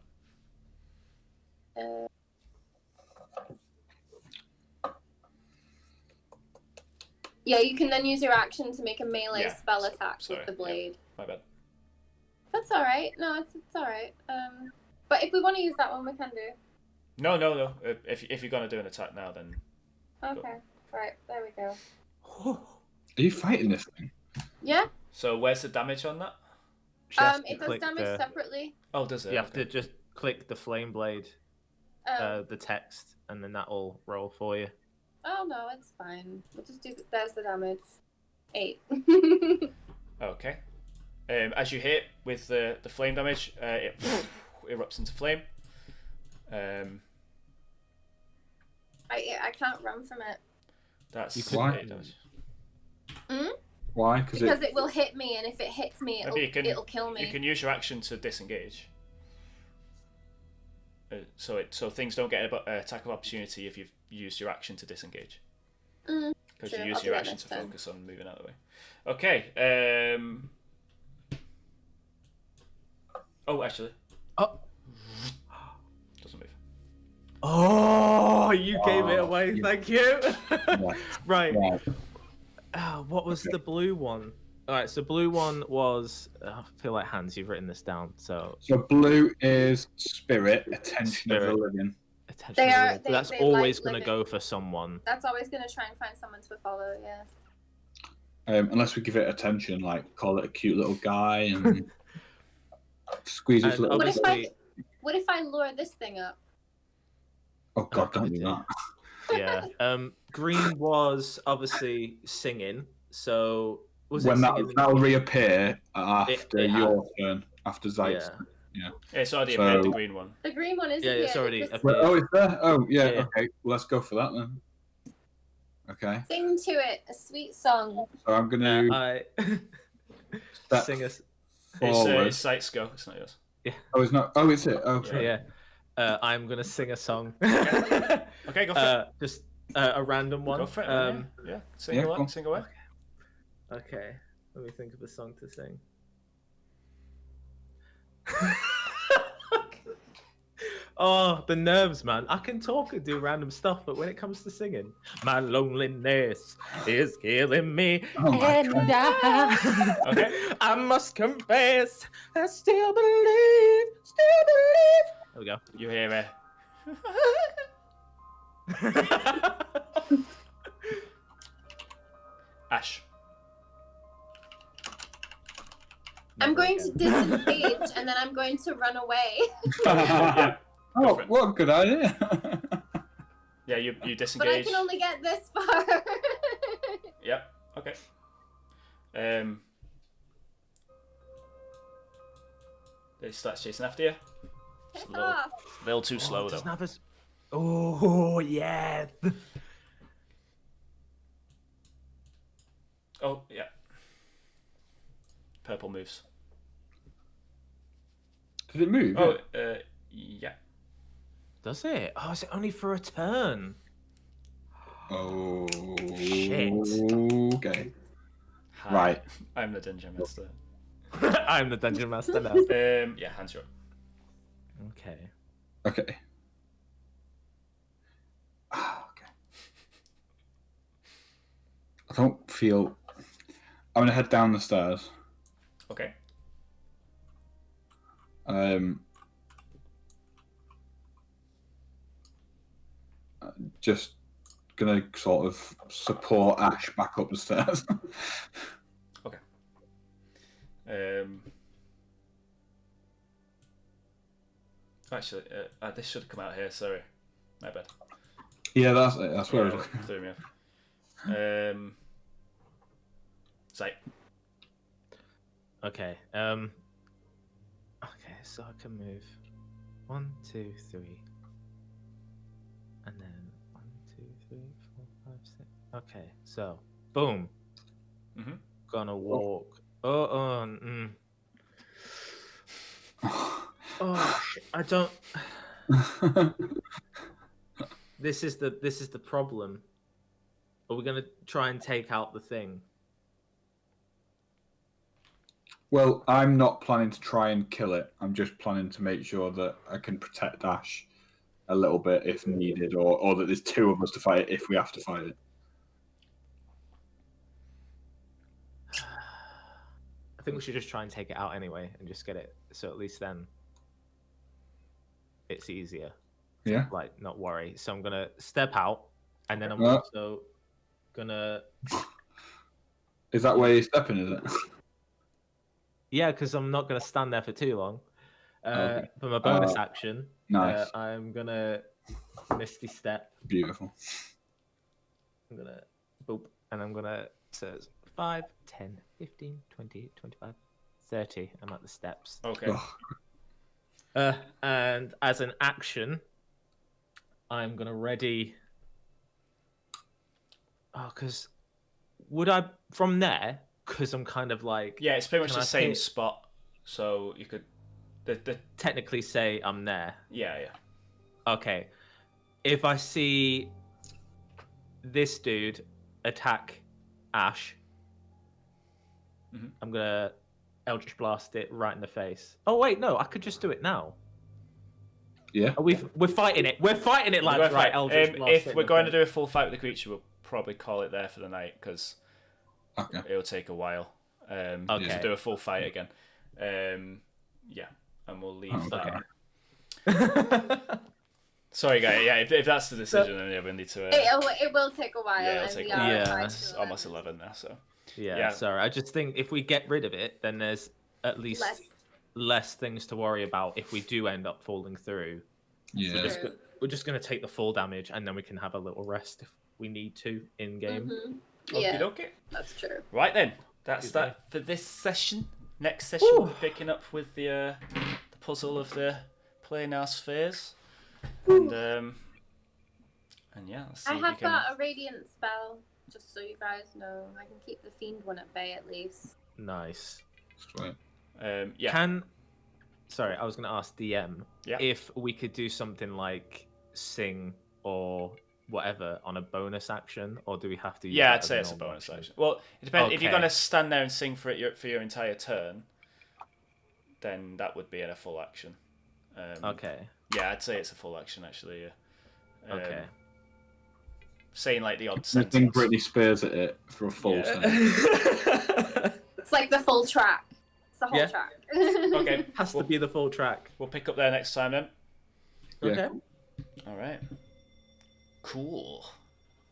Speaker 3: Yeah, you can then use your action to make a melee
Speaker 1: Yeah,
Speaker 3: spell attack
Speaker 1: sorry,
Speaker 3: with the
Speaker 1: yeah.
Speaker 3: blade.
Speaker 1: My bad.
Speaker 3: That's all right. No, it's all right. But if we want to use that one, we can do.
Speaker 1: No. If you're gonna do an attack now, then
Speaker 3: Okay. Right. There we go.
Speaker 2: Are you fighting this thing?
Speaker 3: Yeah.
Speaker 1: so where's the damage on that?
Speaker 4: She has to
Speaker 3: It does
Speaker 4: click
Speaker 3: damage separately.
Speaker 1: Oh, does it?
Speaker 4: You have
Speaker 1: Okay.
Speaker 4: to just click the flame blade, the text, and then that'll roll for you.
Speaker 3: Oh no, it's fine. We'll just do. There's the damage. 8.
Speaker 1: Okay. As you hit with the flame damage, it erupts into flame.
Speaker 3: I can't run from it.
Speaker 1: That's
Speaker 4: You could-
Speaker 1: 8 damage.
Speaker 2: Why?
Speaker 3: Because it will hit me, and if it hits me, it'll kill me.
Speaker 1: You can use your action to disengage. So things don't get an attack of opportunity if you've used your action to disengage. Because
Speaker 3: Sure,
Speaker 1: you
Speaker 3: I'll
Speaker 1: use
Speaker 3: do
Speaker 1: your
Speaker 3: that
Speaker 1: action
Speaker 3: next
Speaker 1: to
Speaker 3: time.
Speaker 1: focus on moving out of the way. Okay. Oh, actually,
Speaker 4: Oh,
Speaker 1: doesn't move.
Speaker 4: oh, you gave it
Speaker 2: Oh,
Speaker 4: away.
Speaker 2: yeah.
Speaker 4: Thank you.
Speaker 2: Right.
Speaker 4: Right. What was the blue one? All right, so blue one was. I feel like Hans, you've written this down. So
Speaker 2: So blue is spirit, attention of
Speaker 4: Spirit.
Speaker 2: the living.
Speaker 4: attention.
Speaker 3: They
Speaker 4: to
Speaker 3: are-
Speaker 4: living. So
Speaker 3: they-
Speaker 4: that's
Speaker 3: they
Speaker 4: always
Speaker 3: like
Speaker 4: going to
Speaker 3: living.
Speaker 4: go for someone.
Speaker 3: That's always going to try and find someone to follow. Yeah.
Speaker 2: Unless we give it attention, like call it a cute little guy and squeeze his
Speaker 4: And
Speaker 2: little.
Speaker 3: What if
Speaker 4: obviously,
Speaker 3: What if I lure this thing up?
Speaker 2: Oh God,
Speaker 4: Oh,
Speaker 2: don't do
Speaker 4: God,
Speaker 2: that.
Speaker 4: yeah. Green was obviously singing. So was
Speaker 2: When
Speaker 4: it
Speaker 2: that
Speaker 4: singing?
Speaker 2: that'll reappear after
Speaker 4: it
Speaker 2: your turn, after Zite's.
Speaker 4: Yeah.
Speaker 1: Yeah, it's already
Speaker 2: So-
Speaker 1: appeared, the green one.
Speaker 3: The green one is
Speaker 4: Yeah, it's
Speaker 3: here.
Speaker 4: already
Speaker 3: Just
Speaker 4: appeared.
Speaker 2: Oh, is there? Oh, yeah.
Speaker 4: Yeah.
Speaker 2: Okay, well, let's go for that then. Okay,
Speaker 3: Sing to it a sweet song.
Speaker 2: so I'm gonna
Speaker 4: I
Speaker 2: step
Speaker 4: sing a.
Speaker 2: forward.
Speaker 1: It's Zite's go. It's not yours.
Speaker 2: Oh, it's not. Oh, it's it. Oh,
Speaker 1: Yeah.
Speaker 2: sorry.
Speaker 4: Yeah. I'm gonna sing a song.
Speaker 1: Okay, go for it.
Speaker 4: Just a random one.
Speaker 1: Go for it. Man, yeah. Sing
Speaker 2: yeah,
Speaker 1: away.
Speaker 2: cool.
Speaker 1: Sing away.
Speaker 4: Okay. Let me think of a song to sing. Oh, the nerves, man. I can talk and do random stuff, but when it comes to singing, my loneliness is killing me.
Speaker 2: Oh my
Speaker 4: and
Speaker 2: God.
Speaker 1: Okay.
Speaker 4: I must confess, I still believe. There we go.
Speaker 1: You hear it. Ashe.
Speaker 3: I'm
Speaker 4: Never
Speaker 3: going to
Speaker 4: again.
Speaker 3: disengage and then I'm going to run away.
Speaker 1: Yeah.
Speaker 2: Oh,
Speaker 1: for it.
Speaker 2: what a good idea.
Speaker 1: Yeah, you
Speaker 3: But I
Speaker 1: disengage.
Speaker 3: can only get this far.
Speaker 1: Yep. Okay. It starts chasing after you. It's
Speaker 3: Piss
Speaker 1: a little,
Speaker 3: off.
Speaker 1: little too slow,
Speaker 4: it
Speaker 1: though.
Speaker 4: doesn't have us. Oh, yeah.
Speaker 1: Oh, yeah. Purple moves.
Speaker 2: Did it move?
Speaker 1: Oh,
Speaker 2: Yeah.
Speaker 1: yeah.
Speaker 4: Does it? Oh, is it only for a turn?
Speaker 2: Oh.
Speaker 4: Shit.
Speaker 2: Okay.
Speaker 1: Hi.
Speaker 2: Right.
Speaker 1: I'm the dungeon master.
Speaker 4: I'm the dungeon master now.
Speaker 1: Yeah, hands you up.
Speaker 4: Okay.
Speaker 2: Okay. Okay. I don't feel. I'm gonna head down the stairs.
Speaker 1: Okay.
Speaker 2: Just gonna sort of support Ashe back up the stairs.
Speaker 1: Okay. Actually, this should come out here. Sorry, my bad.
Speaker 2: Yeah, that's it. That's where I was
Speaker 1: it
Speaker 2: looking.
Speaker 1: threw me off. Zite.
Speaker 4: Okay. Okay, so I can move 1, 2, 3. And then 1, 2, 3, 4, 5, 6. Okay, so boom.
Speaker 1: Mhm.
Speaker 4: Gonna walk. Oh, shit. I don't. This is the problem. Are we gonna try and take out the thing?
Speaker 2: Well, I'm not planning to try and kill it. I'm just planning to make sure that I can protect Ashe a little bit if needed, or that there's two of us to fight it if we have to fight it.
Speaker 4: I think we should just try and take it out anyway and just get it. So at least then it's easier.
Speaker 2: Yeah.
Speaker 4: Like, not worry. So I'm gonna step out, and then I'm
Speaker 2: Yeah.
Speaker 4: also gonna.
Speaker 2: Is that where you're stepping? Is it?
Speaker 4: Yeah, because I'm not gonna stand there for too long.
Speaker 2: Okay.
Speaker 4: For my bonus action,
Speaker 2: Nice.
Speaker 4: I'm gonna misty step.
Speaker 2: Beautiful.
Speaker 4: I'm gonna boop, and I'm gonna so it's 5, 10, 15, 20, 25, 30. I'm at the steps.
Speaker 1: Okay.
Speaker 4: And as an action, I'm gonna ready. Oh, because would I from there? Because I'm kind of like
Speaker 1: Yeah, it's pretty much
Speaker 4: Can
Speaker 1: the
Speaker 4: I
Speaker 1: same
Speaker 4: hit-
Speaker 1: spot, so you could. The
Speaker 4: technically say I'm there.
Speaker 1: yeah.
Speaker 4: Okay. If I see this dude attack Ashe,
Speaker 1: Mhm.
Speaker 4: I'm gonna Eldritch Blast it right in the face. Oh wait, no, I could just do it now.
Speaker 2: Yeah.
Speaker 4: Oh, we're fighting it. We're fighting it, lads. Right, Eldritch Blast.
Speaker 1: If we're going to do a full fight with the creature, we'll probably call it there for the night because
Speaker 2: Okay.
Speaker 1: it'll take a while. To
Speaker 4: Okay.
Speaker 1: do a full fight again. Yeah, and we'll leave that.
Speaker 4: Okay.
Speaker 1: Sorry, guys. Yeah, if that's the decision, then yeah, we need to.
Speaker 3: It will take a while.
Speaker 1: Yeah, it'll
Speaker 3: and
Speaker 1: take
Speaker 3: we
Speaker 1: a
Speaker 3: are
Speaker 1: while.
Speaker 3: at
Speaker 4: Yeah.
Speaker 3: 5
Speaker 1: It's
Speaker 3: to
Speaker 1: almost
Speaker 3: 11.
Speaker 1: 11 now, so.
Speaker 4: Yeah, sorry. I just think if we get rid of it, then there's at least less things to worry about if we do end up falling through.
Speaker 2: Yeah.
Speaker 4: We're just going to take the full damage, and then we can have a little rest if we need to in game.
Speaker 3: Mm-hmm.
Speaker 1: Okie
Speaker 3: Yeah,
Speaker 1: dokie.
Speaker 3: that's true.
Speaker 1: Right then, that's
Speaker 4: Excuse
Speaker 1: that for this session. Next session, we'll be picking up with the puzzle of the planar spheres, and yeah. Let's see
Speaker 3: I
Speaker 1: if we
Speaker 3: have
Speaker 1: can...
Speaker 3: got a radiant spell, just so you guys know. I can keep the fiend one at bay at least.
Speaker 4: Nice.
Speaker 2: Sweet.
Speaker 1: Yeah.
Speaker 4: Sorry, I was going to ask DM
Speaker 1: Yeah.
Speaker 4: if we could do something like sing or whatever on a bonus action, or do we have to use
Speaker 1: Yeah,
Speaker 4: that
Speaker 1: I'd
Speaker 4: as
Speaker 1: say it's a
Speaker 4: normal
Speaker 1: bonus action. Well, it depends. If you're
Speaker 4: Okay.
Speaker 1: going to stand there and sing for your entire turn, then that would be in a full action.
Speaker 4: Okay.
Speaker 1: Yeah, I'd say it's a full action actually. Yeah.
Speaker 4: Okay.
Speaker 1: Saying like the odd
Speaker 2: I
Speaker 1: sentence.
Speaker 2: think Britney Spears at it for a full sentence.
Speaker 3: It's like the full track. It's the whole
Speaker 4: Yeah.
Speaker 3: track.
Speaker 1: Okay,
Speaker 4: Has to be the full track.
Speaker 1: we'll pick up there next time then.
Speaker 2: Yeah.
Speaker 4: Okay.
Speaker 1: All right. Cool.